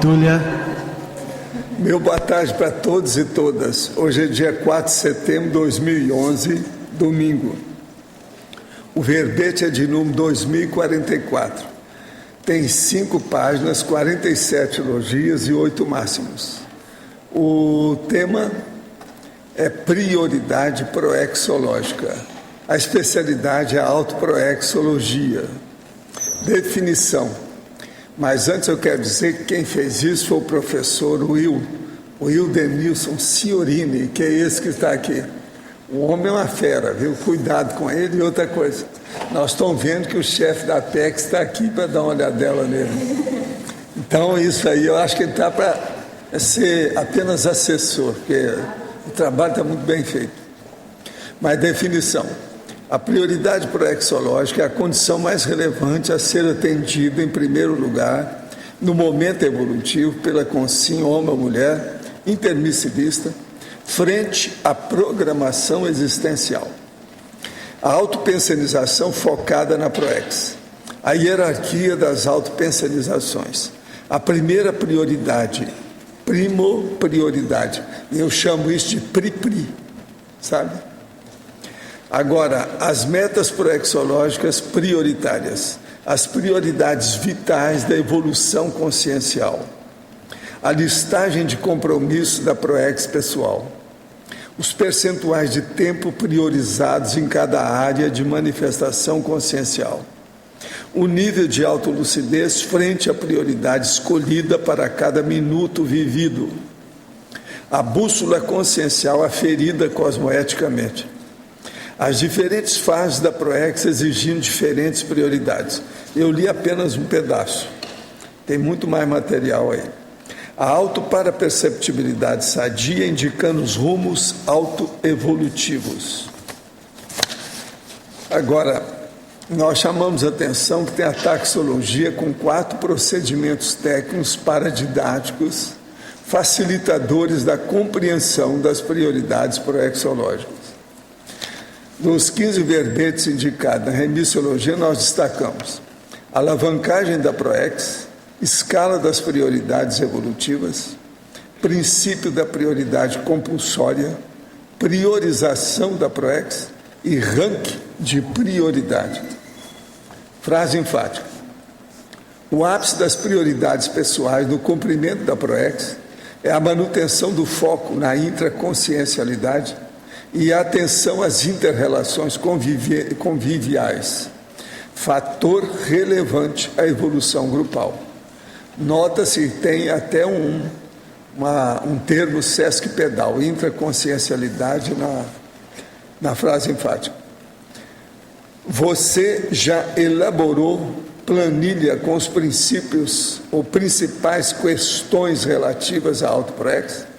Túlia. Meu boa tarde para todos e todas. Hoje é dia 4 de setembro de 2011, domingo. O verbete é de número 2044. Tem 5 páginas, 47 elogios e 8 máximos. O tema é prioridade proexológica. A especialidade é a autoproexologia. Definição. Mas antes eu quero dizer que quem fez isso foi o professor Will Denilson Ciorini, que é esse que está aqui. O homem é uma fera, viu? Cuidado com ele. E outra coisa, nós estamos vendo que o chefe da PEC está aqui para dar uma olhadela nele. Então isso aí, eu acho que ele está para ser apenas assessor, porque o trabalho está muito bem feito. Mas definição. A prioridade proexológica é a condição mais relevante a ser atendida, em primeiro lugar, no momento evolutivo, pela consciência homem ou mulher, intermissivista, frente à programação existencial. A autopensenização focada na proex. A hierarquia das autopensenizações. A primeira prioridade, prioridade. Eu chamo isso de pri-pri, sabe? Agora, as metas proexológicas prioritárias, as prioridades vitais da evolução consciencial, a listagem de compromissos da proex pessoal, os percentuais de tempo priorizados em cada área de manifestação consciencial, o nível de autolucidez frente à prioridade escolhida para cada minuto vivido, a bússola consciencial aferida cosmoeticamente, as diferentes fases da proex exigindo diferentes prioridades. Eu li apenas um pedaço, tem muito mais material aí. A autoparaperceptibilidade sadia indicando os rumos autoevolutivos. Agora, nós chamamos a atenção que tem a taxologia com 4 procedimentos técnicos paradidáticos, facilitadores da compreensão das prioridades proexológicas. Nos 15 verbetes indicados na remissiologia, nós destacamos alavancagem da proex, escala das prioridades evolutivas, princípio da prioridade compulsória, priorização da proex e ranking de prioridade. Frase enfática. O ápice das prioridades pessoais no cumprimento da proex é a manutenção do foco na intraconsciencialidade e a atenção às inter-relações conviviais, fator relevante à evolução grupal. Nota-se que tem até um termo sesquipedal, intraconsciencialidade, na frase enfática. Você já elaborou planilha com os princípios ou principais questões relativas à autoproex?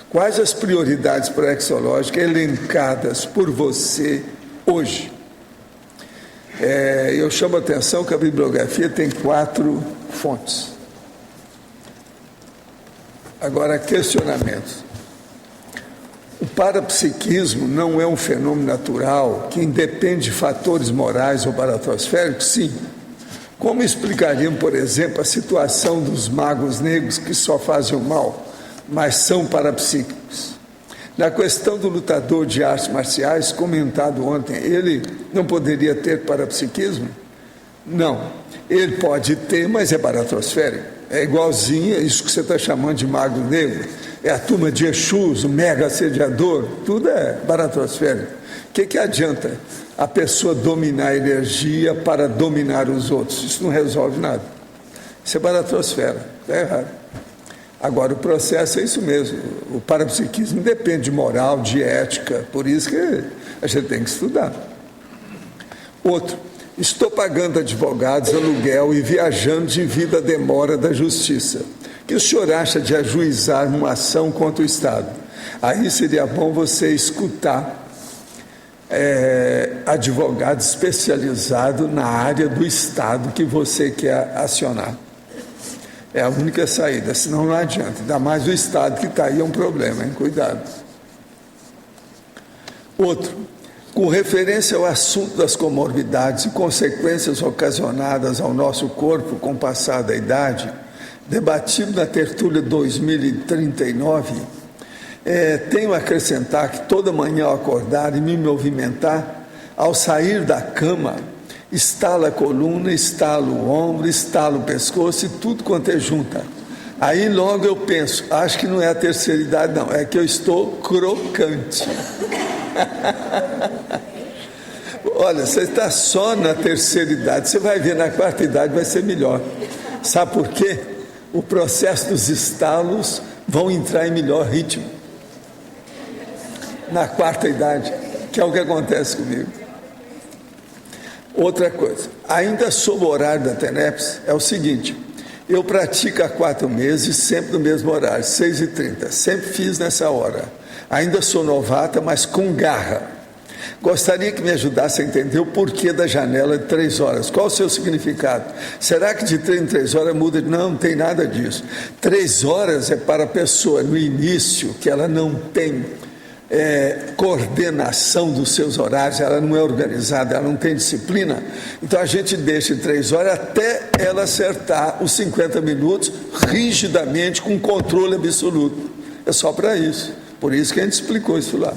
Quais as prioridades proexológicas elencadas por você hoje? Eu chamo a atenção que a bibliografia tem 4 fontes. Agora, questionamentos. O parapsiquismo não é um fenômeno natural que independe de fatores morais ou baratosféricos? Sim. Como explicaríamos, por exemplo, a situação dos magos negros que só fazem o mal, mas são parapsíquicos? Na questão do lutador de artes marciais, comentado ontem, ele não poderia ter parapsiquismo? Não. Ele pode ter, mas é baratosférico. É igualzinho a isso que você está chamando de mago negro. É a turma de Exus, o mega assediador, tudo é baratosférico. O que adianta a pessoa dominar a energia para dominar os outros? Isso não resolve nada. Isso é baratosfera, está errado. Agora, o processo é isso mesmo. O parapsiquismo depende de moral, de ética, por isso que a gente tem que estudar. Outro, estou pagando advogados, aluguel e viajando devido à demora da justiça. O que o senhor acha de ajuizar uma ação contra o Estado? Aí seria bom você escutar advogado especializado na área do Estado que você quer acionar. É a única saída, senão não adianta. Ainda mais o Estado que está aí é um problema, hein? Cuidado. Outro, com referência ao assunto das comorbidades e consequências ocasionadas ao nosso corpo com o passar da idade, debatido na tertúlia 2039, tenho a acrescentar que toda manhã ao acordar e me movimentar, ao sair da cama, estala a coluna, estala o ombro, estala o pescoço e tudo quanto é junta. Aí logo eu penso, acho que não é a terceira idade não, é que eu estou crocante. Olha, você está só na terceira idade, você vai ver na quarta idade vai ser melhor. Sabe por quê? O processo dos estalos vão entrar em melhor ritmo. Na quarta idade, que é o que acontece comigo. Outra coisa, ainda sob o horário da TENEPS, é o seguinte, eu pratico há 4 meses, sempre no mesmo horário, 6h30, sempre fiz nessa hora. Ainda sou novata, mas com garra. Gostaria que me ajudasse a entender o porquê da janela de 3 horas. Qual o seu significado? Será que de 3 em 3 horas muda? Não, não tem nada disso. 3 horas é para a pessoa, no início, que ela não tem coordenação dos seus horários, ela não é organizada, ela não tem disciplina. Então a gente deixa de 3 horas até ela acertar os 50 minutos rigidamente, com controle absoluto. É só para isso. Por isso que a gente explicou isso lá.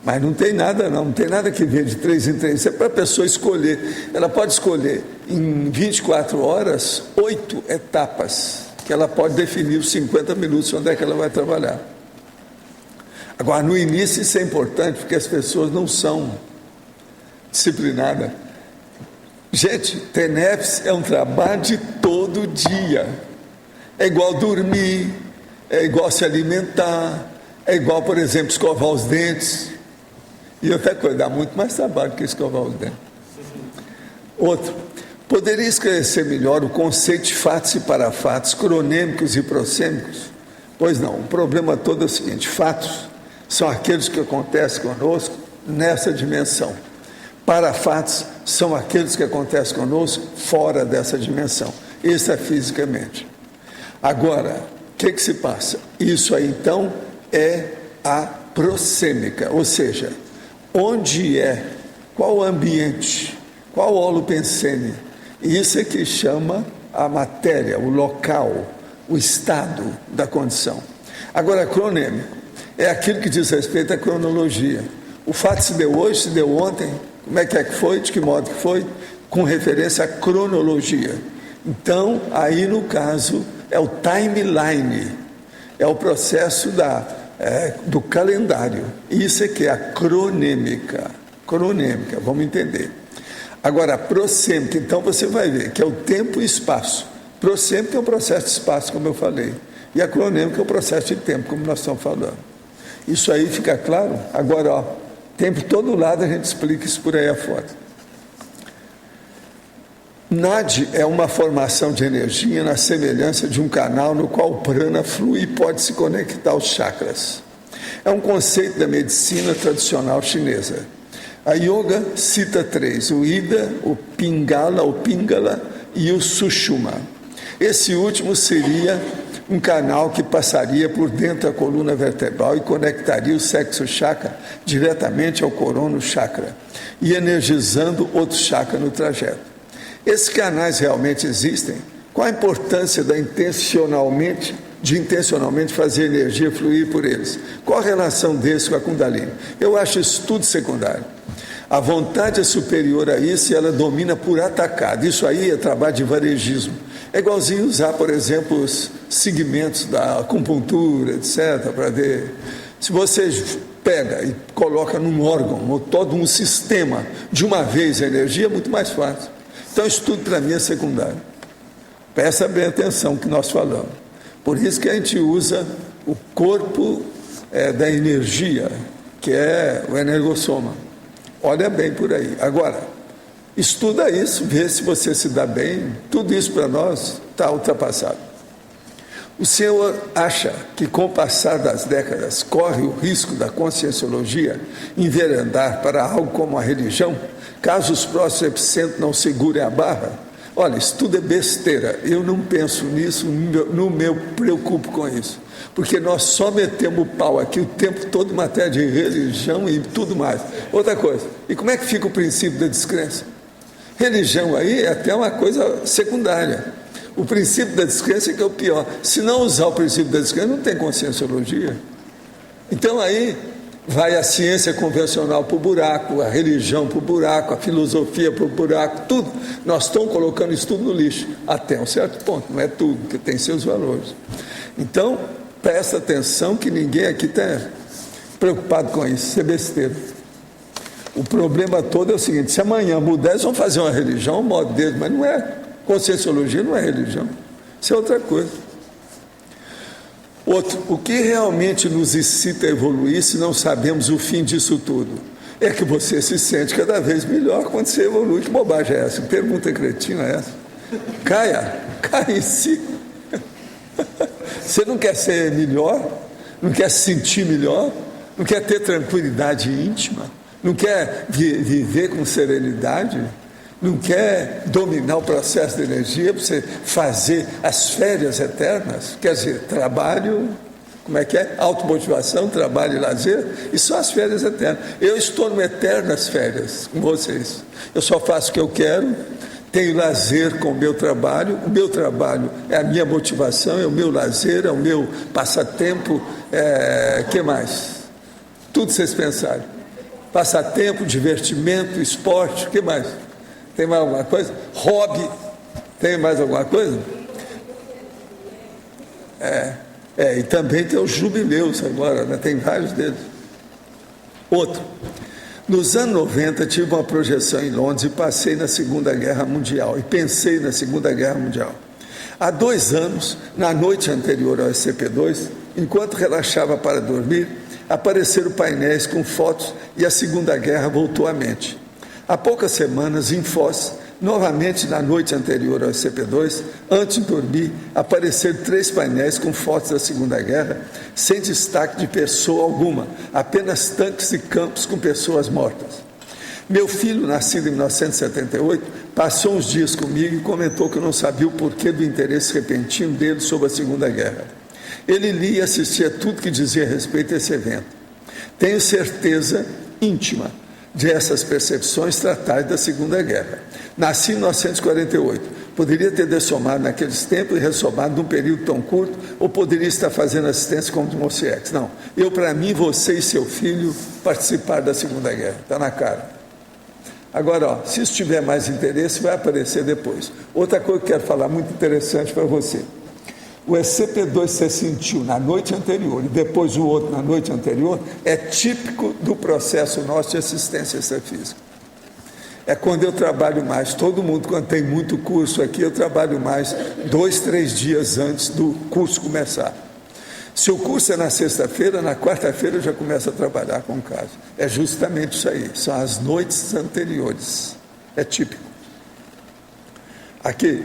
Mas não tem nada não tem nada que ver de 3 em 3, é para a pessoa escolher. Ela pode escolher em 24 horas, 8 etapas, que ela pode definir os 50 minutos onde é que ela vai trabalhar. Agora, no início isso é importante, porque as pessoas não são disciplinadas. Gente, TENEPS é um trabalho de todo dia. É igual dormir, é igual se alimentar, é igual, por exemplo, escovar os dentes. E outra coisa, dá muito mais trabalho que escovar os dentes. Outro, poderia esclarecer melhor o conceito de fatos e parafatos, cronêmicos e prosêmicos? Pois não, o problema todo é o seguinte, fatos são aqueles que acontecem conosco nessa dimensão. Parafatos são aqueles que acontecem conosco fora dessa dimensão. Isso é fisicamente. Agora, o que se passa? Isso aí, então, é a prosêmica, ou seja, onde qual o ambiente, qual o holopensene. Isso é que chama a matéria, o local, o estado da condição. Agora, cronêmico é aquilo que diz respeito à cronologia. O fato se deu hoje, se deu ontem, como é que foi, de que modo que foi, com referência à cronologia. Então, aí no caso, é o timeline, é o processo do calendário. Isso é que é a cronêmica, vamos entender. Agora, a prosêmica, então você vai ver que é o tempo e espaço. Prosêmica é o processo de espaço, como eu falei, e a cronêmica é o processo de tempo, como nós estamos falando. Isso aí fica claro? Agora, tempo todo lado a gente explica isso por aí afora. NAD é uma formação de energia na semelhança de um canal no qual o prana flui e pode se conectar aos chakras. É um conceito da medicina tradicional chinesa. A yoga cita 3, o Ida, o Pingala e o Sushumna. Esse último seria um canal que passaria por dentro da coluna vertebral e conectaria o sexo chakra diretamente ao corono chakra e energizando outro chakra no trajeto. Esses canais realmente existem? Qual a importância de intencionalmente fazer energia fluir por eles? Qual a relação desse com a Kundalini? Eu acho isso tudo secundário. A vontade é superior a isso e ela domina por atacado. Isso aí é trabalho de varejismo. É igualzinho usar, por exemplo, os segmentos da acupuntura, etc., para ver. Se você pega e coloca num órgão ou todo um sistema de uma vez a energia, é muito mais fácil. Então, isso tudo para mim é secundário. Presta bem atenção no que nós falamos. Por isso que a gente usa o corpo da energia, que é o energossoma. Olha bem por aí. Agora, estuda isso, vê se você se dá bem. Tudo isso para nós está ultrapassado. O senhor acha que com o passar das décadas corre o risco da conscienciologia enveredar para algo como a religião, caso os próximos epicentros não segurem a barra? Olha, isso tudo é besteira. Eu não penso nisso, não me preocupo com isso. Porque nós só metemos o pau aqui o tempo todo em matéria de religião e tudo mais. Outra coisa, e como é que fica o princípio da descrença? Religião aí é até uma coisa secundária. O princípio da descrença é que é o pior. Se não usar o princípio da descrença, não tem conscienciologia. Então aí vai a ciência convencional para o buraco, a religião para o buraco, a filosofia para o buraco, tudo. Nós estamos colocando isso tudo no lixo, até um certo ponto, não é tudo, porque tem seus valores. Então, presta atenção que ninguém aqui está preocupado com isso, isso é besteira. O problema todo é o seguinte: se amanhã mudar, eles vão fazer uma religião, um modo deles, mas não é. Conscienciologia não é religião, isso é outra coisa. Outro, o que realmente nos excita a evoluir se não sabemos o fim disso tudo? É que você se sente cada vez melhor quando você evolui. Que bobagem é essa? Que pergunta cretina é essa? Caia em si. Você não quer ser melhor? Não quer se sentir melhor? Não quer ter tranquilidade íntima? Não quer viver com serenidade? Não quer dominar o processo de energia para você fazer as férias eternas? Quer dizer, trabalho, como é que é? Automotivação, trabalho e lazer, e só as férias eternas. Eu estou em eternas férias com vocês. Eu só faço o que eu quero, tenho lazer com o meu trabalho é a minha motivação, é o meu lazer, é o meu passatempo, que mais? Tudo vocês pensaram. Passatempo, divertimento, esporte, o que mais? Tem mais alguma coisa? Hobby, tem mais alguma coisa? E também tem os jubileus agora, né? Tem vários deles. Outro, nos anos 90 tive uma projeção em Londres e passei na Segunda Guerra Mundial, e pensei na Segunda Guerra Mundial. Há 2 anos, na noite anterior ao SCP-2, enquanto relaxava para dormir, apareceram painéis com fotos e a Segunda Guerra voltou à mente. Há poucas semanas, em Foz, novamente na noite anterior ao SCP-2, antes de dormir, apareceram 3 painéis com fotos da Segunda Guerra, sem destaque de pessoa alguma, apenas tanques e campos com pessoas mortas. Meu filho, nascido em 1978, passou uns dias comigo e comentou que não sabia o porquê do interesse repentino dele sobre a Segunda Guerra. Ele lia e assistia tudo que dizia a respeito desse evento. Tenho certeza íntima de essas percepções tratarem da Segunda Guerra. Nasci em 1948. Poderia ter dessomado naqueles tempos e ressomado num período tão curto, ou poderia estar fazendo assistência como de Mociex. Não. Para mim, você e seu filho participaram da Segunda Guerra. Está na cara. Agora, se isso tiver mais interesse, vai aparecer depois. Outra coisa que eu quero falar, muito interessante para você. O SCP-2 você sentiu na noite anterior e depois o outro na noite anterior, é típico do processo nosso de assistência extrafísica. É quando eu trabalho mais. Todo mundo, quando tem muito curso aqui, eu trabalho mais 2, 3 dias antes do curso começar. Se o curso é na sexta-feira, na quarta-feira eu já começo a trabalhar com o caso. É justamente isso aí, são as noites anteriores. É típico. Aqui.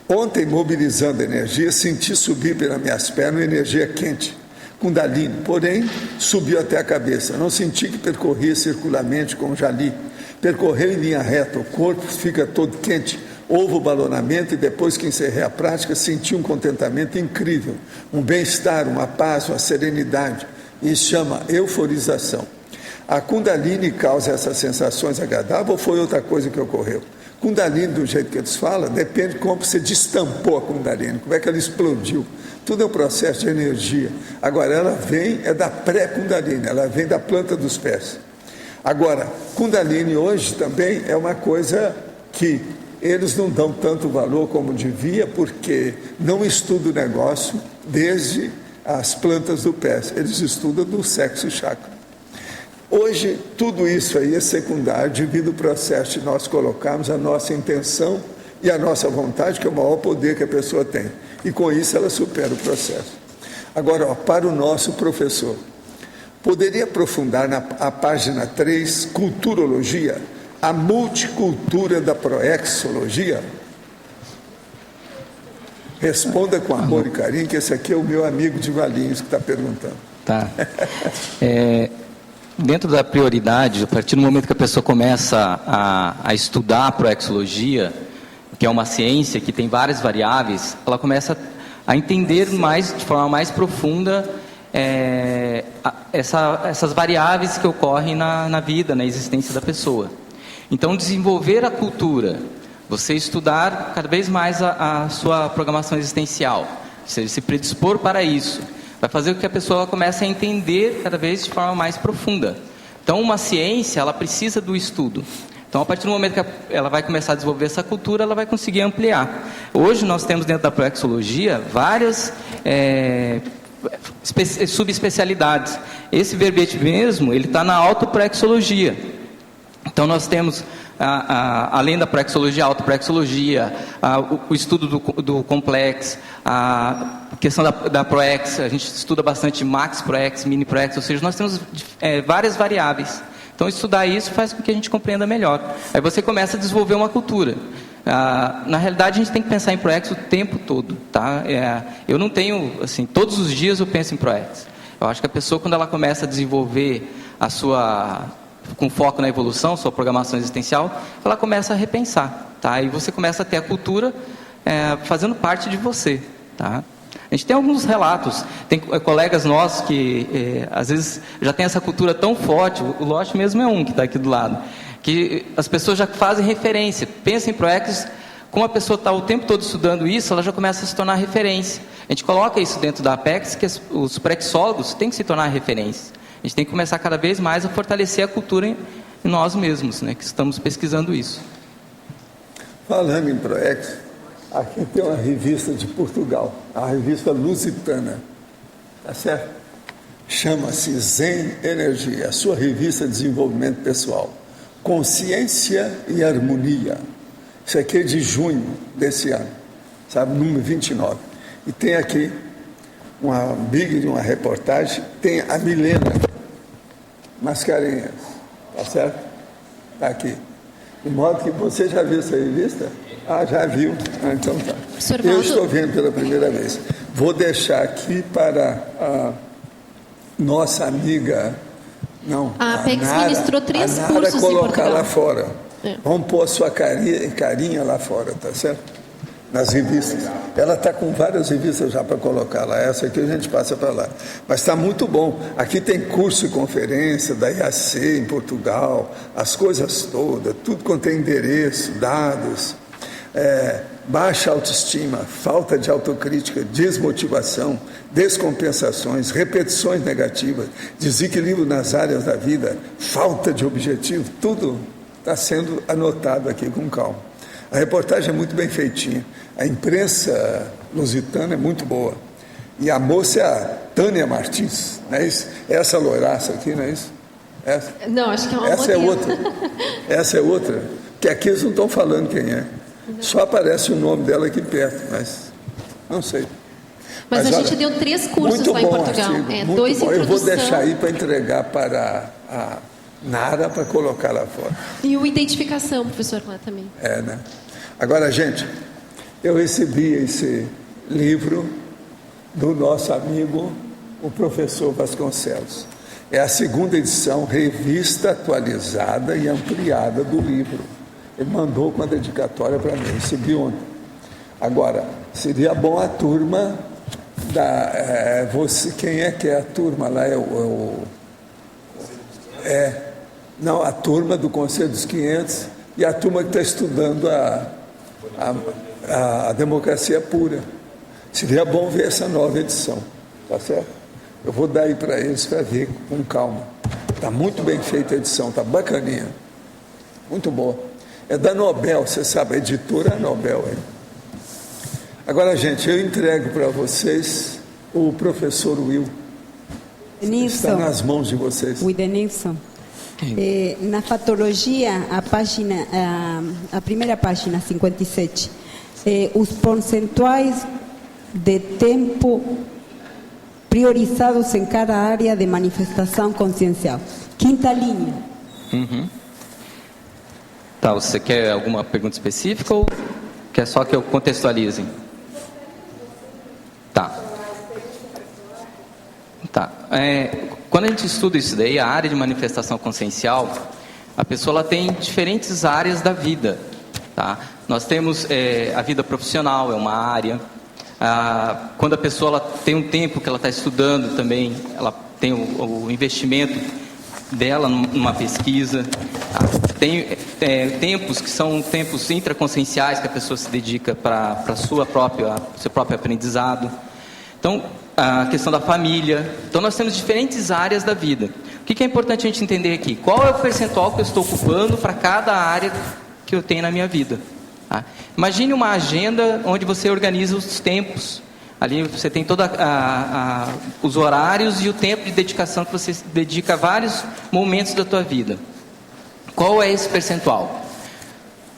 Ontem, mobilizando energia, senti subir pelas minhas pernas energia quente, Kundalini, porém, subiu até a cabeça. Não senti que percorria circularmente como já li. Percorreu em linha reta, o corpo fica todo quente. Houve o balonamento e depois que encerrei a prática, senti um contentamento incrível, um bem-estar, uma paz, uma serenidade. Isso chama euforização. A Kundalini causa essas sensações agradáveis ou foi outra coisa que ocorreu? Kundalini, do jeito que eles falam, depende de como você destampou a Kundalini, como é que ela explodiu. Tudo é um processo de energia. Agora, ela vem, é da pré-Kundalini, ela vem da planta dos pés. Agora, Kundalini hoje também é uma coisa que eles não dão tanto valor como devia, porque não estudam o negócio desde as plantas do pé, eles estudam do sexo chakra. Hoje, tudo isso aí é secundário devido ao processo de nós colocarmos a nossa intenção e a nossa vontade, que é o maior poder que a pessoa tem. E com isso ela supera o processo. Agora, para o nosso professor, poderia aprofundar na página 3, Culturologia, a multicultura da proexologia? Responda com amor e carinho, que esse aqui é o meu amigo de Valinhos que está perguntando. Tá. Dentro da prioridade, a partir do momento que a pessoa começa a estudar a proexologia, que é uma ciência que tem várias variáveis, ela começa a entender mais, de forma mais profunda, essas variáveis que ocorrem na vida, na existência da pessoa. Então, desenvolver a cultura Você estudar cada vez mais a sua programação existencial, ou seja, se predispor para isso, vai fazer com que a pessoa comece a entender cada vez de forma mais profunda. Então, uma ciência, ela precisa do estudo. Então, a partir do momento que ela vai começar a desenvolver essa cultura, ela vai conseguir ampliar. Hoje, nós temos dentro da proexologia várias subespecialidades. Esse verbete mesmo, ele está na autoproexologia. Então, nós temos, além da proexologia, a autoproexologia, o estudo do complexo, a questão da proex, a gente estuda bastante max proex, mini proex, ou seja, nós temos várias variáveis. Então, estudar isso faz com que a gente compreenda melhor. Aí você começa a desenvolver uma cultura. Na realidade, a gente tem que pensar em proex o tempo todo. Tá? Eu não tenho, assim, todos os dias eu penso em proex. Eu acho que a pessoa, quando ela começa a desenvolver com foco na evolução, sua programação existencial, ela começa a repensar. Tá? E você começa a ter a cultura fazendo parte de você. Tá? A gente tem alguns relatos, tem colegas nossos que às vezes já tem essa cultura tão forte, o Loche mesmo é um que está aqui do lado, que as pessoas já fazem referência, pensam em proex, como a pessoa está o tempo todo estudando isso, ela já começa a se tornar referência. A gente coloca isso dentro da Apex, que os prexólogos têm que se tornar referência. A gente tem que começar cada vez mais a fortalecer a cultura em nós mesmos, né, que estamos pesquisando isso. Falando em proex, aqui tem uma revista de Portugal, a revista Lusitana, tá certo? Chama-se Zen Energia, a sua revista de desenvolvimento pessoal, Consciência e Harmonia. Isso aqui é de junho desse ano, sabe, número 29. E tem aqui uma reportagem, tem a Milena Mascarenhas, tá certo? Tá aqui. De modo que você já viu essa revista? Já viu? Então tá. Eu estou vendo pela primeira vez. Vou deixar aqui para a nossa amiga, a Apex ministrou 3 cursos em Portugal. Colocar lá fora. Vamos pôr a sua carinha lá fora, tá certo? Nas revistas. Ela está com várias revistas já para colocar lá. Essa aqui a gente passa para lá. Mas está muito bom. Aqui tem curso e conferência da IAC em Portugal, as coisas todas, tudo contém endereço, dados, baixa autoestima, falta de autocrítica, desmotivação, descompensações, repetições negativas, desequilíbrio nas áreas da vida, falta de objetivo, tudo está sendo anotado aqui com calma. A reportagem é muito bem feitinha. A imprensa lusitana é muito boa. E a moça é a Tânia Martins, não é isso? Essa loiraça aqui, não é isso? Essa? Não, acho que é uma Essa modelo. é outra. Essa é outra. Que aqui eles não estão falando quem é. Só aparece o nome dela aqui perto, mas não sei. Mas a gente deu 3 cursos lá em Portugal. Artigo, 2 bom. Eu vou introdução. deixar aí para entregar para a Nara para colocar lá fora. E o identificação, professor, lá também. Né? Agora, gente, eu recebi esse livro do nosso amigo, o professor Vasconcelos. É a 2ª edição, revista atualizada e ampliada do livro. Ele mandou com a dedicatória para mim, recebi ontem. Agora, seria bom a turma quem é que é a turma lá? Não, a turma do Conselho dos 500 e a turma que está estudando a democracia pura. Seria bom ver essa nova edição, tá certo? Eu vou dar aí para eles para ver com calma. Está muito bem feita a edição, está bacaninha, muito boa. É da Nobel, você sabe, a editora Nobel. Aí. Agora, gente, eu entrego para vocês o professor Will. Nilson, está nas mãos de vocês. O Edenilson. Na fatologia, a primeira página, 57, os percentuais de tempo priorizados em cada área de manifestação consciencial. 5ª linha. Uhum. Tá, você quer alguma pergunta específica ou quer só que eu contextualize? Tá. Quando a gente estuda isso daí, a área de manifestação consciencial, a pessoa ela tem diferentes áreas da vida. Tá? Nós temos a vida profissional, é uma área. Quando a pessoa ela tem um tempo que ela está estudando também, ela tem o investimento dela numa pesquisa. Tem tempos que são tempos intraconscienciais que a pessoa se dedica para seu próprio aprendizado. Então, a questão da família. Então, nós temos diferentes áreas da vida. O que é importante a gente entender aqui? Qual é o percentual que eu estou ocupando para cada área que eu tenho na minha vida? Tá? Imagine uma agenda onde você organiza os tempos. Ali você tem todos os horários e o tempo de dedicação que você dedica a vários momentos da tua vida. Qual é esse percentual?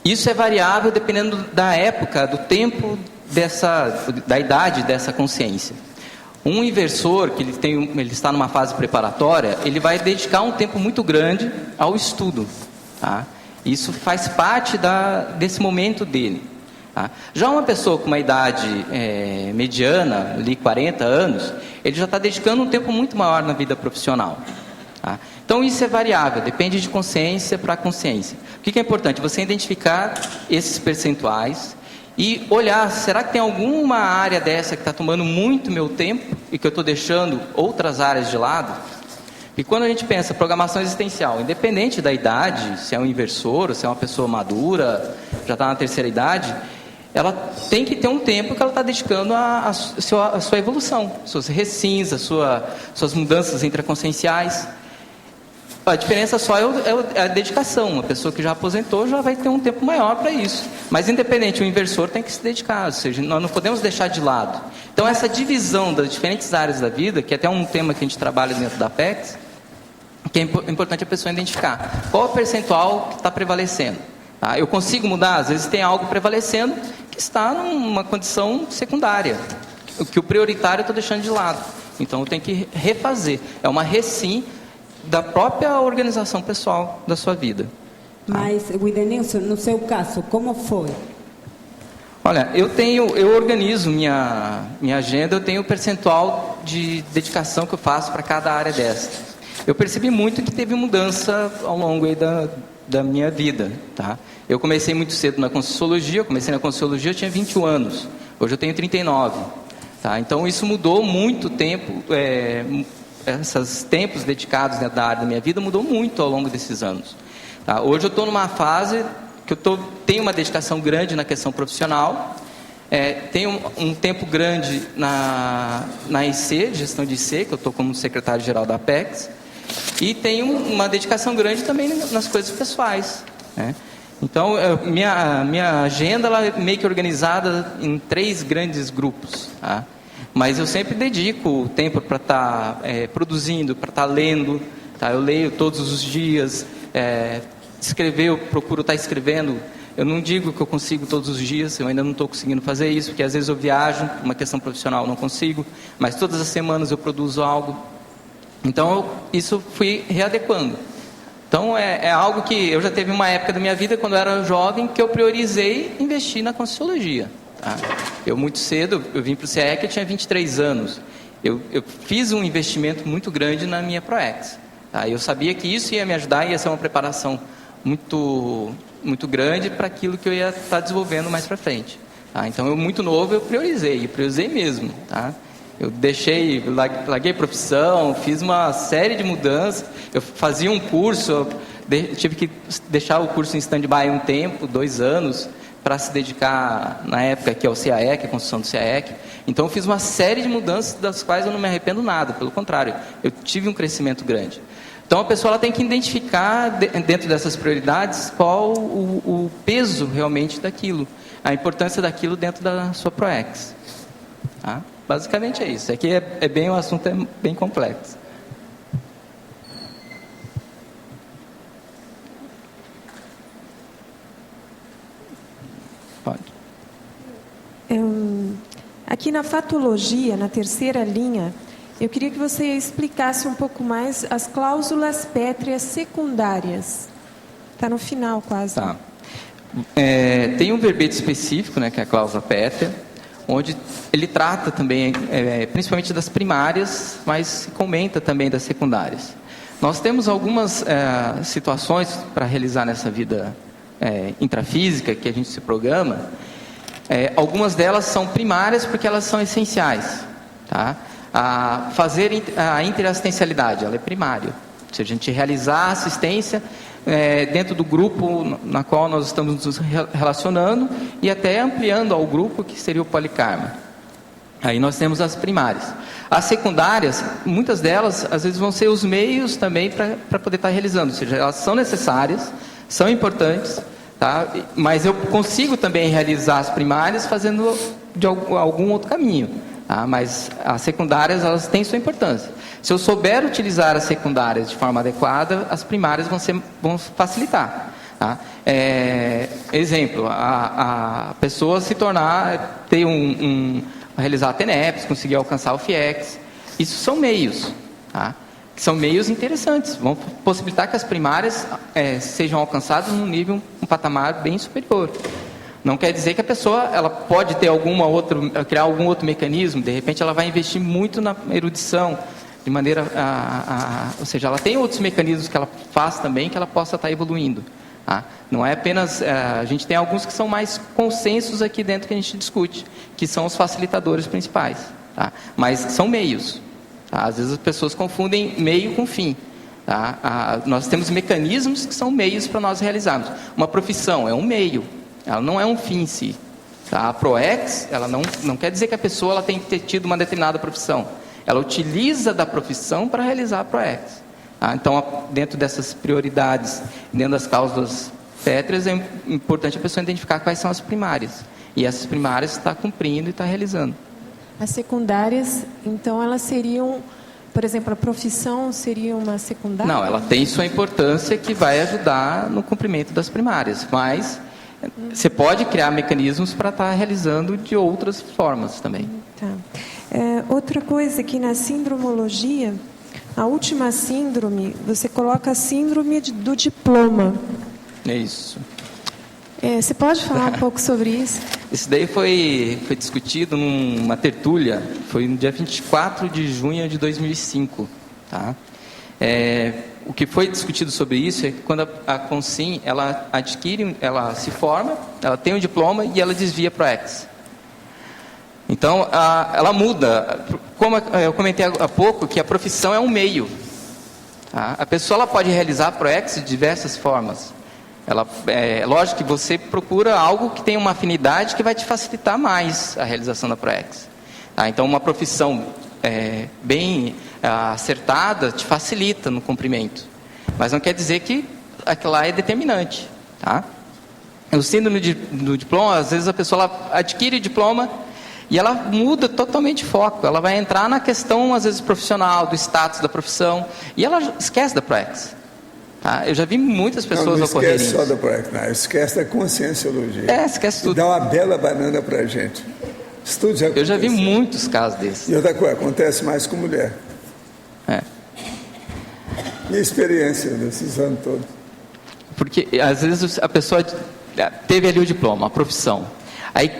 Isso é variável dependendo da época, do tempo da idade dessa consciência. Um inversor, que ele está numa fase preparatória, ele vai dedicar um tempo muito grande ao estudo. Tá? Isso faz parte desse momento dele. Tá? Já uma pessoa com uma idade mediana, ali 40 anos, ele já está dedicando um tempo muito maior na vida profissional. Tá? Então isso é variável, depende de consciência para consciência. O que é importante? Você identificar esses percentuais e olhar, será que tem alguma área dessa que está tomando muito meu tempo e que eu estou deixando outras áreas de lado? E quando a gente pensa programação existencial, independente da idade, se é um inversor, se é uma pessoa madura, já está na terceira idade, ela tem que ter um tempo que ela está dedicando à sua evolução, suas recins, suas mudanças intraconscienciais. A diferença só é a dedicação. Uma pessoa que já aposentou já vai ter um tempo maior para isso. Mas independente, o inversor tem que se dedicar, ou seja, nós não podemos deixar de lado. Então essa divisão das diferentes áreas da vida, que é até um tema que a gente trabalha dentro da Apex, que é importante a pessoa identificar. Qual é o percentual que está prevalecendo? Tá? Eu consigo mudar? Às vezes tem algo prevalecendo que está numa condição secundária. Que o prioritário eu estou deixando de lado. Então eu tenho que refazer. É uma recim da própria organização pessoal da sua vida. Mas, Wildenilson, no seu caso, como foi? Olha, eu organizo minha agenda, eu tenho o percentual de dedicação que eu faço para cada área dessa. Eu percebi muito que teve mudança ao longo aí da minha vida, tá? Eu comecei muito cedo na Conscienciologia, eu tinha 21 anos, hoje eu tenho 39, tá? Então isso mudou muito tempo, esses tempos dedicados dentro da área da minha vida mudou muito ao longo desses anos. Tá? Hoje eu estou numa fase que tenho uma dedicação grande na questão profissional, tenho um tempo grande na IC, gestão de IC, que eu estou como secretário-geral da Apex, e tenho uma dedicação grande também nas coisas pessoais. Né? Então, minha agenda ela é meio que organizada em 3 grandes grupos. Tá? Mas eu sempre dedico tempo para estar produzindo, para estar lendo. Tá? Eu leio todos os dias. Escrever, eu procuro estar escrevendo. Eu não digo que eu consigo todos os dias, eu ainda não estou conseguindo fazer isso, porque às vezes eu viajo, uma questão profissional eu não consigo, mas todas as semanas eu produzo algo. Então, isso fui readequando. Então, é algo que eu já teve uma época da minha vida, quando eu era jovem, que eu priorizei investir na Conscienciologia. Tá? Eu muito cedo, eu vim para o CIEC, eu tinha 23 anos. Eu fiz um investimento muito grande na minha ProEx. Tá? Eu sabia que isso ia me ajudar, ia ser uma preparação muito, muito grande para aquilo que eu ia estar desenvolvendo mais para frente. Tá? Então, eu muito novo, eu priorizei mesmo. Tá? Eu larguei profissão, fiz uma série de mudanças, eu fazia um curso, tive que deixar o curso em stand-by um tempo, 2 anos, para se dedicar, na época, aqui ao CIAEC, a construção do CIAEC. Então, eu fiz uma série de mudanças das quais eu não me arrependo nada, pelo contrário, eu tive um crescimento grande. Então, a pessoa ela tem que identificar, dentro dessas prioridades, qual o peso realmente daquilo, a importância daquilo dentro da sua ProEx. Tá? Basicamente é isso. Aqui o assunto é bem complexo. Pode. Aqui na fatologia, na terceira linha, eu queria que você explicasse um pouco mais as cláusulas pétreas secundárias. Está no final quase. Tá. Tem um verbete específico, né, que é a cláusula pétrea, onde ele trata também, principalmente das primárias, mas comenta também das secundárias. Nós temos algumas situações para realizar nessa vida intrafísica, que a gente se programa. Algumas delas são primárias porque elas são essenciais. Tá? Fazer a interassistencialidade, ela é primária. Se a gente realizar a assistência, dentro do grupo na qual nós estamos nos relacionando e até ampliando ao grupo que seria o policarma. Aí nós temos as primárias. As secundárias, muitas delas, às vezes vão ser os meios também para poder estar realizando, ou seja, elas são necessárias, são importantes, tá? Mas eu consigo também realizar as primárias fazendo de algum outro caminho. Tá? Mas as secundárias, elas têm sua importância. Se eu souber utilizar as secundárias de forma adequada, as primárias vão facilitar. Tá? Exemplo, a pessoa se tornar, ter realizar a TENEPS, conseguir alcançar o FIEX. Isso são meios, tá? São meios interessantes, vão possibilitar que as primárias sejam alcançadas num nível, um patamar bem superior. Não quer dizer que a pessoa ela pode ter criar algum outro mecanismo, de repente ela vai investir muito na erudição, de maneira ou seja, ela tem outros mecanismos que ela faz também, que ela possa estar evoluindo. Tá? Não é apenas, a gente tem alguns que são mais consensos aqui dentro que a gente discute, que são os facilitadores principais. Tá? Mas são meios. Tá? Às vezes as pessoas confundem meio com fim. Tá? Nós temos mecanismos que são meios para nós realizarmos. Uma profissão é um meio, ela não é um fim em si. Tá? A ProEx, ela não quer dizer que a pessoa ela tem que ter tido uma determinada profissão. Ela utiliza da profissão para realizar a ProEx. Então, dentro dessas prioridades, dentro das cláusulas pétreas, é importante a pessoa identificar quais são as primárias. E essas primárias está cumprindo e está realizando. As secundárias, então, elas seriam, por exemplo, a profissão seria uma secundária? Não, ela tem sua importância que vai ajudar no cumprimento das primárias, mas você pode criar mecanismos para estar realizando de outras formas também. Tá. Outra coisa que na síndromologia, a última síndrome, você coloca a síndrome do diploma. É isso. Você pode falar um pouco sobre isso? Isso daí foi discutido numa tertúlia, foi no dia 24 de junho de 2005. Tá? O que foi discutido sobre isso é que quando a Consim, ela se forma, ela tem um diploma e ela desvia para o ProEx. Então, ela muda. Como eu comentei há pouco, que a profissão é um meio. Tá? A pessoa ela pode realizar a ProEx de diversas formas. Lógico que você procura algo que tenha uma afinidade que vai te facilitar mais a realização da ProEx. Tá? Então, uma profissão bem acertada te facilita no cumprimento. Mas não quer dizer que aquilo lá é determinante. Tá? O síndrome do diploma, às vezes a pessoa ela adquire o diploma e ela muda totalmente de foco. Ela vai entrar na questão, às vezes, profissional, do status da profissão, e ela esquece da ProEx. Tá? Eu já vi muitas pessoas ocorrerem isso. Não esquece só da ProEx, não. Esquece da conscienciologia. Esquece tudo. E dá uma bela banana pra gente. Isso tudo eu já vi muitos casos desses. E outra coisa, acontece mais com mulher. Minha experiência desses anos todos. Porque, às vezes, a pessoa teve ali o diploma, a profissão. Aí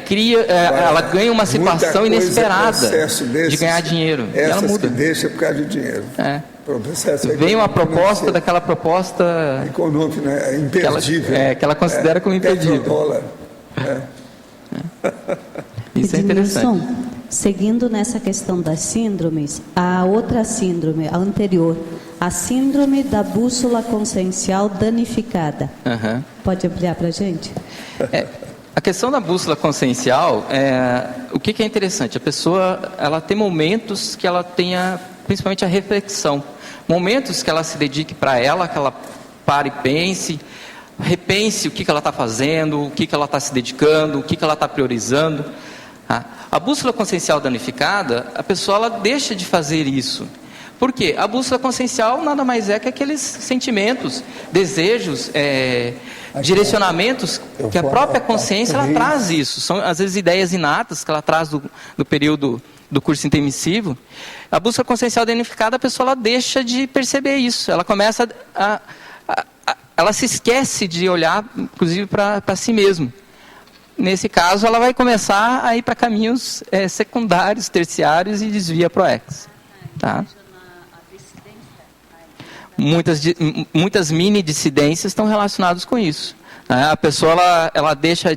ela ganha uma situação inesperada de ganhar dinheiro. E ela muda. Que deixa por causa de dinheiro. Vem uma proposta daquela proposta econômica, né? Imperdível. Que ela considera como imperdível. Isso é interessante. Seguindo nessa questão das síndromes, a outra síndrome, a anterior, a síndrome da bússola consciencial danificada. Pode ampliar para a gente? A questão da bússola consciencial, o que é interessante? A pessoa ela tem momentos que ela tenha, principalmente a reflexão, momentos que ela se dedique para ela, que ela pare e pense, repense o que ela está fazendo, o que ela está se dedicando, o que ela está priorizando. A bússola consciencial danificada, a pessoa ela deixa de fazer isso. Por quê? A bússola consciencial nada mais é que aqueles sentimentos, desejos, direcionamentos que a própria consciência ela traz isso. São às vezes ideias inatas que ela traz do período do curso intermissivo. A bússola consciencial danificada, a pessoa ela deixa de perceber isso. Ela começa ela se esquece de olhar, inclusive, para si mesma. Nesse caso, ela vai começar a ir para caminhos secundários, terciários e desvia para o ProEx. Tá? Muitas mini dissidências estão relacionadas com isso. A pessoa ela deixa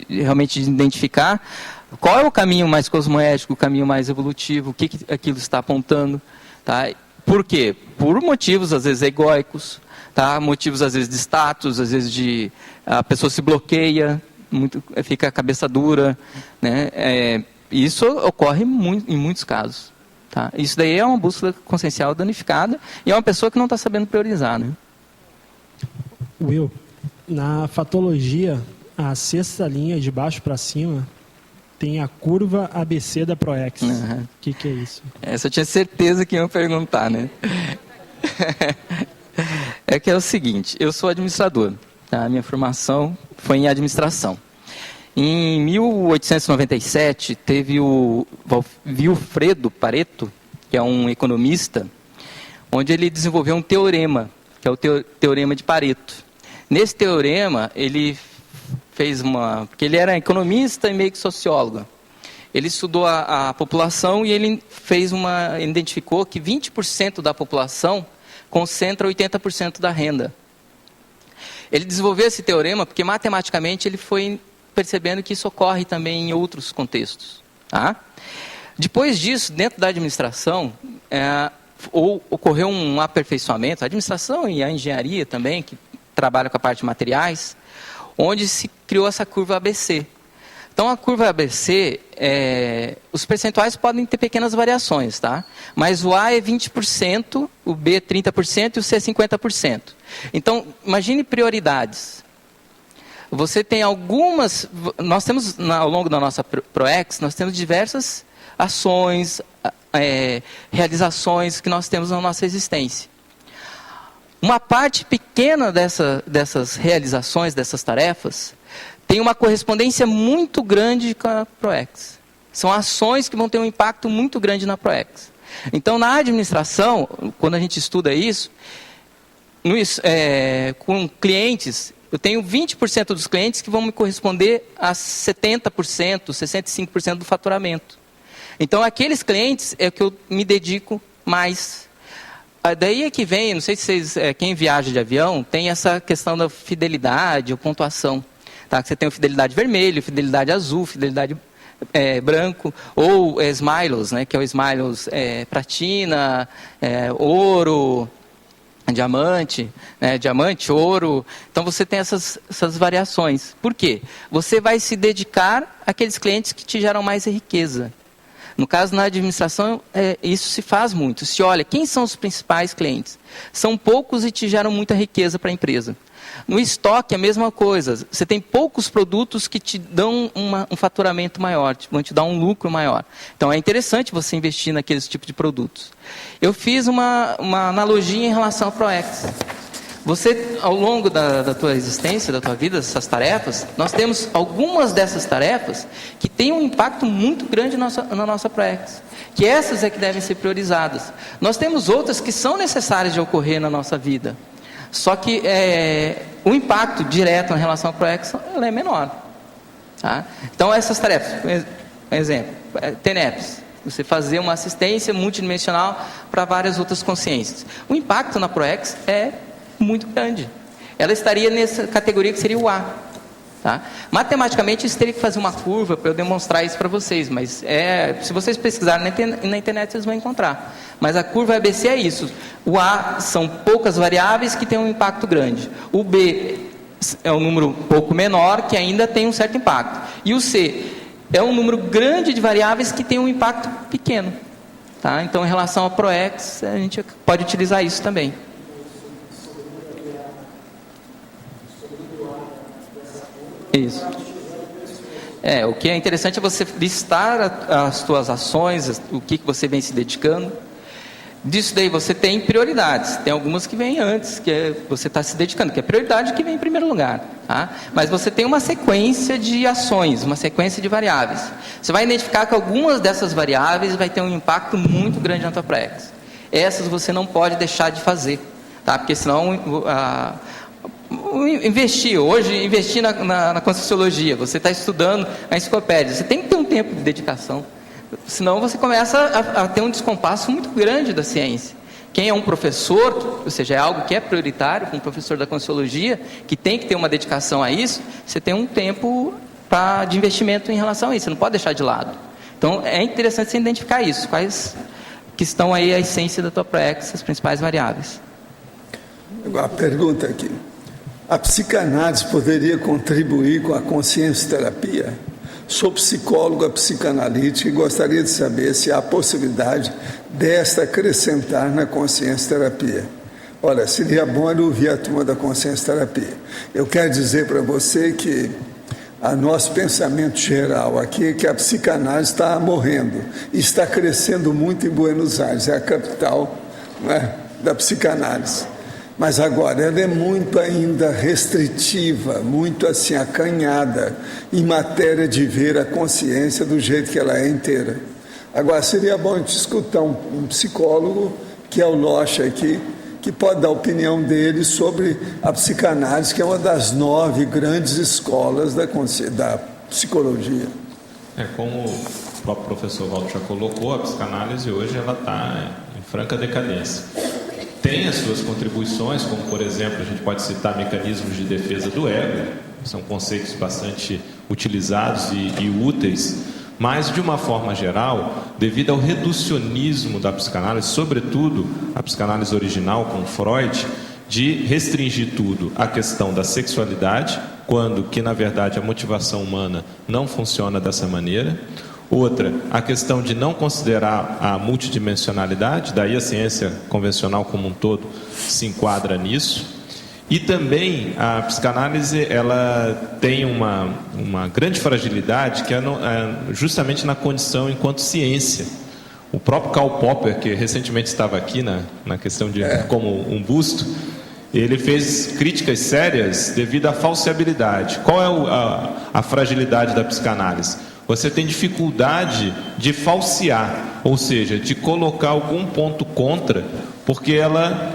realmente de identificar qual é o caminho mais cosmoético, o caminho mais evolutivo, o que aquilo está apontando. Tá? Por quê? Por motivos, às vezes, egóicos. tá? Motivos às vezes de status, às vezes a pessoa se bloqueia, fica a cabeça dura, né? Isso ocorre em muitos casos, tá? Isso daí é uma bússola consciencial danificada e é uma pessoa que não está sabendo priorizar, né? Will, na fatologia, a 6ª linha de baixo para cima tem a curva ABC da ProEx. O que é isso? Essa eu tinha certeza que iam perguntar, né? É que é o seguinte, eu sou administrador, tá? A minha formação foi em administração. Em 1897, teve o Vilfredo Pareto, que é um economista, onde ele desenvolveu um teorema, que é o Teorema de Pareto. Nesse teorema, ele fez porque ele era economista e meio que sociólogo. Ele estudou a população e ele identificou que 20% da população concentra 80% da renda. Ele desenvolveu esse teorema porque matematicamente ele foi percebendo que isso ocorre também em outros contextos. Tá? Depois disso, dentro da administração, ocorreu um aperfeiçoamento, a administração e a engenharia também, que trabalha com a parte de materiais, onde se criou essa curva ABC. Então, a curva ABC, os percentuais podem ter pequenas variações, tá? Mas o A é 20%, o B é 30% e o C é 50%. Então, imagine prioridades. Você tem nós temos, ao longo da nossa ProEx, nós temos diversas ações, realizações que nós temos na nossa existência. Uma parte pequena dessas realizações, dessas tarefas, tem uma correspondência muito grande com a ProEx. São ações que vão ter um impacto muito grande na ProEx. Então, na administração, quando a gente estuda isso, com clientes, eu tenho 20% dos clientes que vão me corresponder a 70%, 65% do faturamento. Então, aqueles clientes é que eu me dedico mais. Daí é que vem, não sei se vocês, quem viaja de avião, tem essa questão da fidelidade ou pontuação. Tá? Você tem o fidelidade vermelho, fidelidade azul, fidelidade branco, ou Smiles, né? Que é o Smiles platina, ouro, diamante, né? Diamante, ouro. Então você tem essas variações. Por quê? Você vai se dedicar àqueles clientes que te geram mais riqueza. No caso, na administração, isso se faz muito. Se olha, quem são os principais clientes? São poucos e te geram muita riqueza para a empresa. No estoque, a mesma coisa. Você tem poucos produtos que te dão um faturamento maior, vão te dar um lucro maior. Então, é interessante você investir naqueles tipos de produtos. Eu fiz uma analogia em relação ao ProEx. Você, ao longo da tua existência, da tua vida, essas tarefas, nós temos algumas dessas tarefas que têm um impacto muito grande na nossa ProEx. Que essas é que devem ser priorizadas. Nós temos outras que são necessárias de ocorrer na nossa vida. Só que o impacto direto na relação à ProEx é menor. Tá? Então, essas tarefas, por exemplo, TENEPS, você fazer uma assistência multidimensional para várias outras consciências. O impacto na ProEx é muito grande. Ela estaria nessa categoria que seria o A. Tá? Matematicamente, isso teria que fazer uma curva para eu demonstrar isso para vocês, mas se vocês pesquisarem na internet, vocês vão encontrar. Mas a curva ABC é isso. O A são poucas variáveis que têm um impacto grande. O B é um número um pouco menor, que ainda tem um certo impacto. E o C é um número grande de variáveis que tem um impacto pequeno. Tá? Então, em relação ao ProEx, a gente pode utilizar isso também. Isso. O que é interessante é você listar as suas ações, o que você vem se dedicando. Disso daí você tem prioridades. Tem algumas que vêm antes, que você está se dedicando, que é prioridade que vem em primeiro lugar. Tá? Mas você tem uma sequência de ações, uma sequência de variáveis. Você vai identificar que algumas dessas variáveis vai ter um impacto muito grande na tua ProEx. Essas você não pode deixar de fazer, tá? Porque senão investir na Conscienciologia, você está estudando a enciclopédia, você tem que ter um tempo de dedicação, senão você começa a ter um descompasso muito grande da ciência. Quem é um professor, ou seja, é algo que é prioritário, como professor da Conscienciologia, que tem que ter uma dedicação a isso, você tem um tempo de investimento em relação a isso, você não pode deixar de lado. Então é interessante você identificar isso, quais que estão aí a essência da tua ProEx, as principais variáveis. Agora, a pergunta aqui. A psicanálise poderia contribuir com a consciência-terapia? Sou psicóloga psicanalítica e gostaria de saber se há possibilidade desta acrescentar na consciência-terapia. Olha, seria bom eu ouvir a turma da consciência-terapia. Eu quero dizer para você que o nosso pensamento geral aqui é que a psicanálise está morrendo e está crescendo muito em Buenos Aires, é a capital, né, da psicanálise. Mas agora ela é muito ainda restritiva, muito assim acanhada em matéria de ver a consciência do jeito que ela é inteira. Agora seria bom a gente escutar um psicólogo, que é o Locha aqui, que pode dar a opinião dele sobre a psicanálise, que é uma das 9 grandes escolas da psicologia. Como o próprio professor Walter já colocou, a psicanálise hoje ela está em franca decadência. Tem as suas contribuições, como por exemplo, a gente pode citar mecanismos de defesa do ego, são conceitos bastante utilizados e úteis, mas de uma forma geral, devido ao reducionismo da psicanálise, sobretudo a psicanálise original com Freud, de restringir tudo à questão da sexualidade, quando que na verdade a motivação humana não funciona dessa maneira. Outra, a questão de não considerar a multidimensionalidade, daí a ciência convencional como um todo se enquadra nisso. E também a psicanálise ela tem uma grande fragilidade que é justamente na condição enquanto ciência. O próprio Karl Popper, que recentemente estava aqui na questão de como um busto, ele fez críticas sérias devido à falseabilidade. Qual é a fragilidade da psicanálise? Você tem dificuldade de falsear, ou seja, de colocar algum ponto contra, porque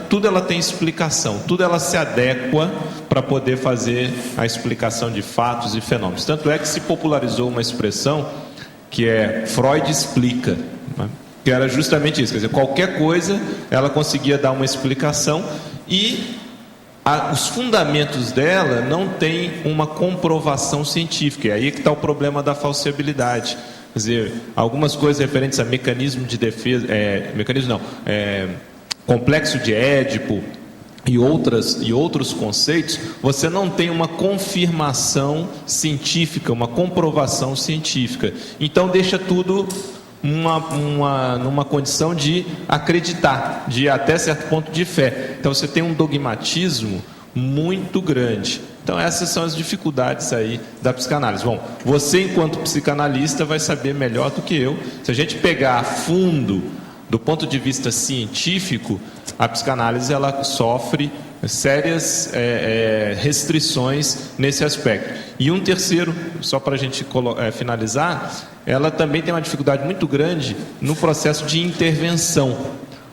tudo ela tem explicação, tudo ela se adequa para poder fazer a explicação de fatos e fenômenos. Tanto é que se popularizou uma expressão que é Freud explica, né? Que era justamente isso, quer dizer, qualquer coisa ela conseguia dar uma explicação e os fundamentos dela não têm uma comprovação científica. E aí que está o problema da falseabilidade. Quer dizer, algumas coisas referentes a mecanismo de defesa, complexo de Édipo e outros conceitos, você não tem uma confirmação científica, uma comprovação científica. Então deixa tudo numa condição de acreditar, de até certo ponto de fé. Então você tem um dogmatismo muito grande. Então essas são as dificuldades aí da psicanálise. Bom, você enquanto psicanalista vai saber melhor do que eu. Se a gente pegar a fundo do ponto de vista científico, a psicanálise ela sofre sérias restrições nesse aspecto. E um terceiro, só para a gente finalizar, ela também tem uma dificuldade muito grande no processo de intervenção.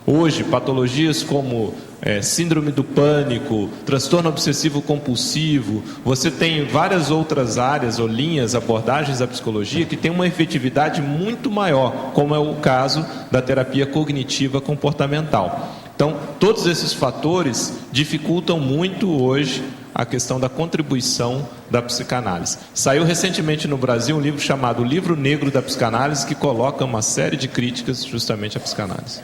Hoje, patologias como síndrome do pânico, transtorno obsessivo compulsivo, você tem várias outras áreas ou linhas, abordagens da psicologia que tem uma efetividade muito maior, como é o caso da terapia cognitiva comportamental. Então, todos esses fatores dificultam muito hoje a questão da contribuição da psicanálise. Saiu recentemente no Brasil um livro chamado Livro Negro da Psicanálise, que coloca uma série de críticas justamente à psicanálise.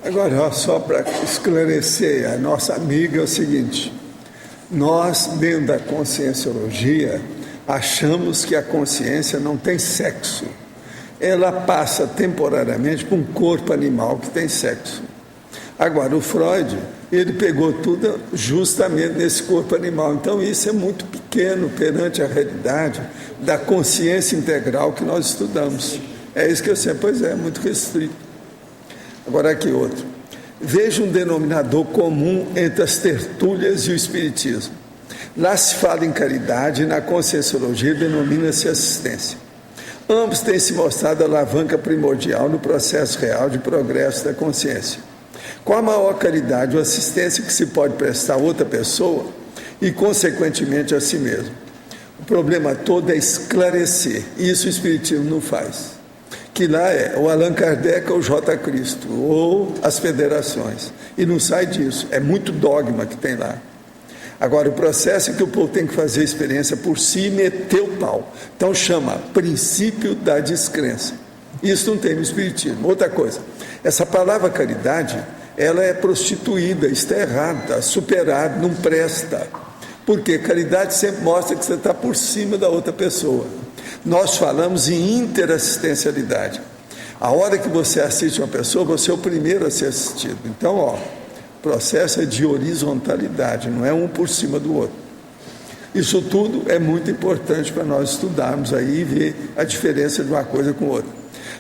Agora, só para esclarecer a nossa amiga, é o seguinte: nós, dentro da conscienciologia, achamos que a consciência não tem sexo. Ela passa temporariamente para um corpo animal que tem sexo. Agora, o Freud, ele pegou tudo justamente nesse corpo animal. Então, isso é muito pequeno perante a realidade da consciência integral que nós estudamos. É isso que eu sei, pois é muito restrito. Agora, aqui outro. Veja um denominador comum entre as tertúlias e o espiritismo. Lá se fala em caridade e na conscienciologia denomina-se assistência. Ambos têm se mostrado alavanca primordial no processo real de progresso da consciência. Qual a maior caridade ou assistência que se pode prestar a outra pessoa e, consequentemente, a si mesmo? O problema todo é esclarecer. Isso o espiritismo não faz. Que lá é o Allan Kardec ou o J. Cristo, ou as federações. E não sai disso. É muito dogma que tem lá. Agora, o processo é que o povo tem que fazer a experiência por si e meter o pau. Então, chama princípio da descrença. Isso não tem no espiritismo. Outra coisa, essa palavra caridade, ela é prostituída, está errado, está superado, não presta. Porque caridade sempre mostra que você está por cima da outra pessoa. Nós falamos em interassistencialidade. A hora que você assiste uma pessoa, você é o primeiro a ser assistido. Então, o processo é de horizontalidade, não é um por cima do outro. Isso tudo é muito importante para nós estudarmos aí e ver a diferença de uma coisa com outra.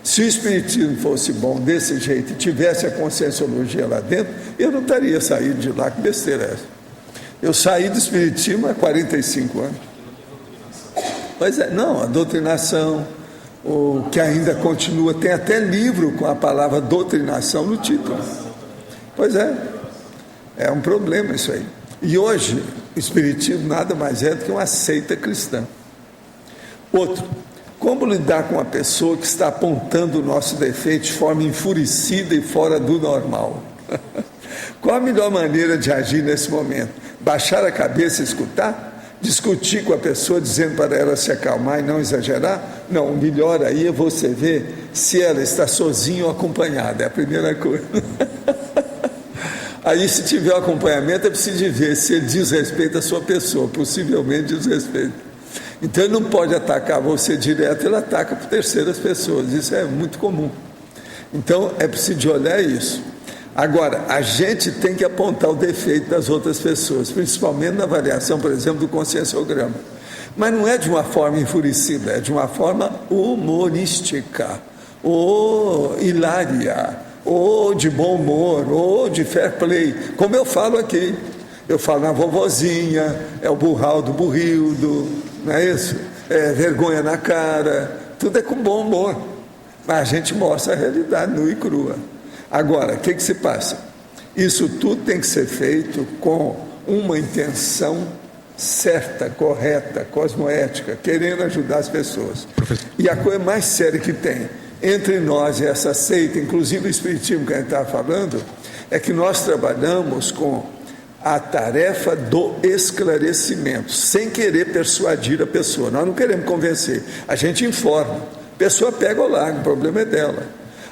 Se o espiritismo fosse bom desse jeito e tivesse a conscienciologia lá dentro, eu não estaria saindo de lá, que besteira é essa? Eu saí do espiritismo há 45 anos. Pois é, não, a doutrinação, o que ainda continua, tem até livro com a palavra doutrinação no título. Pois é um problema isso aí. E hoje, o espiritismo nada mais é do que uma seita cristã. Outro, como lidar com uma pessoa que está apontando o nosso defeito de forma enfurecida e fora do normal? Qual a melhor maneira de agir nesse momento? Baixar a cabeça e escutar? Discutir com a pessoa dizendo para ela se acalmar e não exagerar? Não, o melhor aí é você ver se ela está sozinha ou acompanhada, é a primeira coisa. Aí, se tiver acompanhamento, é preciso ver se ele diz respeito à sua pessoa, possivelmente diz respeito. Então, ele não pode atacar você direto, ele ataca por terceiras pessoas, isso é muito comum. Então, é preciso de olhar isso. Agora, a gente tem que apontar o defeito das outras pessoas, principalmente na avaliação, por exemplo, do conscienciograma. Mas não é de uma forma enfurecida, é de uma forma humorística, ou hilária, ou de bom humor, ou de fair play, como eu falo aqui. Eu falo na vovozinha, é o burral do burrildo, não é isso? É vergonha na cara, tudo é com bom humor. Mas a gente mostra a realidade nua e crua. Agora, o que se passa? Isso tudo tem que ser feito com uma intenção certa, correta, cosmoética, querendo ajudar as pessoas. Professor. E a coisa mais séria que tem entre nós e essa seita, inclusive o espiritismo que a gente estava falando, é que nós trabalhamos com a tarefa do esclarecimento, sem querer persuadir a pessoa. Nós não queremos convencer, a gente informa. A pessoa pega ou larga, o problema é dela.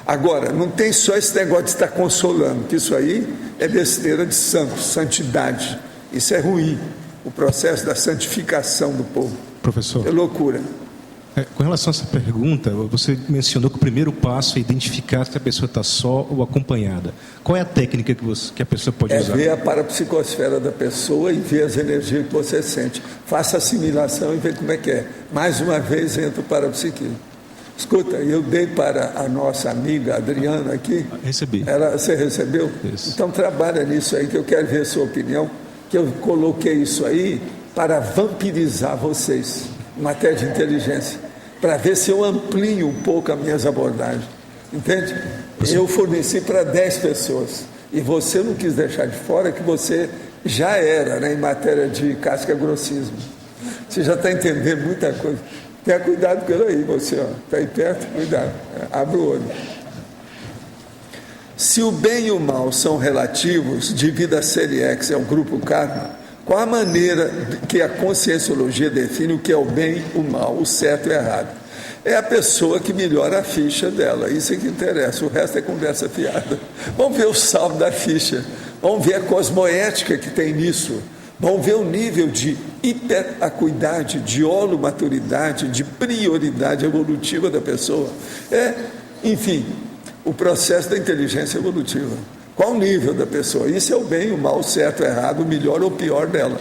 Agora, não tem só esse negócio de estar consolando, que isso aí é besteira de santos, santidade. Isso é ruim, o processo da santificação do povo. Professor. É loucura. Com relação a essa pergunta, você mencionou que o primeiro passo é identificar se a pessoa está só ou acompanhada. Qual é a técnica que a pessoa pode usar? É ver a parapsicosfera da pessoa e ver as energias que você sente. Faça assimilação e vê como é que é. Mais uma vez entra o parapsiquismo. Escuta, eu dei para a nossa amiga Adriana aqui. Recebi. Você recebeu? Isso. Então trabalha nisso aí, que eu quero ver a sua opinião, que eu coloquei isso aí para vampirizar vocês, em matéria de inteligência, para ver se eu amplio um pouco as minhas abordagens. Entende? Eu forneci para 10 pessoas, e você não quis deixar de fora que você já era, né, em matéria de casca-grossismo. Você já está entendendo muita coisa. Tenha cuidado com ele aí, você, está aí perto, cuidado, abre o olho. Se o bem e o mal são relativos, devido a série X é o grupo karma, qual a maneira que a conscienciologia define o que é o bem, o mal, o certo e o errado? É a pessoa que melhora a ficha dela, isso é que interessa, o resto é conversa fiada. Vamos ver o saldo da ficha, vamos ver a cosmoética que tem nisso. Vamos ver o nível de hiperacuidade, de holomaturidade, de prioridade evolutiva da pessoa. Enfim, o processo da inteligência evolutiva. Qual o nível da pessoa? Isso é o bem, o mal, o certo, o errado, o melhor ou o pior dela.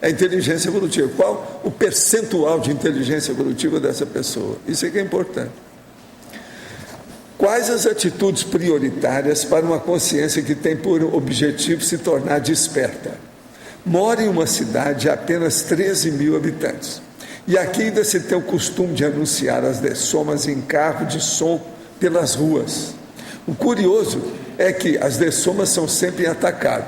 É a inteligência evolutiva. Qual o percentual de inteligência evolutiva dessa pessoa? Isso é que é importante. Quais as atitudes prioritárias para uma consciência que tem por objetivo se tornar desperta? Mora em uma cidade de apenas 13 mil habitantes. E aqui ainda se tem o costume de anunciar as dessomas em carro de som pelas ruas. O curioso é que as dessomas são sempre em atacado.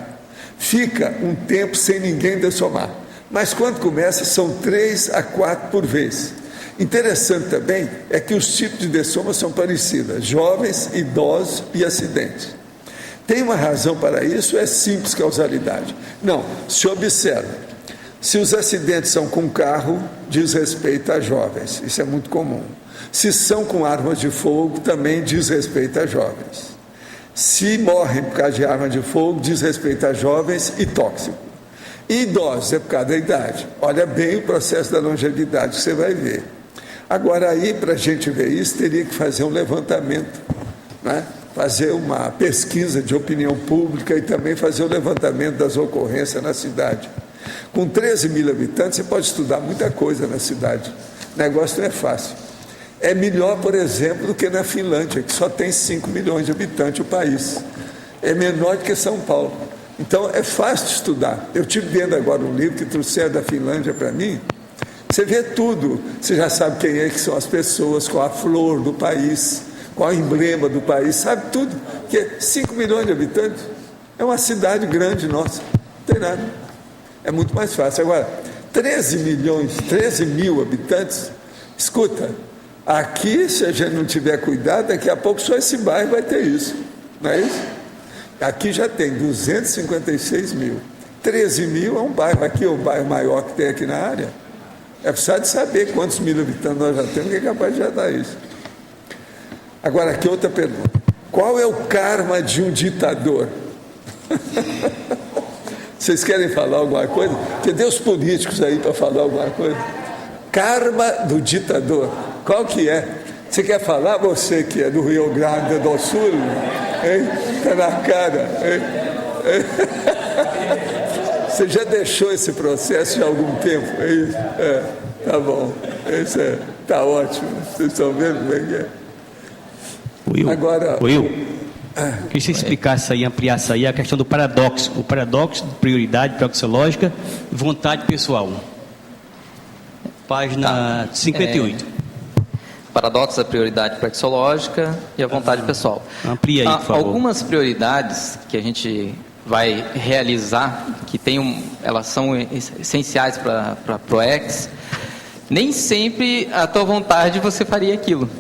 Fica um tempo sem ninguém dessomar. Mas quando começa, são 3 a 4 por vez. Interessante também é que os tipos de dessomas são parecidos: jovens, idosos e acidentes. Tem uma razão para isso? É simples causalidade. Não, se observa. Se os acidentes são com carro, diz respeito a jovens. Isso é muito comum. Se são com armas de fogo, também diz respeito a jovens. Se morrem por causa de arma de fogo, diz respeito a jovens e tóxico. E idosos é por causa da idade. Olha bem o processo da longevidade que você vai ver. Agora aí, para a gente ver isso, teria que fazer um levantamento, né? Fazer uma pesquisa de opinião pública e também fazer o levantamento das ocorrências na cidade. Com 13 mil habitantes, você pode estudar muita coisa na cidade. O negócio não é fácil. É melhor, por exemplo, do que na Finlândia, que só tem 5 milhões de habitantes o país. É menor do que São Paulo. Então, é fácil de estudar. Eu estive vendo agora um livro que trouxeram da Finlândia para mim. Você vê tudo. Você já sabe quem é que são as pessoas, qual a flor do país, qual o emblema do país, sabe tudo. Porque 5 milhões de habitantes é uma cidade grande nossa. Não tem nada. É muito mais fácil. Agora, 13 mil habitantes, escuta, aqui, se a gente não tiver cuidado, daqui a pouco só esse bairro vai ter isso, não é isso? Aqui já tem 256 mil. 13 mil é um bairro, aqui é o bairro maior que tem aqui na área. É preciso de saber quantos mil habitantes nós já temos, que é capaz de já dar isso. Agora, aqui outra pergunta. Qual é o karma de um ditador? Vocês querem falar alguma coisa? Tem os políticos aí para falar alguma coisa? Karma do ditador. Qual que é? Você quer falar, você que é do Rio Grande do Sul? Está na cara. Você já deixou esse processo há algum tempo? É isso? Tá bom. Isso tá ótimo. Vocês estão vendo como é que é? Will, agora, queria que você explicasse aí, ampliasse aí a questão do paradoxo. O paradoxo de prioridade praxeológica e vontade pessoal. Página 58. Paradoxo da prioridade praxeológica e a vontade pessoal. Amplia aí, por favor. Algumas prioridades que a gente vai realizar, que elas são essenciais para a ProEx, nem sempre a tua vontade você faria aquilo.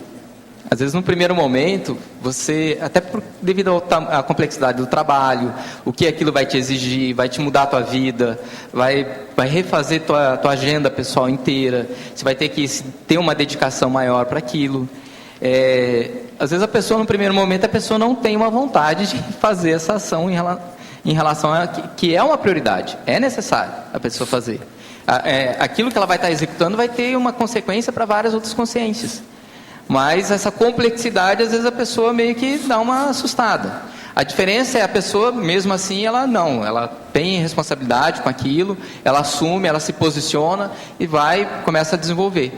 Às vezes, no primeiro momento, você, até devido à complexidade do trabalho, o que aquilo vai te exigir, vai te mudar a tua vida, vai refazer tua agenda pessoal inteira, você vai ter que ter uma dedicação maior para aquilo. Às vezes, no primeiro momento, a pessoa não tem uma vontade de fazer essa ação em relação a que é uma prioridade, é necessário a pessoa fazer. Aquilo que ela vai estar executando vai ter uma consequência para várias outras consciências. Mas essa complexidade, às vezes a pessoa meio que dá uma assustada. A diferença é a pessoa, mesmo assim, ela tem responsabilidade com aquilo, ela assume, ela se posiciona e começa a desenvolver.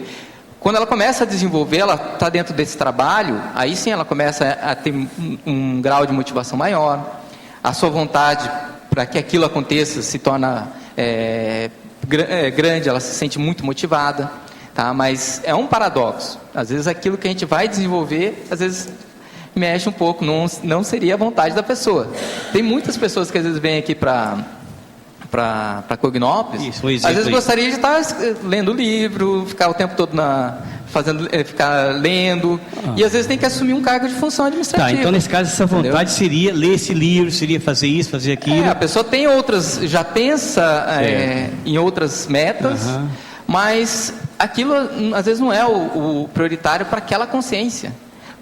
Quando ela começa a desenvolver, ela está dentro desse trabalho, aí sim ela começa a ter um grau de motivação maior, a sua vontade para que aquilo aconteça se torna grande, ela se sente muito motivada. Tá? Mas é um paradoxo. Às vezes aquilo que a gente vai desenvolver, às vezes mexe um pouco, não seria a vontade da pessoa. Tem muitas pessoas que às vezes vêm aqui para Cognópolis, às vezes gostaria de estar lendo livro, ficar o tempo todo ficar lendo, e às vezes tem que assumir um cargo de função administrativa. Tá, então nesse caso essa vontade seria ler esse livro, seria fazer isso, fazer aquilo. A pessoa tem outras, já pensa em outras metas, mas aquilo às vezes não é o prioritário para aquela consciência.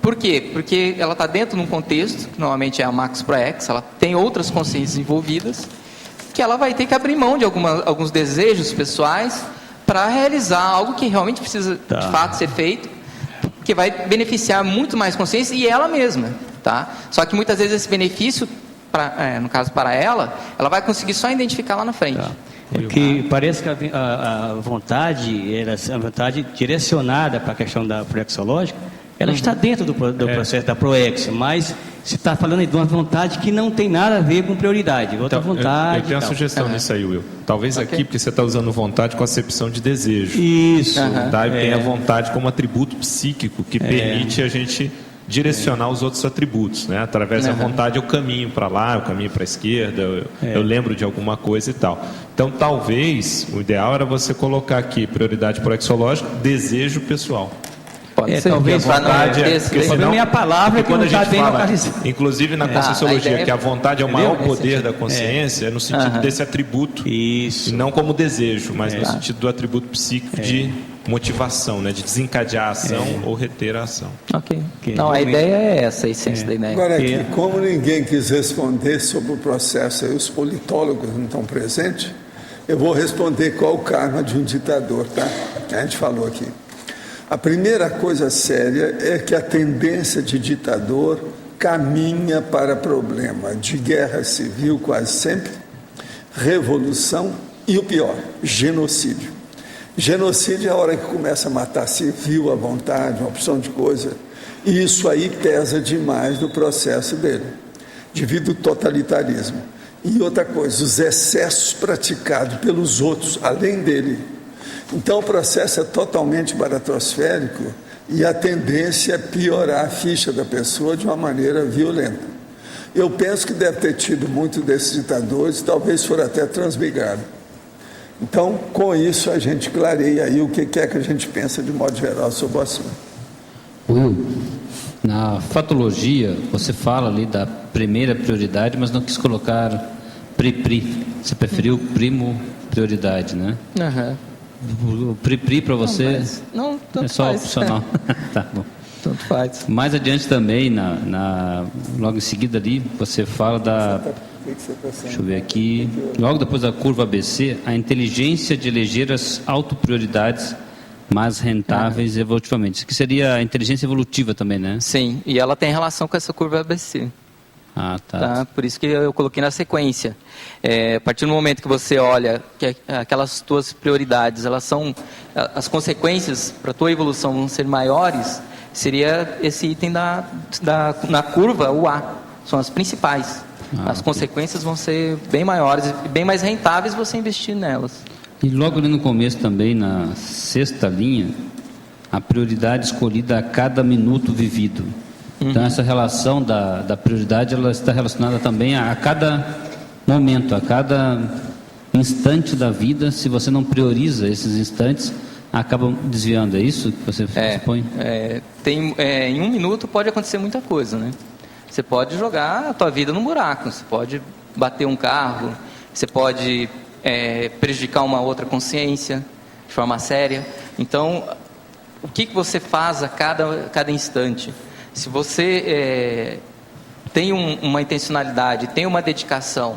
Por quê? Porque ela está dentro de um contexto, que normalmente é a Max ProEx, ela tem outras consciências envolvidas, que ela vai ter que abrir mão de alguns desejos pessoais para realizar algo que realmente precisa de fato ser feito, que vai beneficiar muito mais consciência e ela mesma. Tá? Só que muitas vezes esse benefício, no caso para ela vai conseguir só identificar lá na frente. Porque parece que a vontade, a vontade direcionada para a questão da proexológica, ela está dentro do processo da ProEx, mas você está falando de uma vontade que não tem nada a ver com prioridade, outra vontade. Eu tenho uma sugestão nisso aí, Will. Talvez aqui, porque você está usando vontade com acepção de desejo. Isso. Tá? E tem a vontade como atributo psíquico que permite a gente direcionar os outros atributos, né? Através da vontade eu caminho para lá, eu caminho para a esquerda, eu lembro de alguma coisa e tal. Então talvez o ideal era você colocar aqui prioridade proexológica, desejo pessoal. Pode ser, talvez vontade é a palavra que não está bem localizada. Inclusive na Conscienciologia, que a vontade é o maior poder da consciência, é no sentido desse atributo, isso. E não como desejo, mas no sentido do atributo psíquico de motivação, né, de desencadear a ação ou reter a ação. Ok. Não, a ideia é essa, a essência da ideia. Agora, aqui, como ninguém quis responder sobre o processo e os politólogos não estão presentes, eu vou responder qual o karma de um ditador, tá? A gente falou aqui. A primeira coisa séria é que a tendência de ditador caminha para problema de guerra civil quase sempre, revolução e o pior, genocídio. Genocídio é a hora que começa a matar civil à vontade, uma opção de coisa, e isso aí pesa demais no processo dele, devido ao totalitarismo. E outra coisa, os excessos praticados pelos outros, além dele. Então o processo é totalmente baratosférico e a tendência é piorar a ficha da pessoa de uma maneira violenta. Eu penso que deve ter tido muito desses ditadores, talvez for até transmigrado. Então, com isso, a gente clareia aí o que é que a gente pensa de modo geral sobre o assunto. Will, na fatologia, você fala ali da primeira prioridade, mas não quis colocar pri-pri. Você preferiu primo prioridade, né? O pri-pri para você não, tanto é só faz. opcional. Tá bom. Tanto faz. Mais adiante também, logo em seguida ali, você fala da... Deixa eu ver aqui. Logo depois da curva ABC, a inteligência de eleger as autoprioridades mais rentáveis evolutivamente. Isso aqui seria a inteligência evolutiva também, né? Sim, e ela tem relação com essa curva ABC. Ah, tá. Por isso que eu coloquei na sequência. A partir do momento que você olha que aquelas tuas prioridades, elas são, as consequências para a tua evolução vão ser maiores, seria esse item na curva, o A. São as principais. As consequências vão ser bem maiores e bem mais rentáveis você investir nelas. E logo ali no começo também, na sexta linha, a prioridade escolhida a cada minuto vivido. Então essa relação da prioridade, ela está relacionada também a cada momento, a cada instante da vida. Se você não prioriza esses instantes, acaba desviando. É isso que você supõe? Em um minuto pode acontecer muita coisa, né? Você pode jogar a tua vida num buraco, você pode bater um carro, você pode prejudicar uma outra consciência de forma séria. Então, o que você faz a cada instante? Se você tem uma intencionalidade, tem uma dedicação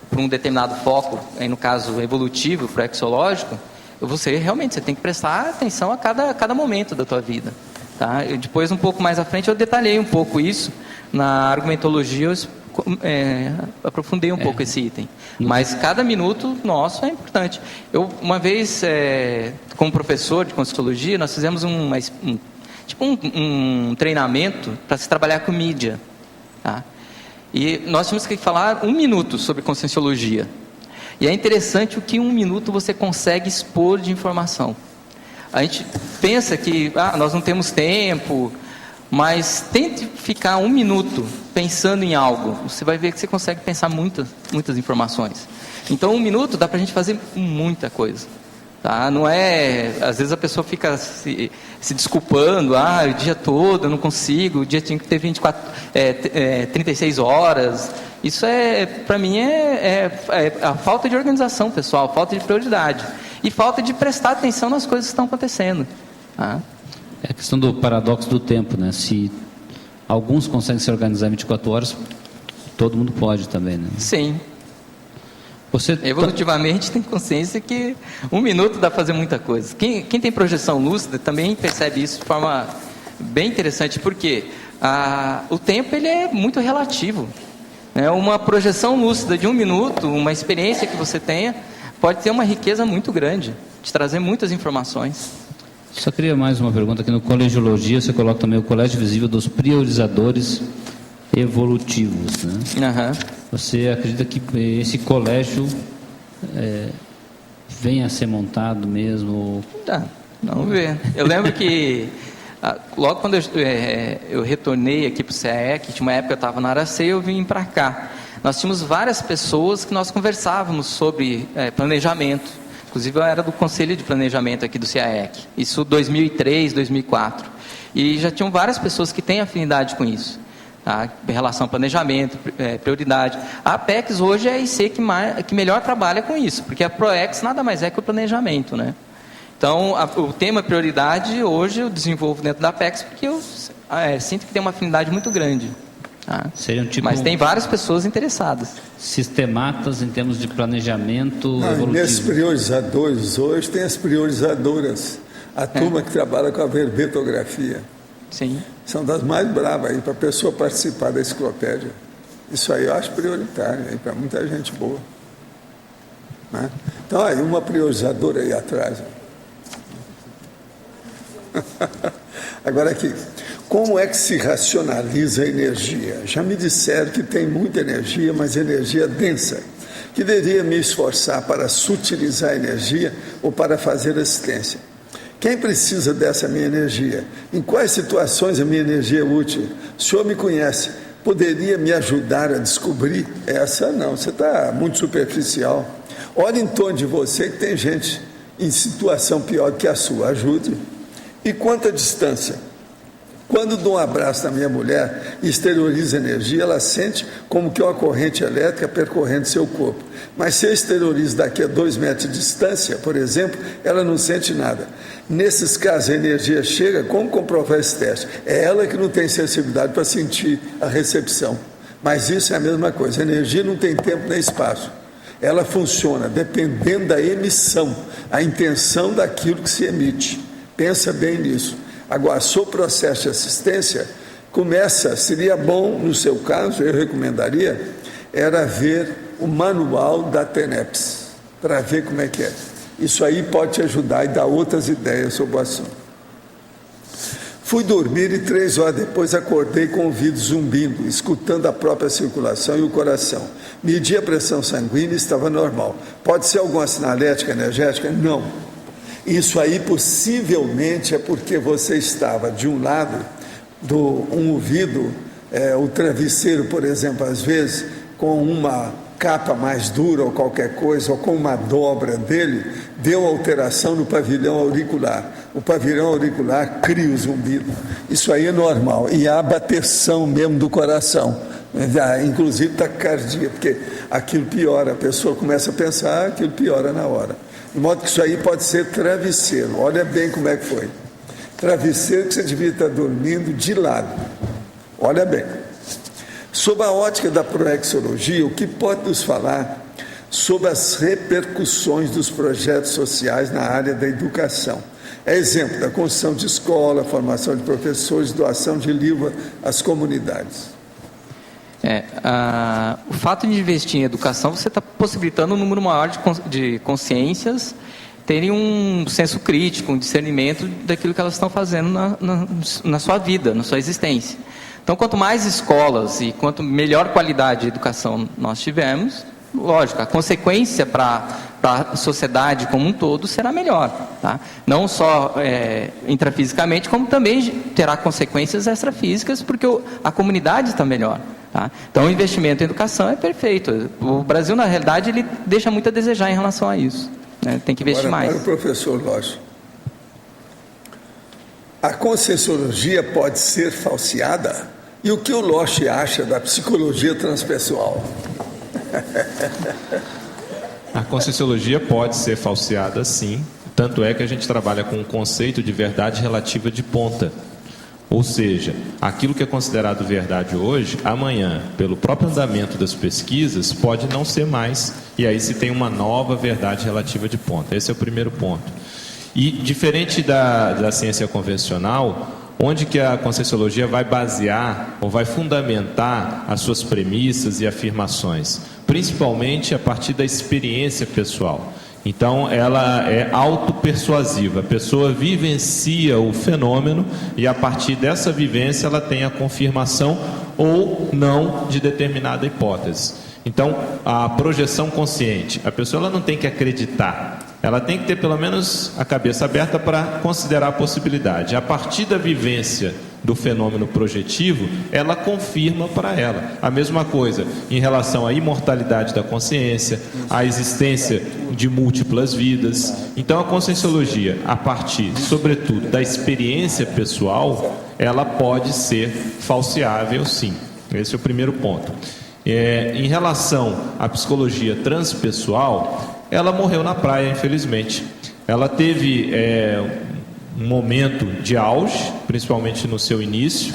para um determinado foco, aí no caso evolutivo, proexológico, você tem que prestar atenção a cada momento da tua vida. Tá? Depois, um pouco mais à frente, eu detalhei um pouco isso. Na argumentologia, eu aprofundei um pouco esse item. Mas cada minuto nosso é importante. Eu, uma vez, como professor de Conscienciologia, nós fizemos um treinamento para se trabalhar com mídia. Tá? E nós tínhamos que falar 1 minuto sobre Conscienciologia. E é interessante o que 1 minuto você consegue expor de informação. A gente pensa que nós não temos tempo, mas tente ficar 1 minuto pensando em algo. Você vai ver que você consegue pensar muitas informações. Então 1 minuto dá para a gente fazer muita coisa. Tá? Não às vezes a pessoa fica se desculpando, o dia todo eu não consigo, o dia tinha que ter 36 horas. Isso para mim é a falta de organização pessoal, falta de prioridade e falta de prestar atenção nas coisas que estão acontecendo. Tá? É a questão do paradoxo do tempo, né? Se alguns conseguem se organizar em 24 horas, todo mundo pode também, né? Sim. Evolutivamente tem consciência que 1 minuto dá para fazer muita coisa. Quem tem projeção lúcida também percebe isso de forma bem interessante, porque o tempo ele é muito relativo. Uma projeção lúcida de 1 minuto, uma experiência que você tenha, pode ter uma riqueza muito grande, de trazer muitas informações. Só queria mais uma pergunta aqui no Colegiologia, você coloca também o Colégio Visível dos Priorizadores Evolutivos, né? Você acredita que esse colégio venha a ser montado mesmo? Vamos ver. Eu lembro que logo quando eu retornei aqui para o CAEC, tinha uma época que eu estava na Aracê, eu vim para cá. Nós tínhamos várias pessoas que nós conversávamos sobre planejamento. Inclusive eu era do Conselho de Planejamento aqui do CAEC. Isso 2003, 2004. E já tinham várias pessoas que têm afinidade com isso. Tá? Em relação ao planejamento, prioridade. A Apex hoje é a IC que melhor trabalha com isso, porque a ProEx nada mais é que o planejamento, né? Então, o tema prioridade, hoje, eu desenvolvo dentro da Apex, porque eu sinto que tem uma afinidade muito grande. Tá? Seria um tipo... Mas tem várias pessoas interessadas. Sistematas em termos de planejamento evolutivo. Nesses priorizadores, hoje tem as priorizadoras. A turma que trabalha com a verbetografia. Sim. São das mais bravas aí para a pessoa participar da enciclopédia. Isso aí eu acho prioritário para muita gente boa. Né? Então, aí uma priorizadora aí atrás. Agora aqui, como é que se racionaliza a energia? Já me disseram que tem muita energia, mas energia densa, que deveria me esforçar para sutilizar a energia ou para fazer assistência. Quem precisa dessa minha energia? Em quais situações a minha energia é útil? O senhor me conhece, poderia me ajudar a descobrir? Essa não, você está muito superficial. Olha em torno de você que tem gente em situação pior que a sua, ajude. E quanto à distância? Quando dou um abraço na minha mulher e exteriorizo energia, ela sente como que uma corrente elétrica percorrendo seu corpo. Mas se eu exteriorizo daqui a 2 metros de distância, por exemplo, ela não sente nada. Nesses casos, a energia chega, como comprovar esse teste? É ela que não tem sensibilidade para sentir a recepção. Mas isso é a mesma coisa, a energia não tem tempo nem espaço. Ela funciona dependendo da emissão, a intenção daquilo que se emite. Pensa bem nisso. Agora, sobre o processo de assistência, seria bom, no seu caso, eu recomendaria, era ver o manual da TENEPS, para ver como é que é. Isso aí pode te ajudar e dar outras ideias sobre o assunto. Fui dormir e 3 horas depois acordei com o ouvido zumbindo, escutando a própria circulação e o coração. Medi a pressão sanguínea e estava normal. Pode ser alguma sinalética energética? Não. Isso aí possivelmente é porque você estava de um lado um ouvido, o travesseiro, por exemplo, às vezes com uma capa mais dura ou qualquer coisa, ou com uma dobra dele, deu alteração no pavilhão auricular. O pavilhão auricular cria o zumbido. Isso aí é normal. E há bateção mesmo do coração, inclusive taquicardia, porque aquilo piora, a pessoa começa a pensar, aquilo piora na hora. De modo que isso aí pode ser travesseiro. Olha bem como é que foi. Travesseiro que você devia estar dormindo de lado. Olha bem. Sob a ótica da proexologia, o que pode nos falar sobre as repercussões dos projetos sociais na área da educação? É exemplo da construção de escola, formação de professores, doação de livro às comunidades. O fato de investir em educação, você está possibilitando um número maior de consciências terem um senso crítico, um discernimento daquilo que elas estão fazendo na sua vida, na sua existência. Então, quanto mais escolas e quanto melhor qualidade de educação nós tivermos, lógico, a consequência para a sociedade como um todo será melhor. Tá? Não só intrafisicamente, como também terá consequências extrafísicas, porque a comunidade está melhor. Tá? Então, o investimento em educação é perfeito. O Brasil, na realidade, ele deixa muito a desejar em relação a isso. Né? Tem que investir mais. Para o professor Loche, a Conscienciologia pode ser falseada? E o que o Loche acha da psicologia transpessoal? A Conscienciologia pode ser falseada, sim. Tanto é que a gente trabalha com o conceito de verdade relativa de ponta. Ou seja, aquilo que é considerado verdade hoje, amanhã, pelo próprio andamento das pesquisas, pode não ser mais. E aí se tem uma nova verdade relativa de ponta. Esse é o primeiro ponto. E diferente da ciência convencional, onde que a Conscienciologia vai basear ou vai fundamentar as suas premissas e afirmações? Principalmente a partir da experiência pessoal. Então, ela é autopersuasiva. A pessoa vivencia o fenômeno e, a partir dessa vivência, ela tem a confirmação ou não de determinada hipótese. Então, a projeção consciente, a pessoa ela não tem que acreditar. Ela tem que ter, pelo menos, a cabeça aberta para considerar a possibilidade. A partir da vivência do fenômeno projetivo, ela confirma para ela. A mesma coisa em relação à imortalidade da consciência, à existência de múltiplas vidas. Então, a Conscienciologia, a partir, sobretudo, da experiência pessoal, ela pode ser falseável, sim. Esse é o primeiro ponto. Em relação à psicologia transpessoal, ela morreu na praia, infelizmente. ela teve um momento de auge, principalmente no seu início,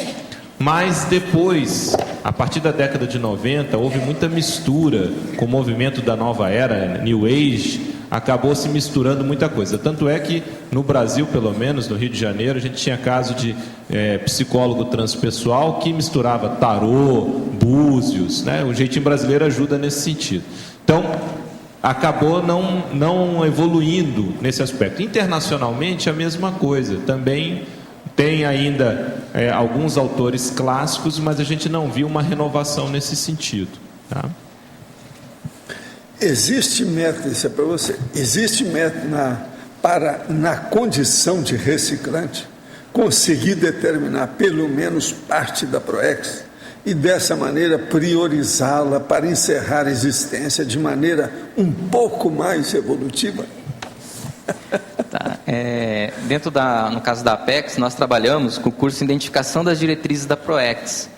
mas depois, a partir da década de 90, houve muita mistura com o movimento da nova era, New Age, acabou se misturando muita coisa. Tanto é que no Brasil, pelo menos, no Rio de Janeiro, a gente tinha caso de psicólogo transpessoal que misturava tarô, búzios, né? O jeitinho brasileiro ajuda nesse sentido. Então, acabou não evoluindo nesse aspecto. Internacionalmente, a mesma coisa. Também tem ainda alguns autores clássicos, mas a gente não viu uma renovação nesse sentido. Tá? Existe método, isso é para você, existe método na condição de reciclante conseguir determinar pelo menos parte da PROEX e dessa maneira priorizá-la para encerrar a existência de maneira um pouco mais evolutiva? Tá. No caso da Apex, nós trabalhamos com o curso de Identificação das Diretrizes da PROEX,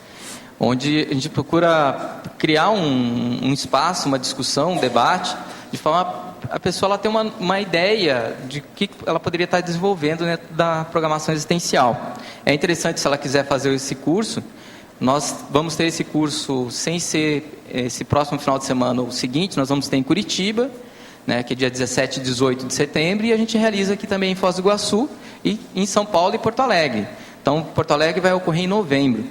onde a gente procura criar um espaço, uma discussão, um debate, de forma a pessoa ter uma ideia de que ela poderia estar desenvolvendo dentro da programação existencial. É interessante, se ela quiser fazer esse curso, nós vamos ter esse curso sem ser esse próximo final de semana o seguinte, nós vamos ter em Curitiba, né, que é dia 17 e 18 de setembro, e a gente realiza aqui também em Foz do Iguaçu, e em São Paulo e Porto Alegre. Então, Porto Alegre vai ocorrer em novembro.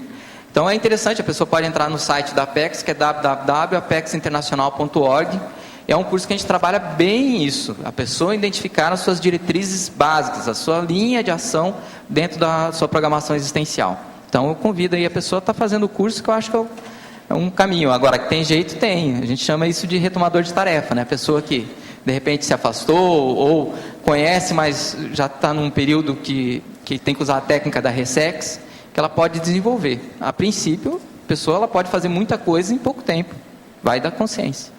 Então é interessante, a pessoa pode entrar no site da Apex, que é www.apexinternacional.org. É um curso que a gente trabalha bem isso, a pessoa identificar as suas diretrizes básicas, a sua linha de ação dentro da sua programação existencial. Então eu convido aí a pessoa a estar fazendo o curso, que eu acho que é um caminho. Agora, que tem jeito, tem. A gente chama isso de retomador de tarefa, né? A pessoa que de repente se afastou ou conhece, mas já está num período que tem que usar a técnica da Resex, que ela pode desenvolver. A princípio, a pessoa ela pode fazer muita coisa em pouco tempo. Vai da consciência.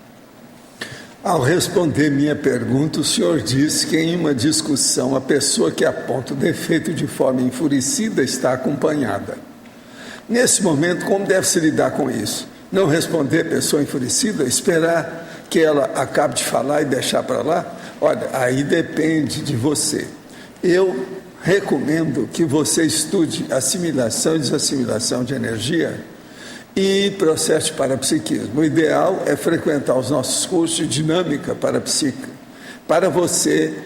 Ao responder minha pergunta, o senhor disse que em uma discussão a pessoa que aponta o defeito de forma enfurecida está acompanhada. Nesse momento, como deve-se lidar com isso? Não responder a pessoa enfurecida? Esperar que ela acabe de falar e deixar para lá? Olha, aí depende de você. Eu recomendo que você estude assimilação e desassimilação de energia e processo de parapsiquismo. O ideal é frequentar os nossos cursos de dinâmica parapsíquica, para você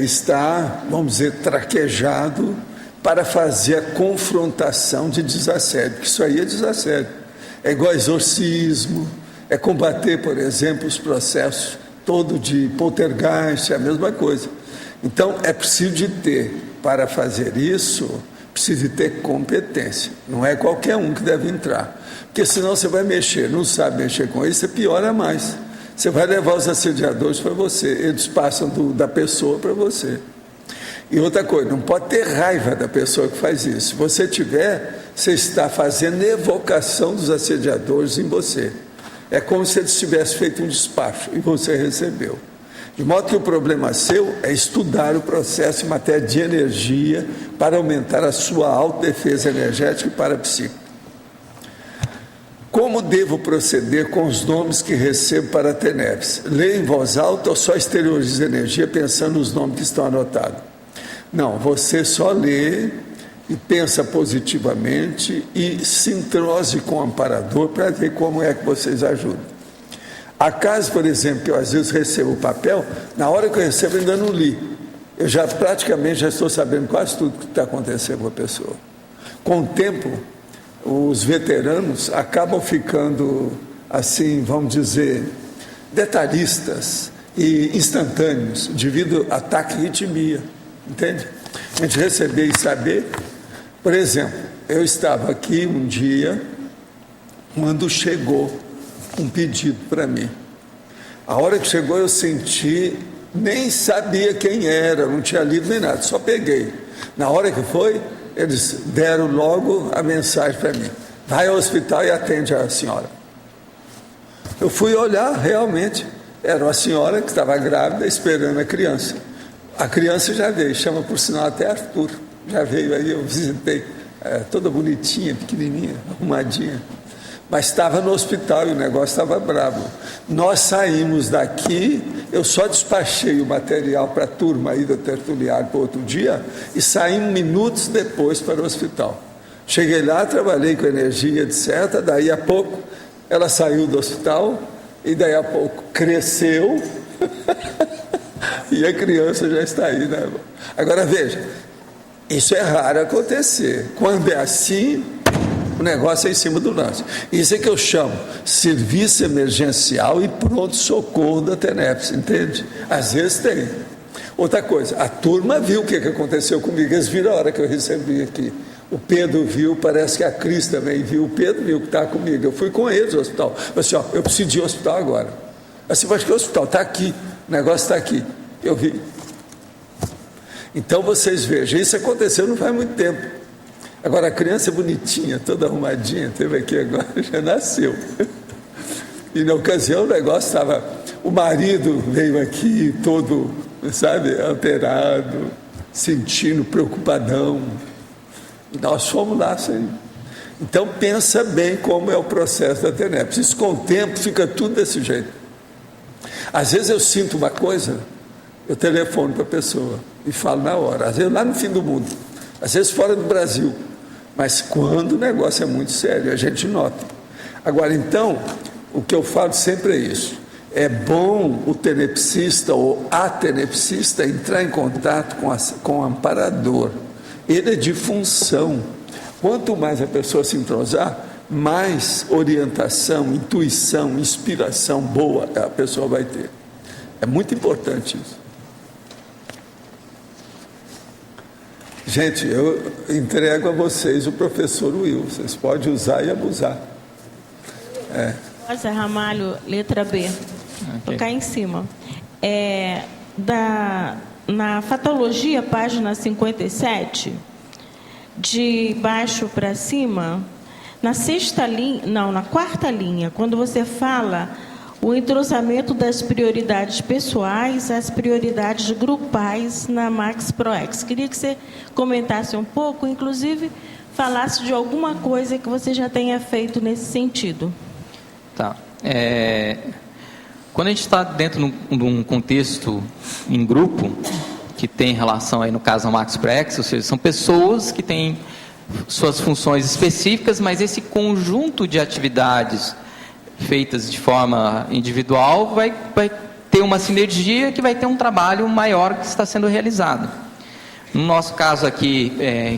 estar, vamos dizer, traquejado para fazer a confrontação de desassédio, que isso aí é desassédio. É igual exorcismo, é combater, por exemplo, os processos todo de poltergeist, é a mesma coisa. Então, é preciso de ter, para fazer isso, precisa de ter competência. Não é qualquer um que deve entrar. Porque senão você vai mexer, não sabe mexer com isso, você piora mais. Você vai levar os assediadores para você, eles passam da pessoa para você. E outra coisa, não pode ter raiva da pessoa que faz isso. Se você tiver, você está fazendo evocação dos assediadores em você. É como se eles tivessem feito um despacho e você recebeu. De modo que o problema seu é estudar o processo em matéria de energia para aumentar a sua autodefesa energética e parapsíquica. Como devo proceder com os nomes que recebo para TENEPS? Leio em voz alta ou só exteriorizo energia pensando nos nomes que estão anotados? Não, você só lê e pensa positivamente e se entrose com o amparador para ver como é que vocês ajudam. Há casos, por exemplo, que eu às vezes recebo o papel, na hora que eu recebo eu ainda não li. Eu praticamente já estou sabendo quase tudo que está acontecendo com a pessoa. Com o tempo, os veteranos acabam ficando, assim, vamos dizer, detalhistas e instantâneos, devido a taquirritmia, entende? A gente receber e saber. Por exemplo, eu estava aqui um dia, quando chegou um pedido para mim. A hora que chegou eu senti, nem sabia quem era, não tinha lido nem nada, só peguei. Na hora que foi, eles deram logo a mensagem para mim: vai ao hospital e atende a senhora. Eu fui olhar, realmente, era uma senhora que estava grávida esperando a criança. A criança já veio, chama por sinal até Arthur, já veio aí, eu visitei, toda bonitinha, pequenininha, arrumadinha. Mas estava no hospital e o negócio estava bravo. Nós saímos daqui eu só despachei o material para a turma aí do tertuliário para outro dia e saí minutos depois para o hospital. Cheguei lá, trabalhei com energia, etc. Daí a pouco ela saiu do hospital e daí a pouco cresceu e a criança já está aí, né? Agora veja, isso é raro acontecer. Quando é assim, o negócio é em cima do lance. Isso é que eu chamo serviço emergencial e pronto-socorro da TENEPS, entende? Às vezes tem. Outra coisa, a turma viu o que aconteceu comigo, eles viram a hora que eu recebi aqui. O Pedro viu, parece que a Cris também viu, o Pedro viu que estava comigo. Eu fui com eles ao hospital. Eu disse, eu preciso ir ao hospital agora. Assim, mas que o hospital está aqui, o negócio está aqui. Eu vi. Então vocês vejam, isso aconteceu não faz muito tempo. Agora a criança é bonitinha, toda arrumadinha, teve aqui agora, já nasceu. E na ocasião o negócio estava, o marido veio aqui todo, sabe, alterado, sentindo preocupadão. Nós fomos lá, sim. Então pensa bem como é o processo da TENEPS. Isso com o tempo fica tudo desse jeito. Às vezes eu sinto uma coisa, eu telefono para a pessoa e falo na hora, às vezes lá no fim do mundo, às vezes fora do Brasil, mas quando o negócio é muito sério, a gente nota. Agora, então, o que eu falo sempre é isso, é bom o tenepsista ou a tenepsista entrar em contato com o amparador, ele é de função, quanto mais a pessoa se entrosar, mais orientação, intuição, inspiração boa a pessoa vai ter. É muito importante isso. Gente, eu entrego a vocês o professor Will, vocês podem usar e abusar. Rosa Ramalho, letra B. Vou cá em cima. Na fatologia, página 57, de baixo para cima, na quarta linha, quando você fala o entrosamento das prioridades pessoais às prioridades grupais na Max ProEx. Queria que você comentasse um pouco, inclusive falasse de alguma coisa que você já tenha feito nesse sentido. Tá. Quando a gente está dentro de um contexto em grupo, que tem relação aí no caso ao Max ProEx, ou seja, são pessoas que têm suas funções específicas, mas esse conjunto de atividades feitas de forma individual vai ter uma sinergia que vai ter um trabalho maior que está sendo realizado. No nosso caso aqui,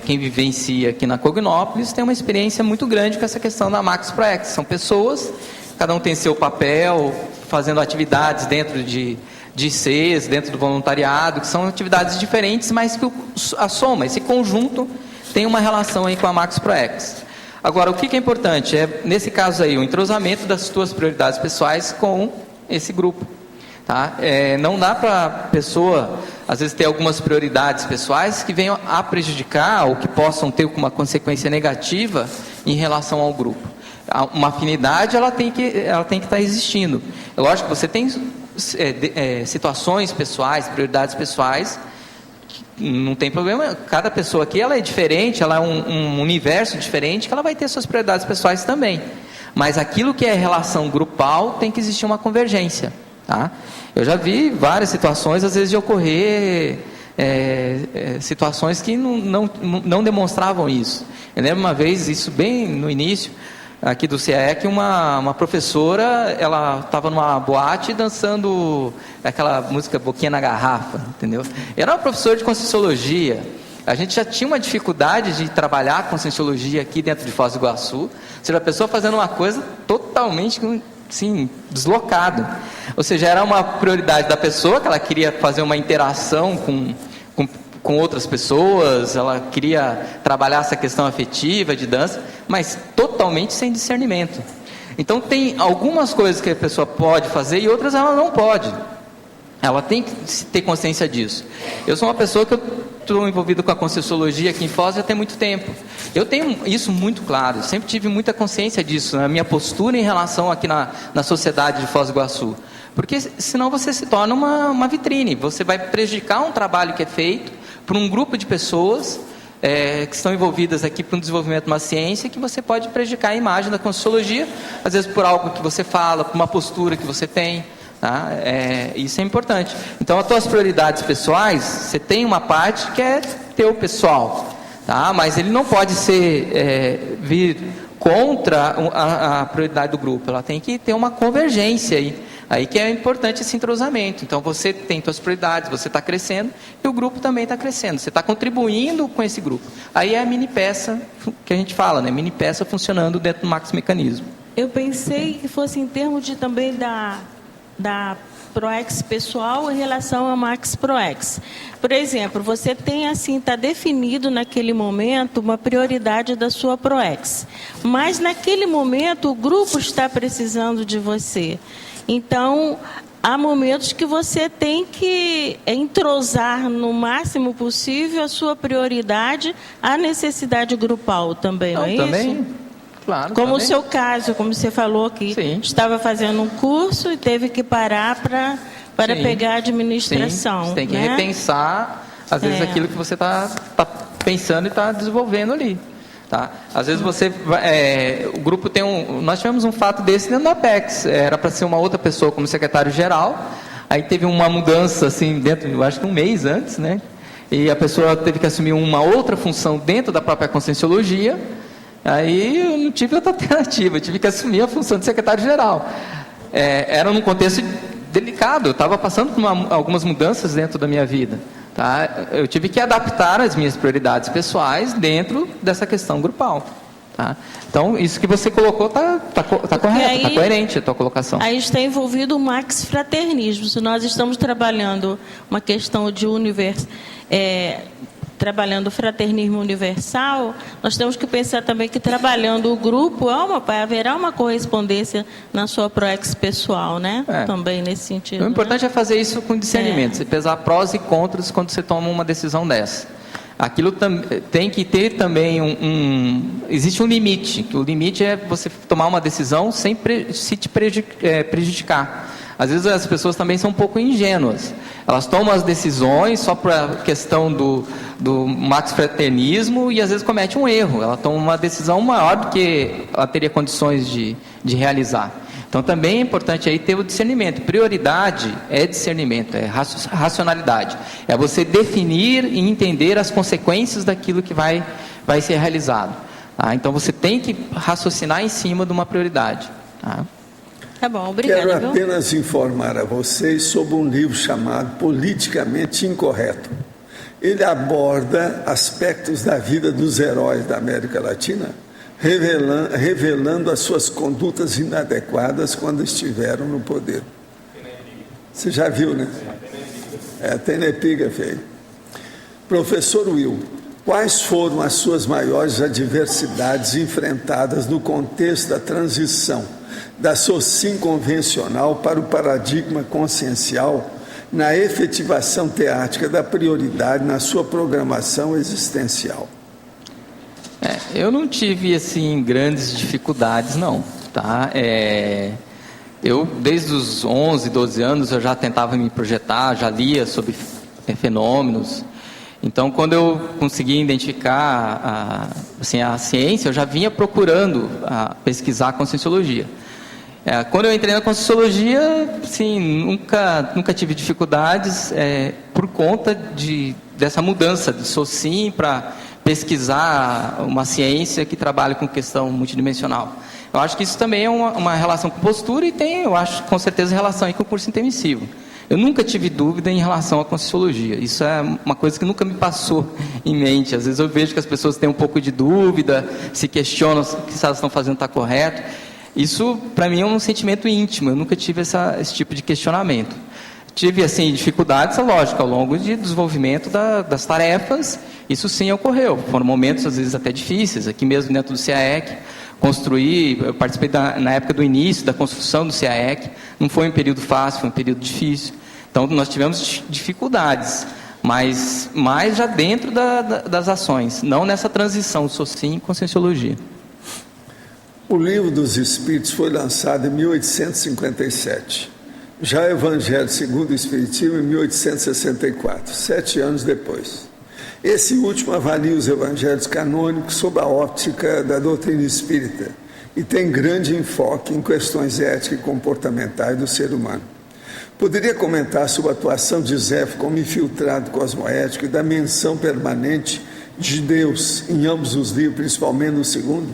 quem vivencia aqui na Cognópolis tem uma experiência muito grande com essa questão da Max ProEx. São pessoas, cada um tem seu papel, fazendo atividades dentro de ICs, dentro do voluntariado, que são atividades diferentes, mas que a soma, esse conjunto, tem uma relação aí com a Max ProEx. Agora, o que é importante? Nesse caso aí, o entrosamento das suas prioridades pessoais com esse grupo. Tá? Não dá para a pessoa, às vezes, ter algumas prioridades pessoais que venham a prejudicar ou que possam ter uma consequência negativa em relação ao grupo. Uma afinidade, ela tem que estar existindo. É lógico que você tem situações pessoais, prioridades pessoais, não tem problema, cada pessoa aqui ela é diferente, ela é um universo diferente, que ela vai ter suas prioridades pessoais também, mas aquilo que é relação grupal tem que existir uma convergência, tá? Eu já vi várias situações, às vezes, de ocorrer situações que não demonstravam isso. Eu lembro uma vez, isso bem no início aqui do CIEC, uma professora, ela estava numa boate dançando aquela música Boquinha na Garrafa, entendeu? Era uma professora de Conscienciologia. A gente já tinha uma dificuldade de trabalhar com Conscienciologia aqui dentro de Foz do Iguaçu. Ou seja, a pessoa fazendo uma coisa totalmente, assim, deslocado. Ou seja, era uma prioridade da pessoa, que ela queria fazer uma interação com outras pessoas, ela queria trabalhar essa questão afetiva, de dança, mas totalmente sem discernimento. Então tem algumas coisas que a pessoa pode fazer e outras ela não pode. Ela tem que ter consciência disso. Eu sou uma pessoa que eu estou envolvido com a Conscienciologia aqui em Foz já tem muito tempo. Eu tenho isso muito claro, eu sempre tive muita consciência disso, na minha postura em relação aqui na sociedade de Foz do Iguaçu. Porque senão você se torna uma vitrine, você vai prejudicar um trabalho que é feito por um grupo de pessoas que estão envolvidas aqui para o desenvolvimento de uma ciência, que você pode prejudicar a imagem da Conscienciologia, às vezes por algo que você fala, por uma postura que você tem, Tá? Isso é importante. Então, as tuas prioridades pessoais, você tem uma parte que é teu pessoal, tá? Mas ele não pode vir contra a prioridade do grupo. Ela tem que ter uma convergência aí que é importante esse entrosamento. Então, você tem suas prioridades, você está crescendo e o grupo também está crescendo. Você está contribuindo com esse grupo. Aí é a mini peça que a gente fala, né? Mini peça funcionando dentro do Max Mecanismo. Eu pensei que fosse em termos de também da ProEx pessoal em relação a Max ProEx. Por exemplo, você tem assim, está definido naquele momento uma prioridade da sua ProEx, mas naquele momento o grupo está precisando de você. Então, há momentos que você tem que entrosar no máximo possível a sua prioridade à necessidade grupal também, não é isso? Claro, como o seu caso, como você falou que estava fazendo um curso e teve que parar para pegar a administração. Sim, você tem que repensar, às vezes, aquilo que você está pensando e está desenvolvendo ali. Tá? Às vezes o grupo tem nós tivemos um fato desse dentro do Apex, era para ser uma outra pessoa como secretário-geral, aí teve uma mudança assim, eu acho que um mês antes, né? E a pessoa teve que assumir uma outra função dentro da própria Conscienciologia. Aí eu não tive outra alternativa, eu tive que assumir a função de secretário-geral. Era num contexto delicado, eu estava passando por algumas mudanças dentro da minha vida. Tá? Eu tive que adaptar as minhas prioridades pessoais dentro dessa questão grupal. Tá? Então, isso que você colocou está correto, está coerente a tua colocação. Aí está envolvido o Max Fraternismo. Se nós estamos trabalhando uma questão de trabalhando o fraternismo universal, nós temos que pensar também que trabalhando o grupo haverá uma correspondência na sua ProEx pessoal, né? Também nesse sentido. O importante é fazer isso com discernimento, você pesar prós e contras quando você toma uma decisão dessa. Aquilo tem que ter também existe um limite, o limite é você tomar uma decisão sem se te prejudicar. Às vezes as pessoas também são um pouco ingênuas. Elas tomam as decisões só para a questão do max fraternismo e às vezes cometem um erro. Ela toma uma decisão maior do que ela teria condições de realizar. Então também é importante aí ter o discernimento. Prioridade é discernimento, é racionalidade. É você definir e entender as consequências daquilo que vai ser realizado. Tá? Então você tem que raciocinar em cima de uma prioridade. Tá? Tá bom, obrigada. Quero apenas informar a vocês sobre um livro chamado Politicamente Incorreto. Ele aborda aspectos da vida dos heróis da América Latina, revelando as suas condutas inadequadas quando estiveram no poder. Você já viu, né? Tem na epígrafe aí. Professor Will, quais foram as suas maiores adversidades enfrentadas no contexto da transição da SOCIM convencional para o paradigma consciencial na efetivação teática da prioridade na sua programação existencial? Eu não tive assim grandes dificuldades, não. Tá? Eu, desde os 11, 12 anos, eu já tentava me projetar, já lia sobre fenômenos. Então, quando eu consegui identificar a ciência, eu já vinha procurando pesquisar a Conscienciologia. Quando eu entrei na Conscienciologia, sim, nunca tive dificuldades por conta dessa mudança de SOCIM para pesquisar uma ciência que trabalha com questão multidimensional. Eu acho que isso também é uma relação com postura e tem, eu acho, com certeza, relação aí com o curso intermissivo. Eu nunca tive dúvida em relação à Conscienciologia. Isso é uma coisa que nunca me passou em mente. Às vezes eu vejo que as pessoas têm um pouco de dúvida, se questionam se elas estão fazendo está correto. Isso, para mim, é um sentimento íntimo. Eu nunca tive esse tipo de questionamento. Tive, assim, dificuldades, lógico, ao longo do desenvolvimento das tarefas. Isso sim ocorreu. Foram momentos, às vezes, até difíceis. Aqui mesmo dentro do CAEC, eu participei na época do início da construção do CAEC. Não foi um período fácil, foi um período difícil. Então, nós tivemos dificuldades, mas mais já dentro das ações, não nessa transição SOCIM e Conscienciologia. O Livro dos Espíritos foi lançado em 1857. Já o Evangelho segundo o Espiritismo em 1864, 7 anos depois. Esse último avalia os evangelhos canônicos sob a óptica da doutrina espírita e tem grande enfoque em questões éticas e comportamentais do ser humano. Poderia comentar sobre a atuação de Zéfiro como infiltrado cosmoético e da menção permanente de Deus em ambos os livros, principalmente no segundo?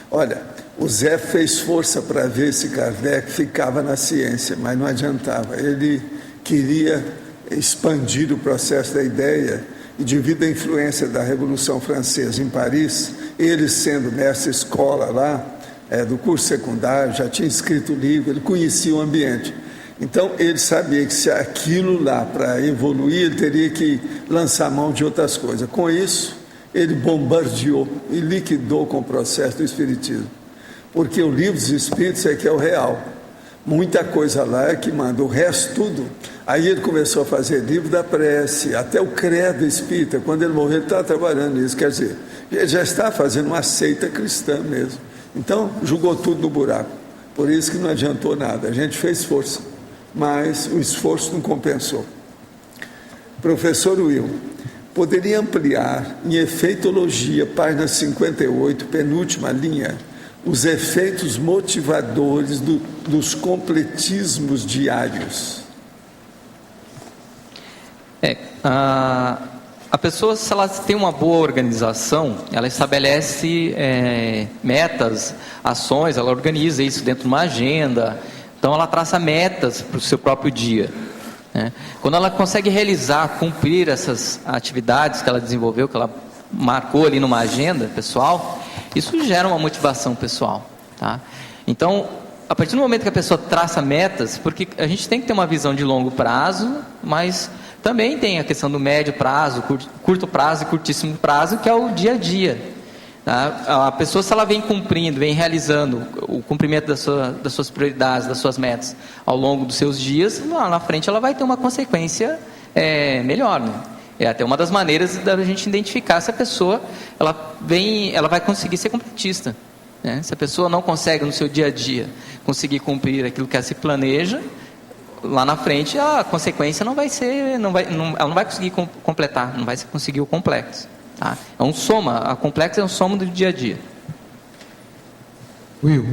Olha, o Zéfiro fez força para ver se Kardec ficava na ciência, mas não adiantava. Ele queria expandir o processo da ideia e, devido à influência da Revolução Francesa em Paris, ele sendo mestre escola lá, do curso secundário, já tinha escrito livro, ele conhecia o ambiente. Então, ele sabia que se aquilo lá, para evoluir, ele teria que lançar mão de outras coisas. Com isso, ele bombardeou e liquidou com o processo do Espiritismo. Porque o livro dos Espíritos é que é o real. Muita coisa lá é que manda, o resto tudo. Aí ele começou a fazer livro da prece, até o credo espírita. Quando ele morreu, ele estava trabalhando nisso. Quer dizer, ele já está fazendo uma seita cristã mesmo. Então, jogou tudo no buraco. Por isso que não adiantou nada. A gente fez força, mas o esforço não compensou. Professor Will, poderia ampliar em efeitologia, página 58, penúltima linha, os efeitos motivadores dos completismos diários? A pessoa, se ela tem uma boa organização, ela estabelece metas, ações, ela organiza isso dentro de uma agenda. Então, ela traça metas para o seu próprio dia. Né? Quando ela consegue realizar, cumprir essas atividades que ela desenvolveu, que ela marcou ali numa agenda pessoal, isso gera uma motivação pessoal. Tá? Então, a partir do momento que a pessoa traça metas, porque a gente tem que ter uma visão de longo prazo, mas também tem a questão do médio prazo, curto prazo e curtíssimo prazo, que é o dia a dia. Tá? A pessoa, se ela vem cumprindo, vem realizando o cumprimento das suas prioridades, das suas metas ao longo dos seus dias, lá na frente ela vai ter uma consequência melhor. Né? É até uma das maneiras da gente identificar se a pessoa ela vai conseguir ser completista. Né? Se a pessoa não consegue no seu dia a dia conseguir cumprir aquilo que ela se planeja, lá na frente a consequência não vai ser, ela não vai conseguir completar, não vai conseguir o complexo. Tá? É um soma, a complexo é um soma do dia a dia. Will,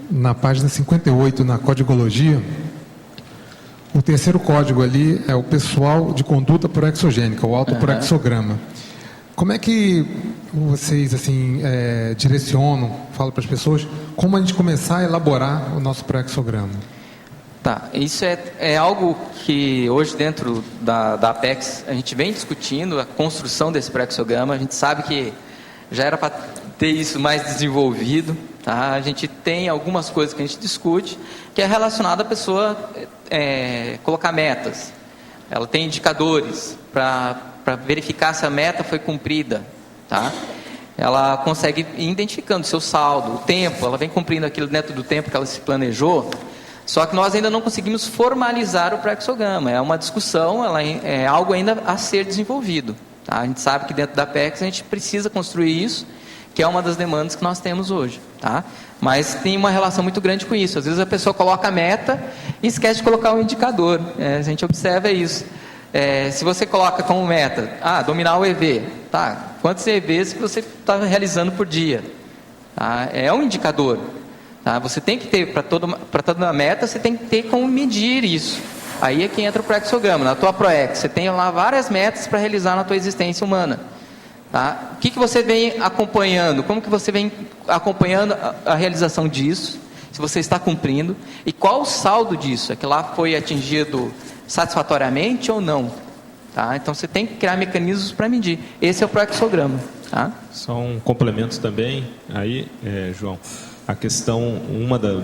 na página 58, na codigologia, o terceiro código ali é o pessoal de conduta proexogênica, o autoproexograma. Como é que vocês assim direcionam, falam para as pessoas, como a gente começar a elaborar o nosso proexograma? Tá, isso é algo que hoje dentro da Apex a gente vem discutindo, a construção desse proexograma. A gente sabe que já era para ter isso mais desenvolvido. Tá? A gente tem algumas coisas que a gente discute, que é relacionada à pessoa colocar metas. Ela tem indicadores para verificar se a meta foi cumprida. Tá? Ela consegue ir identificando o seu saldo, o tempo, ela vem cumprindo aquilo dentro do tempo que ela se planejou. Só que nós ainda não conseguimos formalizar o proexograma. É uma discussão, é algo ainda a ser desenvolvido. Tá? A gente sabe que dentro da Apex a gente precisa construir isso, que é uma das demandas que nós temos hoje. Tá? Mas tem uma relação muito grande com isso. Às vezes a pessoa coloca a meta e esquece de colocar um indicador. A gente observa isso. Se você coloca como meta, dominar o EV. Tá? Quantos EVs que você está realizando por dia? Tá? É um indicador. Tá? Você tem que ter, para toda meta, você tem que ter como medir isso. Aí é que entra o proexograma. Na tua ProEx, você tem lá várias metas para realizar na tua existência humana. Tá? O que você vem acompanhando? Como que você vem acompanhando a realização disso? Se você está cumprindo. E qual o saldo disso? É que lá foi atingido satisfatoriamente ou não? Tá? Então você tem que criar mecanismos para medir. Esse é o proexograma. Tá? São complementos também, aí, João. A questão,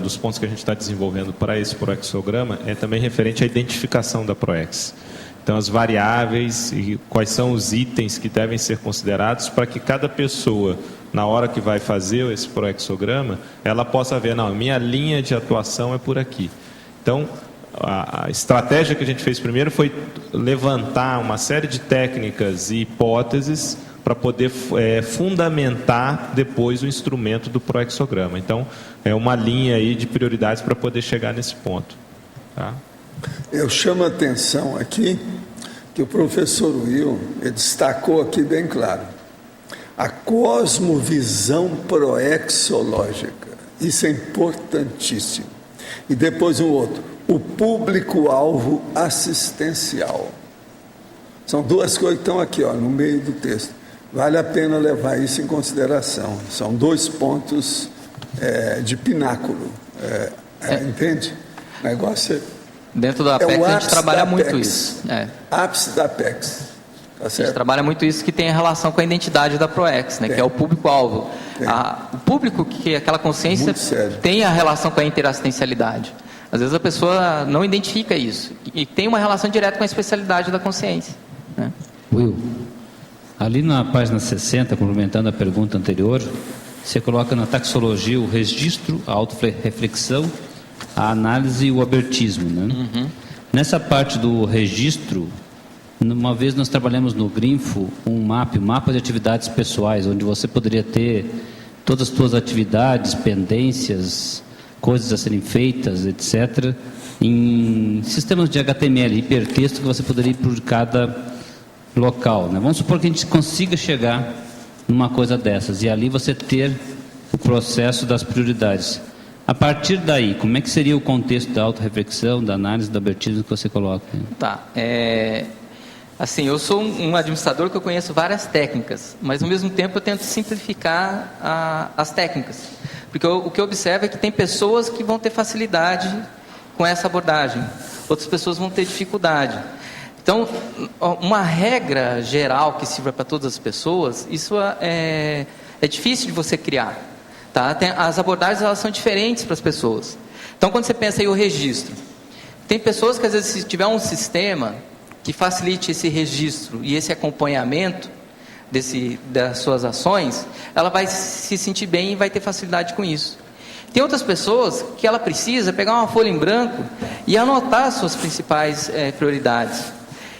dos pontos que a gente está desenvolvendo para esse proexograma é também referente à identificação da ProEx. Então, as variáveis e quais são os itens que devem ser considerados para que cada pessoa, na hora que vai fazer esse proexograma, ela possa ver, não, minha linha de atuação é por aqui. Então, a estratégia que a gente fez primeiro foi levantar uma série de técnicas e hipóteses para poder fundamentar depois o instrumento do proexograma. Então, é uma linha aí de prioridades para poder chegar nesse ponto. Tá? Eu chamo a atenção aqui que o professor Will destacou aqui bem claro. A cosmovisão proexológica. Isso é importantíssimo. E depois um outro. o público-alvo assistencial. São duas coisas que estão aqui, no meio do texto. Vale a pena levar isso em consideração. São 2 pontos de pináculo. Entende? O negócio dentro da Apex a gente trabalha muito isso. Ápice da Apex. Tá certo? A gente trabalha muito isso que tem relação com a identidade da ProEx, né? Que é o público-alvo. O público que aquela consciência tem a relação com a interassistencialidade. Às vezes a pessoa não identifica isso e tem uma relação direta com a especialidade da consciência. Né? Will, ali na página 60, complementando a pergunta anterior, você coloca na taxologia o registro, a autorreflexão, a análise e o abertismo. Né? Nessa parte do registro, uma vez nós trabalhamos no Grinfo um mapa de atividades pessoais, onde você poderia ter todas as suas atividades, pendências, coisas a serem feitas, etc., em sistemas de HTML, hipertexto, que você poderia ir por cada local. Né? Vamos supor que a gente consiga chegar numa coisa dessas, e ali você ter o processo das prioridades. A partir daí, como é que seria o contexto da autorreflexão, da análise, do abertismo que você coloca? Tá. Assim, eu sou um administrador que eu conheço várias técnicas, mas ao mesmo tempo eu tento simplificar as técnicas. Porque o que eu observo é que tem pessoas que vão ter facilidade com essa abordagem, outras pessoas vão ter dificuldade. Então, uma regra geral que sirva para todas as pessoas, isso é difícil de você criar. Tá? As abordagens elas são diferentes para as pessoas. Então, quando você pensa aí o registro, tem pessoas que às vezes, se tiver um sistema que facilite esse registro e esse acompanhamento das suas ações, ela vai se sentir bem e vai ter facilidade com isso. Tem outras pessoas que ela precisa pegar uma folha em branco e anotar as suas principais prioridades.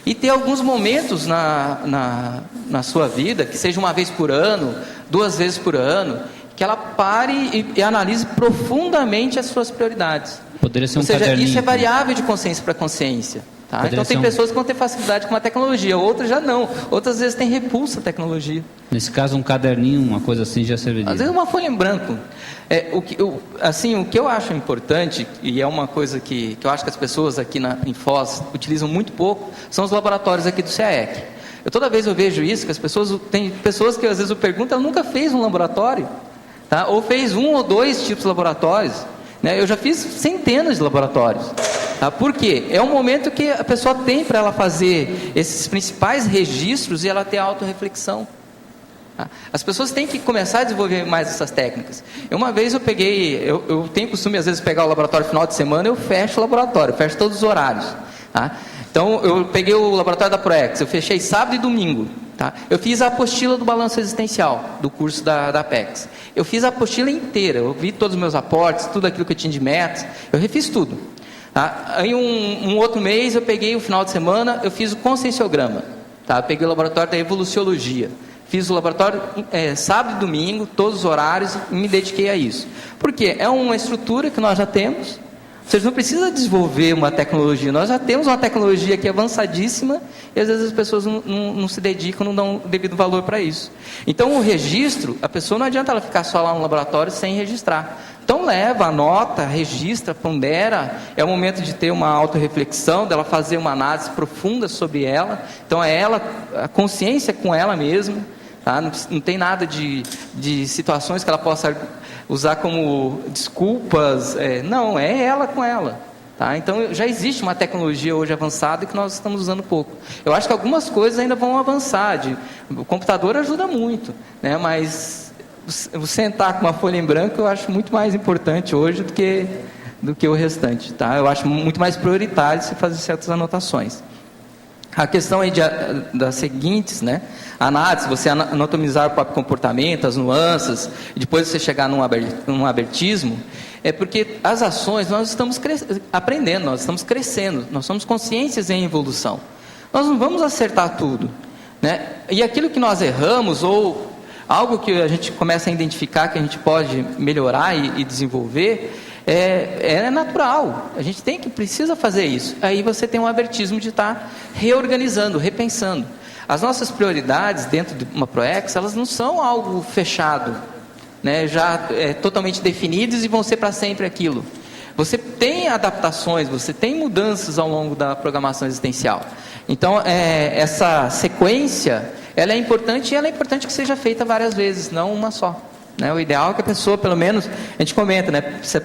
E ter alguns momentos na sua vida, que seja uma vez por ano, 2 vezes por ano, que ela pare e analise profundamente as suas prioridades. Poderia ser um Ou seja, caderninho. isso é variável de consciência para consciência. Tá? Então tem pessoas que vão ter facilidade com a tecnologia, outras já não. Outras vezes têm repulsa à tecnologia. Nesse caso, um caderninho, uma coisa assim já serviria. Às vezes uma folha em branco. O que eu acho importante, e é uma coisa que eu acho que as pessoas aqui em Foz utilizam muito pouco, são os laboratórios aqui do CAEC. Toda vez eu vejo isso, que tem pessoas que às vezes eu pergunto, ela nunca fez um laboratório, tá? Ou fez 1 ou 2 tipos de laboratórios. Né? Eu já fiz centenas de laboratórios. Tá? Por quê? É um momento que a pessoa tem para ela fazer esses principais registros e ela ter autorreflexão. Tá? As pessoas têm que começar a desenvolver mais essas técnicas. Uma vez eu tenho costume às vezes pegar o laboratório no final de semana, eu fecho o laboratório, fecho todos os horários. Tá? Então eu peguei o laboratório da ProEx, eu fechei sábado e domingo. Tá? Eu fiz a apostila do balanço existencial do curso da Apex. Eu fiz a apostila inteira, eu vi todos os meus aportes, tudo aquilo que eu tinha de metas, eu refiz tudo. Tá? Aí um outro mês eu peguei o final de semana, eu fiz o conscienciograma. Tá? Eu peguei o laboratório da evoluciologia. Fiz o laboratório sábado e domingo, todos os horários, e me dediquei a isso. Por quê? É uma estrutura que nós já temos. Vocês não precisam desenvolver uma tecnologia, nós já temos uma tecnologia que é avançadíssima e às vezes as pessoas não se dedicam, não dão devido valor para isso. Então o registro, a pessoa não adianta ela ficar só lá no laboratório sem registrar. Então leva, anota, registra, pondera, é o momento de ter uma autorreflexão, dela fazer uma análise profunda sobre ela. Então é ela, a consciência com ela mesma, tá? Não tem nada de situações que ela possa usar como desculpas, não, é ela com ela. Tá? Então já existe uma tecnologia hoje avançada que nós estamos usando pouco. Eu acho que algumas coisas ainda vão avançar, o computador ajuda muito, né? Mas sentar com uma folha em branco eu acho muito mais importante hoje do que o restante. Tá? Eu acho muito mais prioritário se fazer certas anotações. A questão aí das seguintes, né? Análise, você anatomizar o próprio comportamento, as nuances, e depois você chegar num abertismo, é porque as ações, nós estamos aprendendo, nós estamos crescendo, nós somos consciências em evolução. Nós não vamos acertar tudo, né? E aquilo que nós erramos, ou algo que a gente começa a identificar que a gente pode melhorar e desenvolver, é natural, a gente precisa fazer isso. Aí você tem um abertismo de estar reorganizando, repensando. As nossas prioridades dentro de uma ProEx, elas não são algo fechado, né, já totalmente definidas e vão ser para sempre aquilo. você tem adaptações, você tem mudanças ao longo da programação existencial. Então, essa sequência, ela é importante e ela é importante que seja feita várias vezes, não uma só. Né? O ideal é que a pessoa, pelo menos, a gente comenta, né? Se a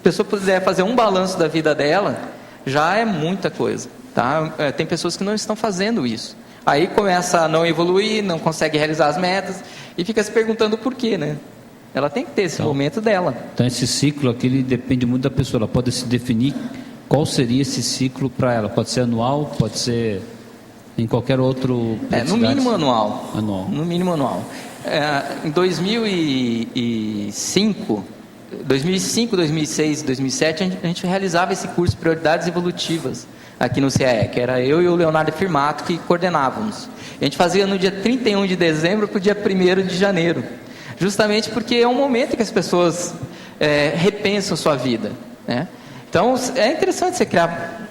pessoa puder fazer um balanço da vida dela, já é muita coisa. Tá? Tem pessoas que não estão fazendo isso. Aí começa a não evoluir, não consegue realizar as metas e fica se perguntando por quê, né? Ela tem que ter esse momento dela. Então esse ciclo aqui ele depende muito da pessoa. Ela pode se definir qual seria esse ciclo para ela. Pode ser anual, pode ser em qualquer outro... no mínimo anual. No mínimo anual. Em 2005, 2006, 2007, a gente realizava esse curso de Prioridades Evolutivas aqui no CAE, que era eu e o Leonardo Firmato que coordenávamos. A gente fazia no dia 31 de dezembro para o dia 1º de janeiro. Justamente porque é um momento que as pessoas repensam sua vida, né? Então, é interessante você criar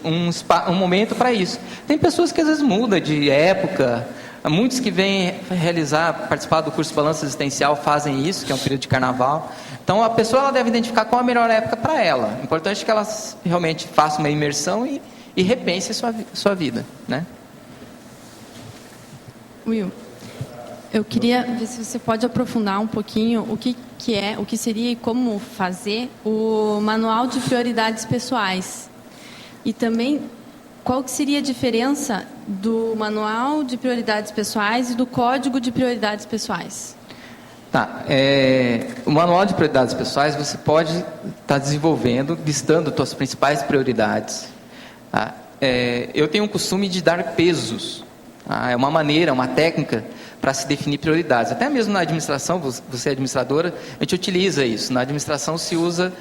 um momento para isso. Tem pessoas que às vezes mudam de época, muitos que vêm participar do curso Balanço Existencial fazem isso, que é um período de carnaval. Então, a pessoa ela deve identificar qual a melhor época para ela. O importante é que ela realmente faça uma imersão e repense sua vida, né? Will, eu queria ver se você pode aprofundar um pouquinho o que seria e como fazer o Manual de Prioridades Pessoais. E também, qual que seria a diferença do Manual de Prioridades Pessoais e do Código de Prioridades Pessoais? O Manual de Prioridades Pessoais você pode estar desenvolvendo, listando as suas principais prioridades. Tá? Eu tenho um costume de dar pesos. É uma maneira, uma técnica para se definir prioridades. Até mesmo na administração, você é administradora, a gente utiliza isso. Na administração se usa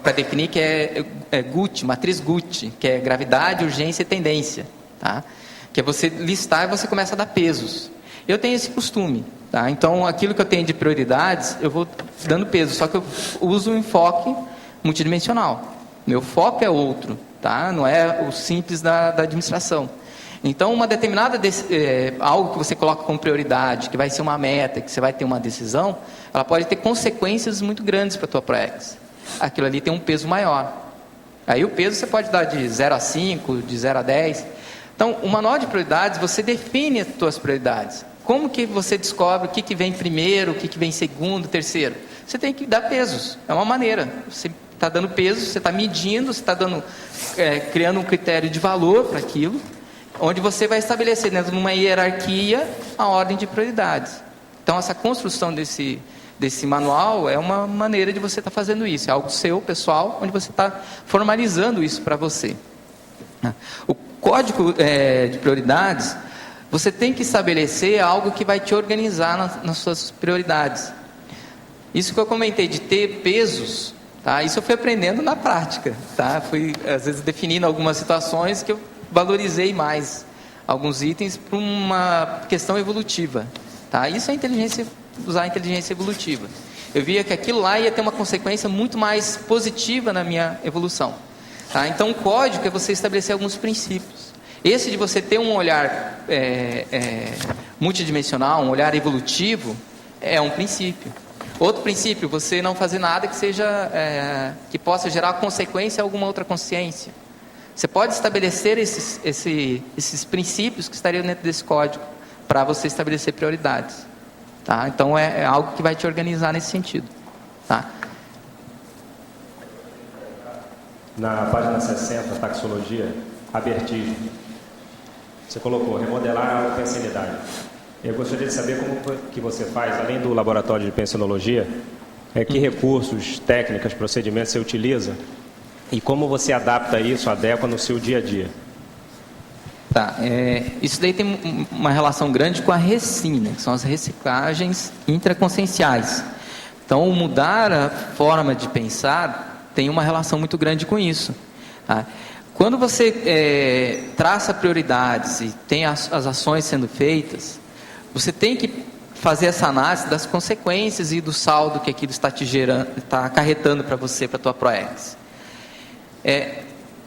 para definir que é GUT, matriz GUT, que é gravidade, urgência e tendência. Tá? Que é você listar e você começa a dar pesos. Eu tenho esse costume. Tá? Então, aquilo que eu tenho de prioridades, eu vou dando peso, só que eu uso um enfoque multidimensional. Meu foco é outro, tá? Não é o simples da administração. Então, uma determinada algo que você coloca como prioridade, que vai ser uma meta, que você vai ter uma decisão, ela pode ter consequências muito grandes para a tua Proex. Aquilo ali tem um peso maior. Aí o peso você pode dar de 0 a 5, de 0 a 10. Então, o manual de prioridades, você define as tuas prioridades. Como que você descobre o que vem primeiro, o que vem segundo, terceiro? Você tem que dar pesos. É uma maneira. Você está dando peso, você está medindo, você está criando um critério de valor para aquilo, onde você vai estabelecer dentro de uma hierarquia a ordem de prioridades. Então, essa construção desse manual é uma maneira de você estar fazendo isso. É algo seu, pessoal, onde você está formalizando isso para você. O código de prioridades, você tem que estabelecer algo que vai te organizar nas suas prioridades. Isso que eu comentei de ter pesos, tá? Isso eu fui aprendendo na prática. Tá? Fui, às vezes, definindo algumas situações que eu valorizei mais alguns itens para uma questão evolutiva. Tá? Isso é usar a inteligência evolutiva. Eu via que aquilo lá ia ter uma consequência muito mais positiva na minha evolução. Tá? Então, o código é você estabelecer alguns princípios. Esse de você ter um olhar multidimensional, um olhar evolutivo, é um princípio. Outro princípio, você não fazer nada que possa gerar consequência a alguma outra consciência. Você pode estabelecer esses princípios que estariam dentro desse código para você estabelecer prioridades. Tá? Então, é algo que vai te organizar nesse sentido. Tá? Na página 60, taxologia, a vertigem. Você colocou remodelar a pensanidade. Eu gostaria de saber como que você faz, além do laboratório de pensionologia, que recursos, técnicas, procedimentos você utiliza e como você adapta isso, adequa no seu dia a dia. Tá, isso daí tem uma relação grande com a RECIN, né, que são as reciclagens intraconscienciais. Então, mudar a forma de pensar tem uma relação muito grande com isso. Tá? Quando você traça prioridades e tem as ações sendo feitas, você tem que fazer essa análise das consequências e do saldo que aquilo está te gerando, está acarretando para você, para a tua Proex.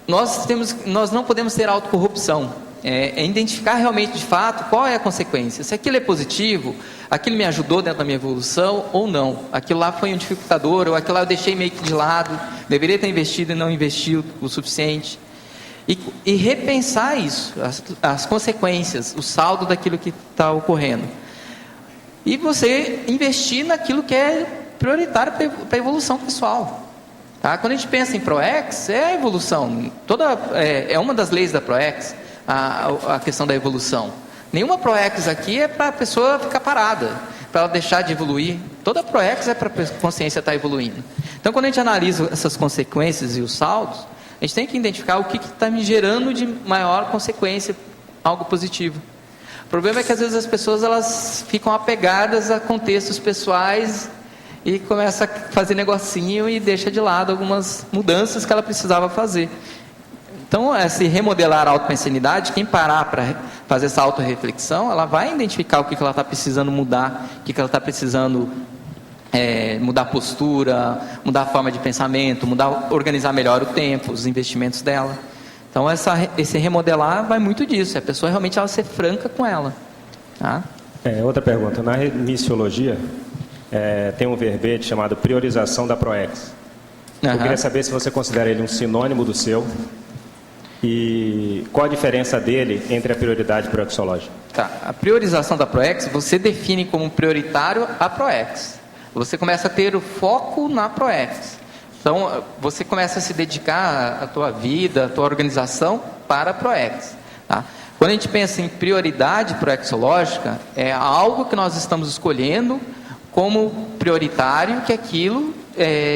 Nós não podemos ter autocorrupção. é identificar realmente, de fato, qual é a consequência. Se aquilo é positivo, aquilo me ajudou dentro da minha evolução ou não. Aquilo lá foi um dificultador, ou aquilo lá eu deixei meio que de lado, deveria ter investido e não investiu o suficiente. E repensar isso, as consequências, o saldo daquilo que está ocorrendo. E você investir naquilo que é prioritário para a evolução pessoal. Tá? Quando a gente pensa em ProEx, é a evolução. É uma das leis da ProEx, a questão da evolução. Nenhuma ProEx aqui é para a pessoa ficar parada, para ela deixar de evoluir. Toda ProEx é para a consciência estar evoluindo. Então, quando a gente analisa essas consequências e os saldos, a gente tem que identificar o que está me gerando de maior consequência, algo positivo. O problema é que às vezes as pessoas elas ficam apegadas a contextos pessoais e começa a fazer negocinho e deixa de lado algumas mudanças que ela precisava fazer. Então, se remodelar a autopensanidade, quem parar para fazer essa autorreflexão, ela vai identificar o que ela está precisando mudar, o que ela está precisando mudar a postura, mudar a forma de pensamento, organizar melhor o tempo, os investimentos dela. Então, esse remodelar vai muito disso, a pessoa realmente ela ser franca com ela. Tá? Outra pergunta, na missiologia, tem um verbete chamado priorização da ProEx. Eu queria saber se você considera ele um sinônimo do seu e qual a diferença dele entre a prioridade proexológica. Tá. A priorização da ProEx, você define como prioritário a ProEx. Você começa a ter o foco na ProEx. Então, você começa a se dedicar a tua vida, a tua organização para a ProEx. Tá? Quando a gente pensa em prioridade proexológica, é algo que nós estamos escolhendo como prioritário, que aquilo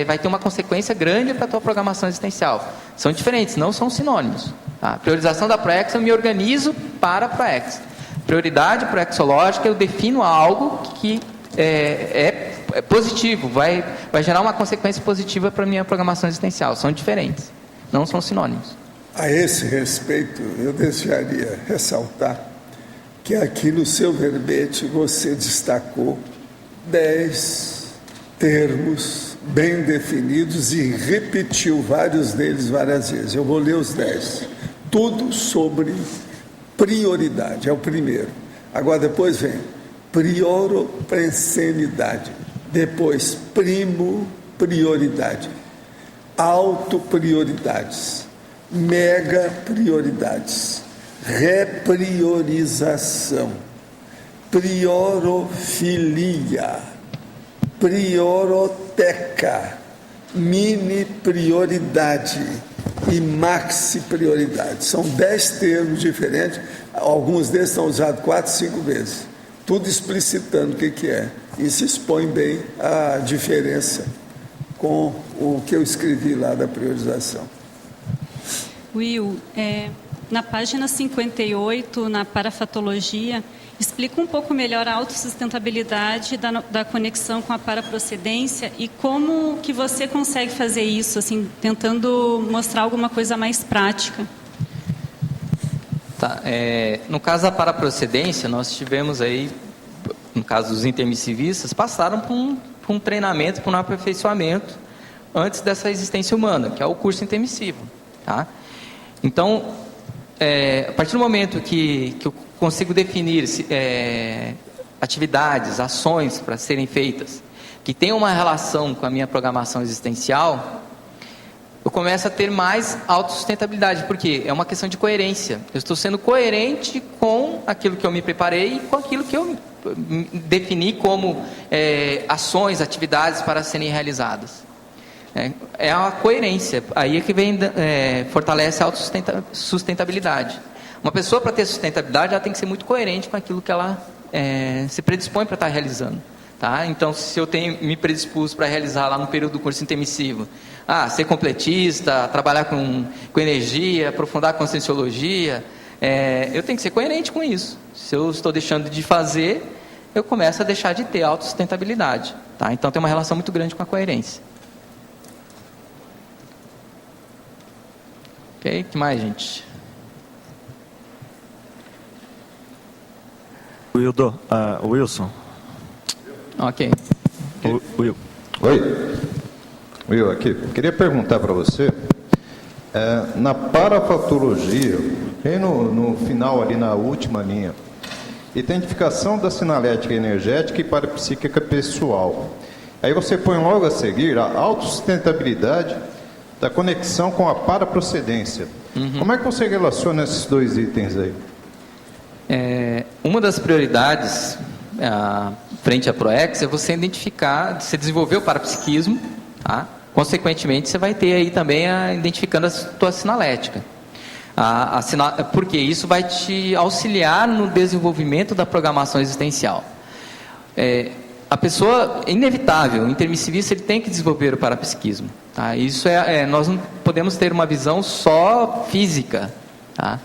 vai ter uma consequência grande para a tua programação existencial. São diferentes, não são sinônimos. Tá? Priorização da ProEx, eu me organizo para a ProEx. Prioridade proexológica, eu defino algo que é positivo, vai gerar uma consequência positiva para a minha programação existencial. São diferentes, não são sinônimos. A esse respeito, eu desejaria ressaltar que aqui no seu verbete você destacou 10 termos bem definidos e repetiu vários deles várias vezes. Eu vou ler os 10. Tudo sobre prioridade, é o primeiro. Agora depois vem prioropensenidade. Depois, prioridade, autoprioridades, mega prioridades, repriorização, priorofilia, prioroteca, mini prioridade e maxi prioridade. São 10 termos diferentes, alguns deles estão usados 4, 5 vezes. Tudo explicitando o que é. E se expõe bem a diferença com o que eu escrevi lá da priorização. Will, na página 58, na parafatologia, explica um pouco melhor a autossustentabilidade da conexão com a paraprocedência e como que você consegue fazer isso, assim, tentando mostrar alguma coisa mais prática. Tá, no caso da paraprocedência, nós tivemos aí, no caso dos intermissivistas, passaram por um treinamento, por um aperfeiçoamento antes dessa existência humana, que é o curso intermissivo. Tá? Então, a partir do momento que eu consigo definir atividades, ações para serem feitas, que tenham uma relação com a minha programação existencial, eu começo a ter mais autossustentabilidade, porque é uma questão de coerência. Eu estou sendo coerente com aquilo que eu me preparei e com aquilo que eu defini como ações, atividades para serem realizadas. É a coerência, aí é que vem, fortalece a autossustentabilidade. Uma pessoa, para ter sustentabilidade, ela tem que ser muito coerente com aquilo que ela se predispõe para estar realizando. Tá? Então, se eu me predispus para realizar lá no período do curso intermissivo, ser completista, trabalhar com energia, aprofundar a conscienciologia, eu tenho que ser coerente com isso. Se eu estou deixando de fazer, eu começo a deixar de ter autossustentabilidade. Tá? Então, tem uma relação muito grande com a coerência. Ok? O que mais, gente? Wilson. Ok. Will. Oi. Will, aqui. Queria perguntar para você, na parafatologia, Bem no final, ali na última linha. Identificação da sinalética energética e parapsíquica pessoal. Aí você põe logo a seguir a autossustentabilidade da conexão com a paraprocedência. Como é que você relaciona esses dois itens aí? Uma das prioridades frente à ProEx é você identificar, você desenvolver o parapsiquismo, tá? Consequentemente você vai ter aí também identificando a tua sinalética. Porque isso vai te auxiliar no desenvolvimento da programação existencial. A pessoa, é inevitável, o intermissivista ele tem que desenvolver o parapsiquismo. Tá? Isso nós não podemos ter uma visão só física. Tá?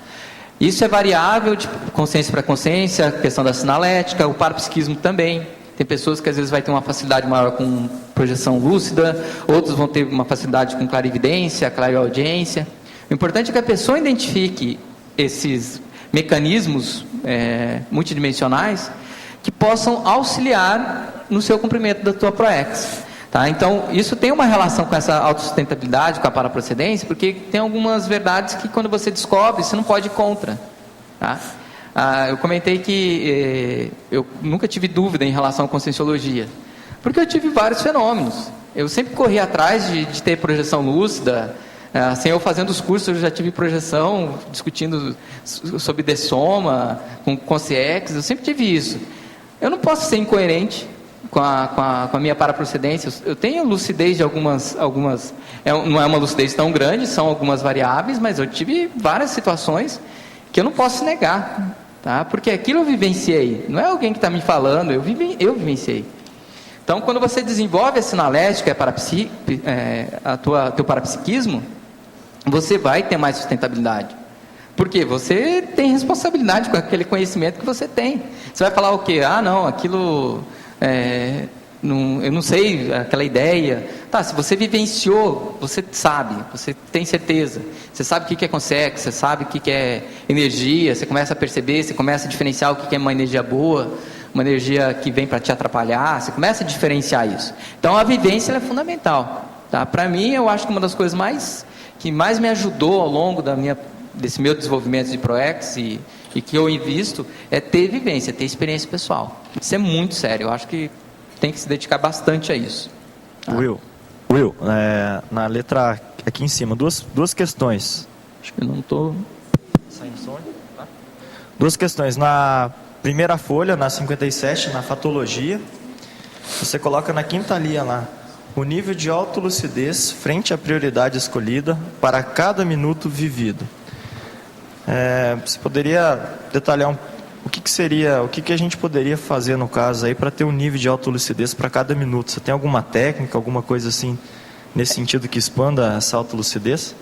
Isso é variável de consciência para consciência, a questão da sinalética, o parapsiquismo também. Tem pessoas que às vezes vai ter uma facilidade maior com projeção lúcida, outros vão ter uma facilidade com clarividência, clareaudiência. O importante é que a pessoa identifique esses mecanismos multidimensionais que possam auxiliar no seu cumprimento da tua ProEx. Tá? Então, isso tem uma relação com essa autossustentabilidade, com a paraprocedência, porque tem algumas verdades que quando você descobre, você não pode ir contra. Tá? Eu comentei que eu nunca tive dúvida em relação à conscienciologia, porque eu tive vários fenômenos. Eu sempre corri atrás de ter projeção lúcida. Assim, eu fazendo os cursos, eu já tive projeção, discutindo sobre dessoma, com consciex, eu sempre tive isso. Eu não posso ser incoerente com a minha paraprocedência. Eu tenho lucidez de algumas não é uma lucidez tão grande, são algumas variáveis, mas eu tive várias situações que eu não posso negar, tá? Porque aquilo eu vivenciei, não é alguém que está me falando, eu vivenciei. Então, quando você desenvolve a sinalética, teu parapsiquismo, você vai ter mais sustentabilidade. Porque você tem responsabilidade com aquele conhecimento que você tem. Você vai falar o quê? Não, aquilo... eu não sei, aquela ideia. Tá, se você vivenciou, você sabe, você tem certeza. Você sabe o que é consciência, você sabe o que é energia, você começa a perceber, você começa a diferenciar o que é uma energia boa, uma energia que vem para te atrapalhar, você começa a diferenciar isso. Então a vivência é fundamental. Tá? Para mim, eu acho que uma das coisas que mais me ajudou ao longo desse meu desenvolvimento de ProEx e que eu invisto é ter vivência, ter experiência pessoal. Isso é muito sério, eu acho que tem que se dedicar bastante a isso. Tá? Will, na letra aqui em cima, duas questões. Acho que eu não estou... Saindo som? Tá? Duas questões. Na primeira folha, na 57, na fatologia, você coloca na quinta linha lá, o nível de autolucidez frente à prioridade escolhida para cada minuto vivido. Você poderia detalhar o que seria, o que a gente poderia fazer no caso aí para ter um nível de autolucidez para cada minuto? Você tem alguma técnica, alguma coisa assim nesse sentido que expanda essa autolucidez?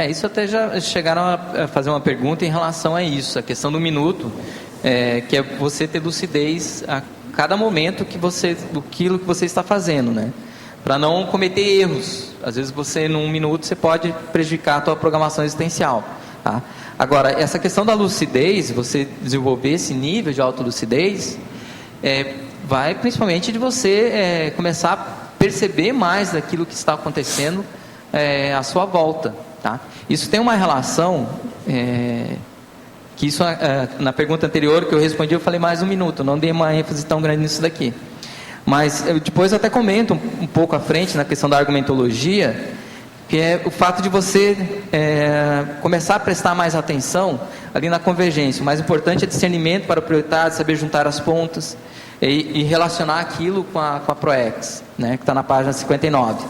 Isso até já chegaram a fazer uma pergunta em relação a isso, a questão do minuto, que é você ter lucidez a cada momento daquilo que você está fazendo, né? Para não cometer erros. Às vezes num minuto, você pode prejudicar a tua programação existencial. Tá? Agora, essa questão da lucidez, você desenvolver esse nível de autolucidez, vai principalmente de você começar a perceber mais daquilo que está acontecendo à sua volta. Tá? Isso tem uma relação, que isso na pergunta anterior que eu respondi, eu falei mais um minuto, não dei uma ênfase tão grande nisso daqui. Mas depois eu até comento um pouco à frente na questão da argumentologia, que é o fato de você começar a prestar mais atenção ali na convergência. O mais importante é discernimento para o prioritário, saber juntar as pontas e relacionar aquilo com a ProEx, né, que está na página 59.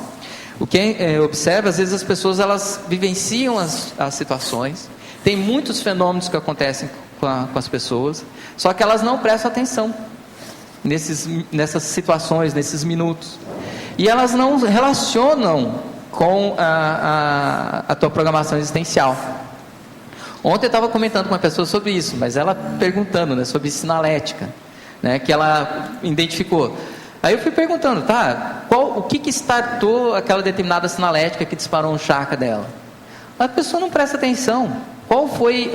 O que observa, às vezes as pessoas elas vivenciam as situações, tem muitos fenômenos que acontecem com as pessoas, só que elas não prestam atenção nessas situações, nesses minutos, e elas não relacionam com a tua programação existencial. Ontem eu estava comentando com uma pessoa sobre isso, mas ela perguntando, né, sobre sinalética, né, que ela identificou. Aí eu fui perguntando, o que startou aquela determinada sinalética que disparou um chakra dela? A pessoa não presta atenção. Qual foi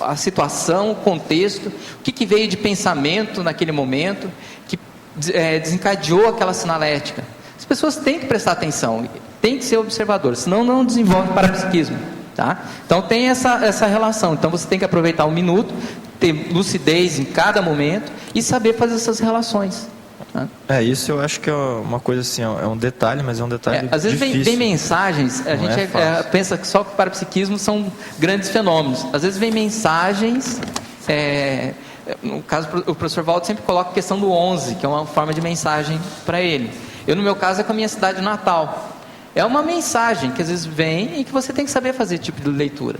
a situação, o contexto, o que veio de pensamento naquele momento que desencadeou aquela sinalética? As pessoas têm que prestar atenção, têm que ser observadores, senão não desenvolve parapsiquismo. Tá? Então tem essa relação. Então você tem que aproveitar um minuto, ter lucidez em cada momento e saber fazer essas relações. Tá? Isso eu acho que é uma coisa assim, é um detalhe, mas é um detalhe às vezes difícil. vem mensagens, a gente pensa que só que o parapsiquismo são grandes fenômenos. Às vezes vem mensagens, no caso o professor Waldo sempre coloca a questão do 11, que é uma forma de mensagem para ele. Eu, no meu caso, é com a minha cidade natal. É uma mensagem que às vezes vem e que você tem que saber fazer tipo de leitura.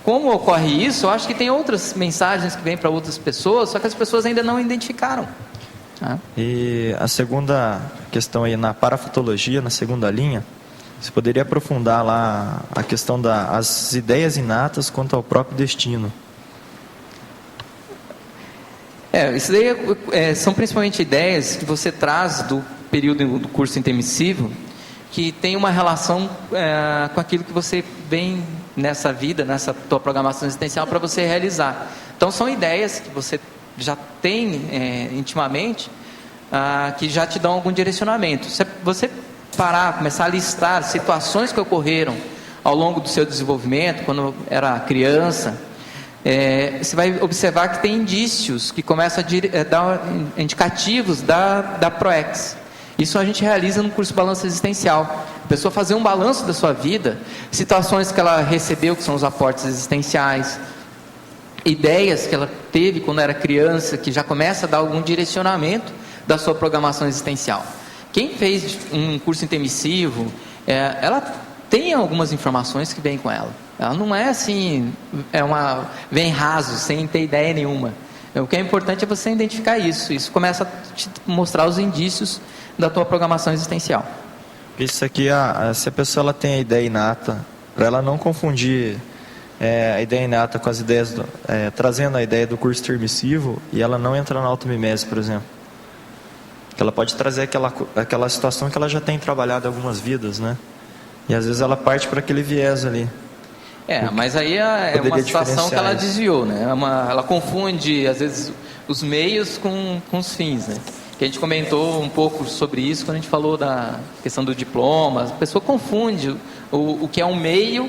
Como ocorre isso, eu acho que tem outras mensagens que vêm para outras pessoas, só que as pessoas ainda não identificaram. E a segunda questão aí na parafatologia, na segunda linha, você poderia aprofundar lá a questão das ideias inatas quanto ao próprio destino. Isso daí são principalmente ideias que você traz do período do curso intermissivo, que tem uma relação com aquilo que você vem nessa vida, nessa tua programação existencial para você realizar. Então são ideias que você já tem intimamente, que já te dão algum direcionamento. Se você parar, começar a listar situações que ocorreram ao longo do seu desenvolvimento, quando era criança, você vai observar que tem indícios que começam a dar indicativos da ProEx. Isso a gente realiza no curso Balanço Existencial. A pessoa fazer um balanço da sua vida, situações que ela recebeu, que são os aportes existenciais, ideias que ela teve quando era criança, que já começa a dar algum direcionamento da sua programação existencial. Quem fez um curso intermissivo, ela tem algumas informações que vêm com ela. Ela não é assim, vem raso, sem ter ideia nenhuma. O que é importante é você identificar isso. Isso começa a te mostrar os indícios da tua programação existencial. Isso aqui, se a pessoa ela tem a ideia inata, para ela não confundir a ideia inata com as ideias, trazendo a ideia do curso intermissivo e ela não entrar na automimese, por exemplo. Que ela pode trazer aquela situação que ela já tem trabalhado algumas vidas, né? E às vezes ela parte para aquele viés ali. Mas aí é uma situação que ela desviou, né? Ela confunde, às vezes, os meios com os fins, né? Que a gente comentou um pouco sobre isso quando a gente falou da questão do diploma. A pessoa confunde o que é um meio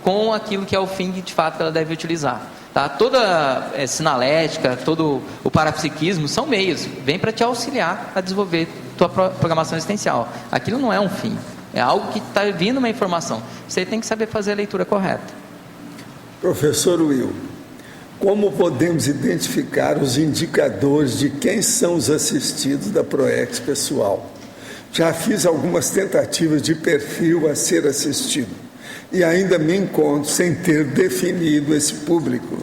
com aquilo que é o fim que de fato ela deve utilizar. Tá? Toda sinalética, todo o parapsiquismo são meios, vem para te auxiliar a desenvolver tua programação existencial. Aquilo não é um fim, é algo que está vindo uma informação. Você tem que saber fazer a leitura correta. Professor Will, como podemos identificar os indicadores de quem são os assistidos da ProEx pessoal? Já fiz algumas tentativas de perfil a ser assistido e ainda me encontro sem ter definido esse público.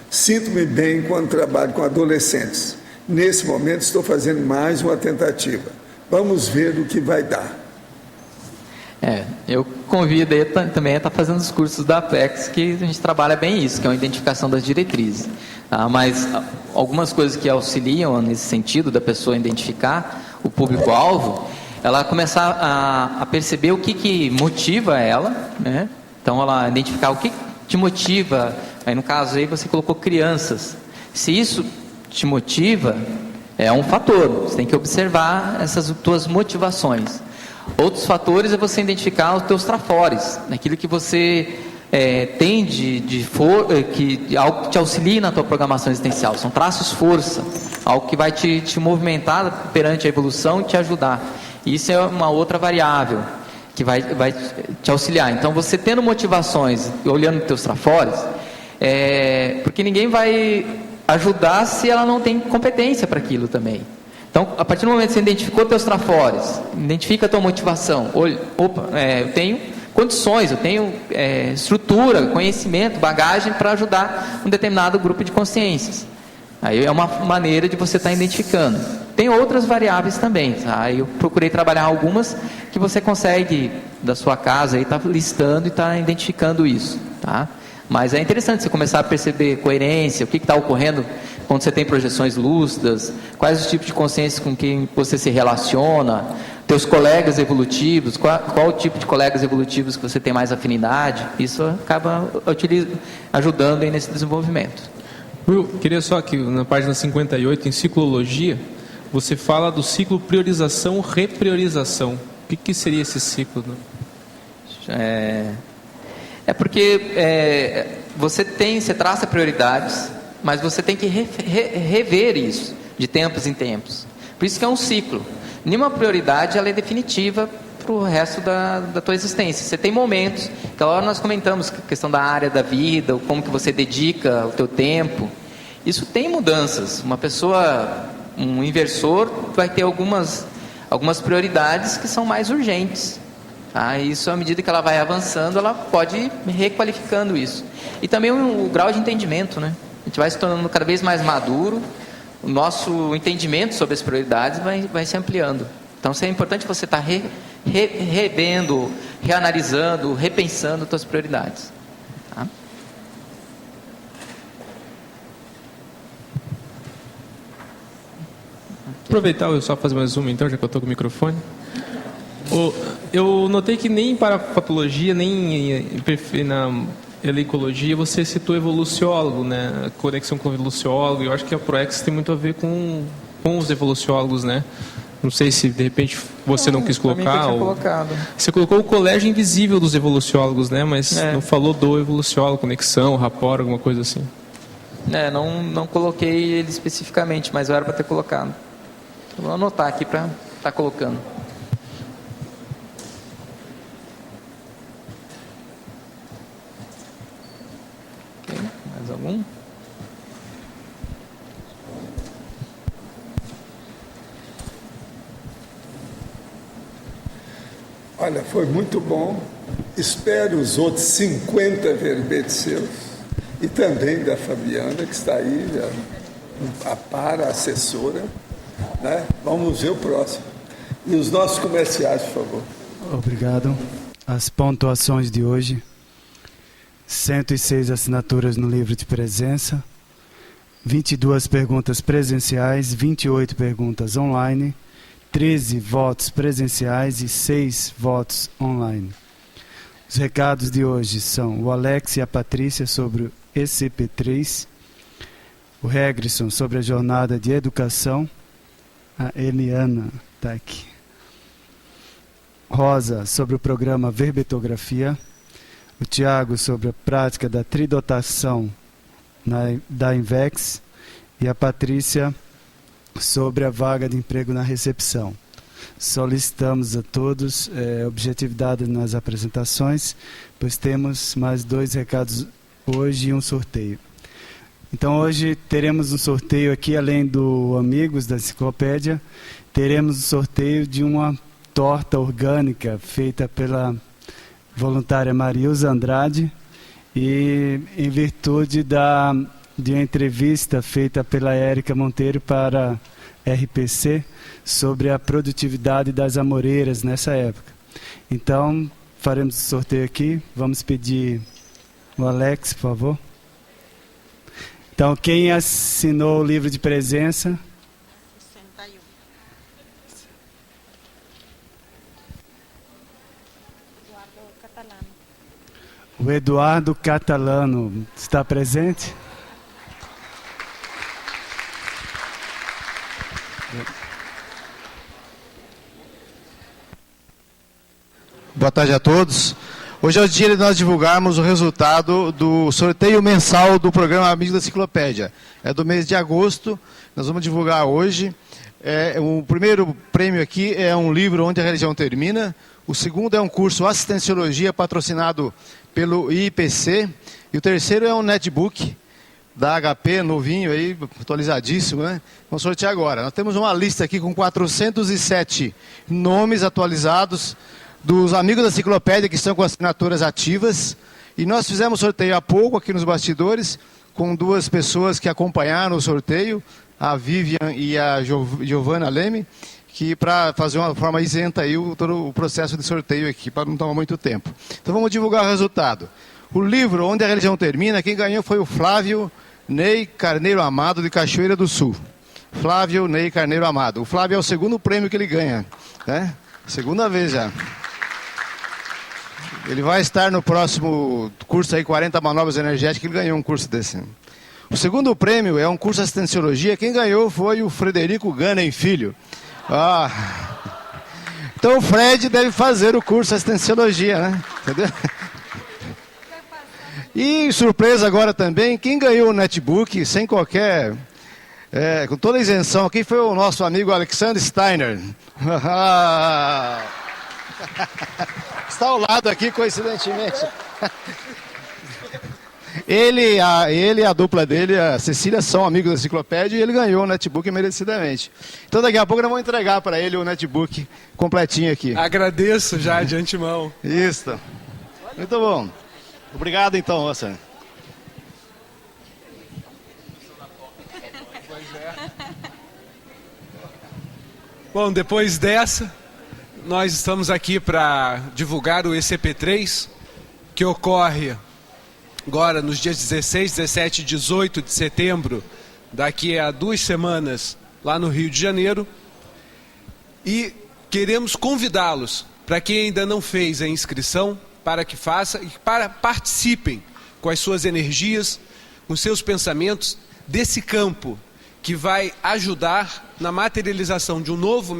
Sinto-me bem quando trabalho com adolescentes. Nesse momento estou fazendo mais uma tentativa. Vamos ver o que vai dar. Eu convido aí também a estar fazendo os cursos da Apex, que a gente trabalha bem isso, que é a identificação das diretrizes. Mas algumas coisas que auxiliam nesse sentido da pessoa identificar o público-alvo, ela começar a perceber o que motiva ela, né? Então ela identificar o que te motiva. Aí no caso aí você colocou crianças. Se isso te motiva, é um fator. Você tem que observar essas tuas motivações. Outros fatores é você identificar os teus trafores, aquilo que você tem que algo que te auxilie na tua programação existencial. São traços força, algo que vai te movimentar perante a evolução e te ajudar. Isso é uma outra variável que vai te auxiliar. Então, você tendo motivações, olhando os teus trafores, porque ninguém vai ajudar se ela não tem competência para aquilo também. Então, a partir do momento que você identificou teus trafores, identifica a tua motivação, eu tenho condições, eu tenho estrutura, conhecimento, bagagem para ajudar um determinado grupo de consciências. Aí é uma maneira de você estar identificando. Tem outras variáveis também, tá? Eu procurei trabalhar algumas que você consegue, da sua casa, estar listando e estar identificando isso, tá? Mas é interessante você começar a perceber coerência, o que está ocorrendo quando você tem projeções lúcidas, quais os tipos de consciência com quem você se relaciona, teus colegas evolutivos, qual o tipo de colegas evolutivos que você tem mais afinidade. Isso acaba ajudando aí nesse desenvolvimento. Will, queria só que na página 58, em ciclologia, você fala do ciclo priorização-repriorização. O que seria esse ciclo? É porque você traça prioridades, mas você tem que rever isso de tempos em tempos. Por isso que é um ciclo. Nenhuma prioridade ela é definitiva para o resto da tua existência. Você tem momentos, aquela hora nós comentamos a questão da área da vida, como que você dedica o teu tempo. Isso tem mudanças. Uma pessoa, um inversor, vai ter algumas prioridades que são mais urgentes. Isso, à medida que ela vai avançando, ela pode ir requalificando isso. E também o grau de entendimento, né? A gente vai se tornando cada vez mais maduro, o nosso entendimento sobre as prioridades vai se ampliando. Então, é importante você estar revendo, reanalisando, repensando as suas prioridades. Tá? Aproveitar, eu só fazer mais uma, então, já que eu estou com o microfone. Eu notei que nem para a patologia, nem na elecologia, você citou evoluciólogo, né? A conexão com o evoluciólogo. Eu acho que a ProEx tem muito a ver com os evoluciólogos, né? Não sei se, de repente, você não quis colocar. Você colocou o colégio invisível dos evoluciólogos, né? Mas não falou do evoluciólogo, conexão, rapport, alguma coisa assim. Não coloquei ele especificamente, mas eu era para ter colocado. Vou anotar aqui para estar colocando. Ok, mais algum? Olha, foi muito bom. Espero os outros 50 verbetes seus. E também da Fabiana, que está aí, a assessora. Né? Vamos ver o próximo. E os nossos comerciais, por favor. Obrigado. As pontuações de hoje: 106 assinaturas no livro de presença, 22 perguntas presenciais, 28 perguntas online, 13 votos presenciais e 6 votos online. Os recados de hoje são o Alex e a Patrícia sobre o ECP3, o Regrisson sobre a jornada de educação, a Eliana está aqui, Rosa sobre o programa Verbetografia, o Tiago sobre a prática da tridotação da Invex e a Patrícia sobre a vaga de emprego na recepção. Solicitamos a todos objetividade nas apresentações, pois temos mais 2 recados hoje e um sorteio. Então hoje teremos um sorteio aqui, além do Amigos da Enciclopédia, teremos um sorteio de uma torta orgânica feita pela voluntária Marilza Andrade e em virtude de uma entrevista feita pela Érica Monteiro para RPC sobre a produtividade das amoreiras nessa época. Então, faremos o sorteio aqui. Vamos pedir o Alex, por favor. Então, quem assinou o livro de presença? O Eduardo Catalano está presente? Boa tarde a todos. Hoje é o dia de nós divulgarmos o resultado do sorteio mensal do programa Amigos da Enciclopédia. É do mês de agosto, nós vamos divulgar hoje. O primeiro prêmio aqui é um livro Onde a Religião Termina. O segundo é um curso Assistenciologia patrocinado pelo IPC. E o terceiro é um netbook da HP, novinho aí, atualizadíssimo, né? Vamos sortear agora. Nós temos uma lista aqui com 407 nomes atualizados dos amigos da enciclopédia que estão com assinaturas ativas. E nós fizemos sorteio há pouco aqui nos bastidores, com 2 pessoas que acompanharam o sorteio, a Vivian e a Giovana Leme, que para fazer uma forma isenta aí todo o processo de sorteio aqui, para não tomar muito tempo. Então vamos divulgar o resultado. O livro Onde a Religião Termina, quem ganhou foi o Flávio Ney Carneiro Amado, de Cachoeira do Sul. Flávio Ney Carneiro Amado. O Flávio é o segundo prêmio que ele ganha, né? Segunda vez já. Ele vai estar no próximo curso aí, 40 Manobras Energéticas, ele ganhou um curso desse. O segundo prêmio é um curso de Assistenciologia. Quem ganhou foi o Frederico Ganem Filho. Então o Fred deve fazer o curso de Assistenciologia, né? Entendeu? E surpresa agora também, quem ganhou o netbook sem qualquer... com toda a isenção aqui foi o nosso amigo Alexander Steiner. Está ao lado aqui, coincidentemente. Ele e a dupla dele, a Cecília, são amigos da enciclopédia e ele ganhou o netbook merecidamente. Então daqui a pouco nós vamos entregar para ele o netbook completinho aqui. Agradeço já de antemão. Isso. Muito bom. Obrigado então, moça. Bom, depois dessa, nós estamos aqui para divulgar o ECP3, que ocorre agora nos dias 16, 17 e 18 de setembro, daqui a 2 semanas, lá no Rio de Janeiro. E queremos convidá-los, para quem ainda não fez a inscrição, para que faça e para participem com as suas energias, com seus pensamentos, desse campo que vai ajudar na materialização de um novo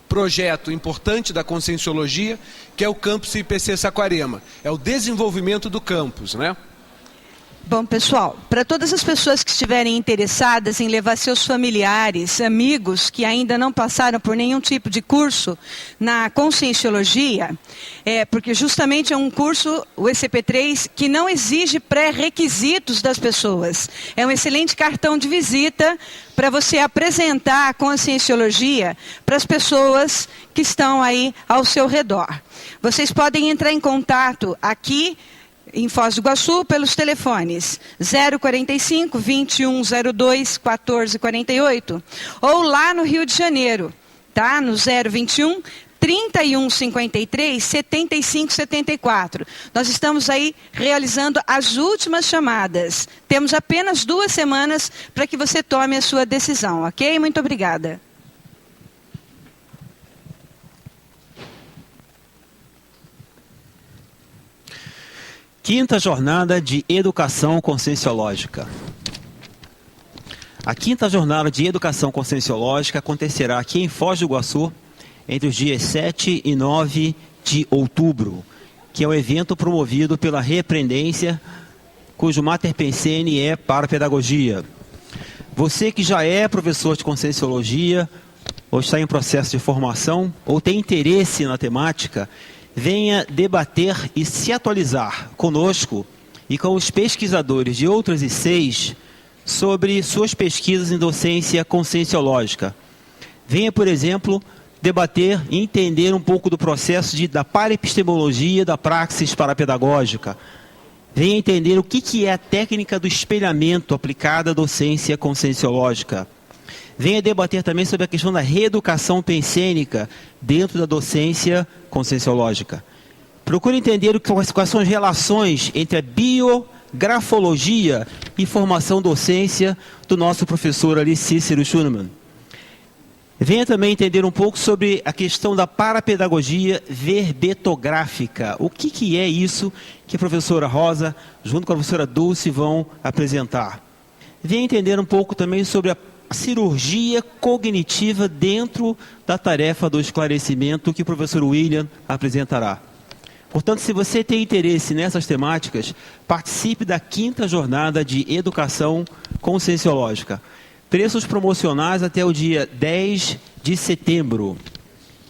projeto importante da Conscienciologia, que é o campus IPC Saquarema. É o desenvolvimento do campus, né? Bom, pessoal, para todas as pessoas que estiverem interessadas em levar seus familiares, amigos que ainda não passaram por nenhum tipo de curso na Conscienciologia, porque justamente é um curso, o ECP3, que não exige pré-requisitos das pessoas. É um excelente cartão de visita para você apresentar a Conscienciologia para as pessoas que estão aí ao seu redor. Vocês podem entrar em contato aqui em Foz do Iguaçu, pelos telefones 045 2102 1448 ou lá no Rio de Janeiro, tá? No 021 3153 7574. Nós estamos aí realizando as últimas chamadas. Temos apenas 2 semanas para que você tome a sua decisão, ok? Muito obrigada. Quinta Jornada de Educação Conscienciológica. A quinta jornada de Educação Conscienciológica acontecerá aqui em Foz do Iguaçu entre os dias 7 e 9 de outubro, que é um evento promovido pela Reaprendência, cujo Mater Pensene é para pedagogia. Você que já é professor de Conscienciologia, ou está em processo de formação, ou tem interesse na temática, venha debater e se atualizar conosco e com os pesquisadores de outras ICs sobre suas pesquisas em docência conscienciológica. Venha, por exemplo, debater e entender um pouco do processo da paraepistemologia da praxis parapedagógica. Venha entender o que é a técnica do espelhamento aplicada à docência conscienciológica. Venha debater também sobre a questão da reeducação pensênica dentro da docência conscienciológica. Procure entender quais são as relações entre a biografologia e formação docência do nosso professor ali, Cícero Schunemann. Venha também entender um pouco sobre a questão da parapedagogia verbetográfica. O que é isso que a professora Rosa, junto com a professora Dulce, vão apresentar. Venha entender um pouco também sobre a cirurgia cognitiva dentro da tarefa do esclarecimento que o professor William apresentará. Portanto, se você tem interesse nessas temáticas, participe da quinta jornada de Educação Conscienciológica. Preços promocionais até o dia 10 de setembro.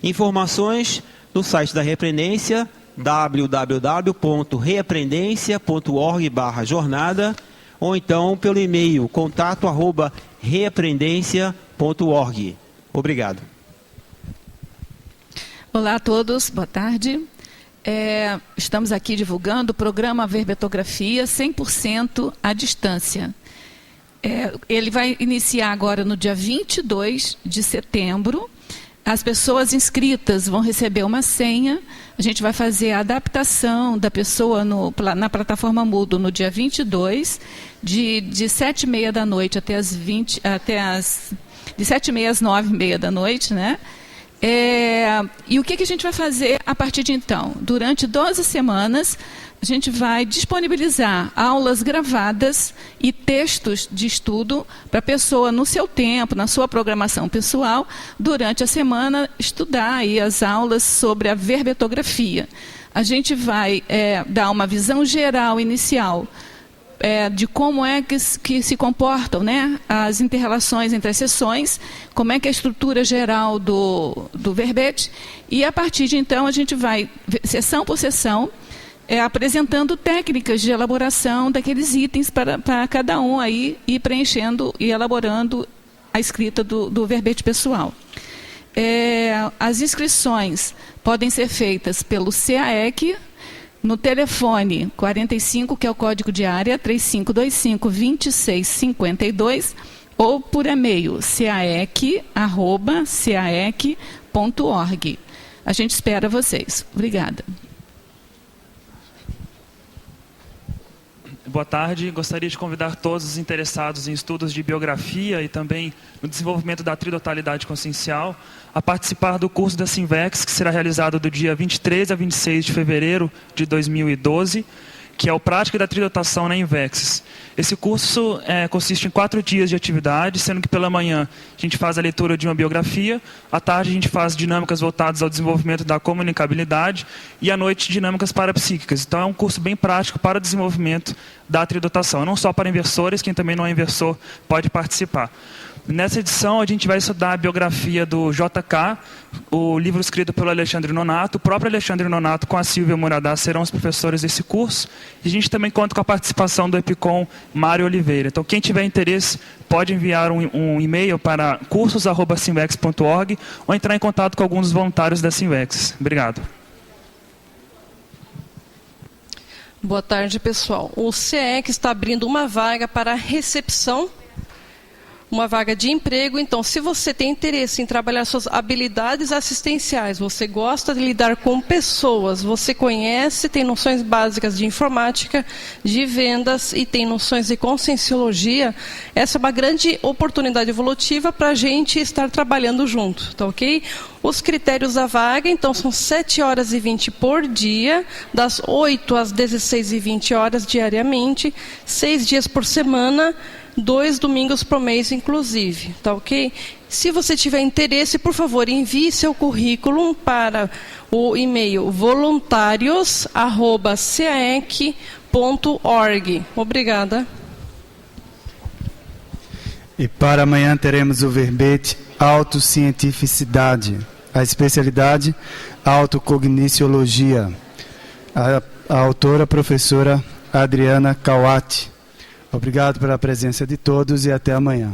Informações no site da Reaprendência, www.reaprendência.org/jornada, ou então pelo e-mail contato@reaprendência.org. Obrigado. Olá a todos, boa tarde. Estamos aqui divulgando o programa Verbetografia 100% à distância. Ele vai iniciar agora no dia 22 de setembro. As pessoas inscritas vão receber uma senha. A gente vai fazer a adaptação da pessoa na plataforma Moodle no dia 22, de 7h30 da noite de 7h30 às 9h30 da noite, né? E o que a gente vai fazer a partir de então? Durante 12 semanas, a gente vai disponibilizar aulas gravadas e textos de estudo para a pessoa, no seu tempo, na sua programação pessoal, durante a semana, estudar aí as aulas sobre a verbetografia. a gente vai dar uma visão geral inicial de como é que se comportam, né, as inter-relações entre as sessões, como é que é a estrutura geral do verbete, e a partir de então a gente vai, sessão por sessão, apresentando técnicas de elaboração daqueles itens para cada um aí ir preenchendo e elaborando a escrita do verbete pessoal. As inscrições podem ser feitas pelo CAEC, no telefone 45, que é o código de área, 3525-2652, ou por e-mail caec@caec.org. A gente espera vocês. Obrigada. Boa tarde. Gostaria de convidar todos os interessados em estudos de biografia e também no desenvolvimento da tridotalidade consciencial a participar do curso da Sinvex, que será realizado do dia 23 a 26 de fevereiro de 2012, que é o Prática da Tridotação na Invex. Esse curso consiste em 4 dias de atividade, sendo que pela manhã a gente faz a leitura de uma biografia, à tarde a gente faz dinâmicas voltadas ao desenvolvimento da comunicabilidade e à noite dinâmicas parapsíquicas. Então é um curso bem prático para o desenvolvimento da tridotação, não só para inversores, quem também não é inversor pode participar. Nessa edição, a gente vai estudar a biografia do JK, o livro escrito pelo Alexandre Nonato. O próprio Alexandre Nonato com a Silvia Muradá serão os professores desse curso. E a gente também conta com a participação do EPICOM Mário Oliveira. Então, quem tiver interesse, pode enviar um e-mail para cursos@sinvex.org ou entrar em contato com alguns dos voluntários da Sinvex. Obrigado. Boa tarde, pessoal. O CEEC está abrindo uma vaga para recepção, uma vaga de emprego. Então, se você tem interesse em trabalhar suas habilidades assistenciais, você gosta de lidar com pessoas, você conhece, tem noções básicas de informática, de vendas e tem noções de conscienciologia, essa é uma grande oportunidade evolutiva para a gente estar trabalhando junto, tá ok? Os critérios da vaga, então, são 7h20 por dia, das 8 às 16h20 diariamente, 6 dias por semana, 2 domingos por mês, inclusive, tá ok? Se você tiver interesse, por favor, envie seu currículo para o e-mail voluntários@caec.org. Obrigada. E para amanhã teremos o verbete Autocientificidade, a especialidade Autocogniciologia. A autora, professora Adriana Kawati. Obrigado pela presença de todos e até amanhã.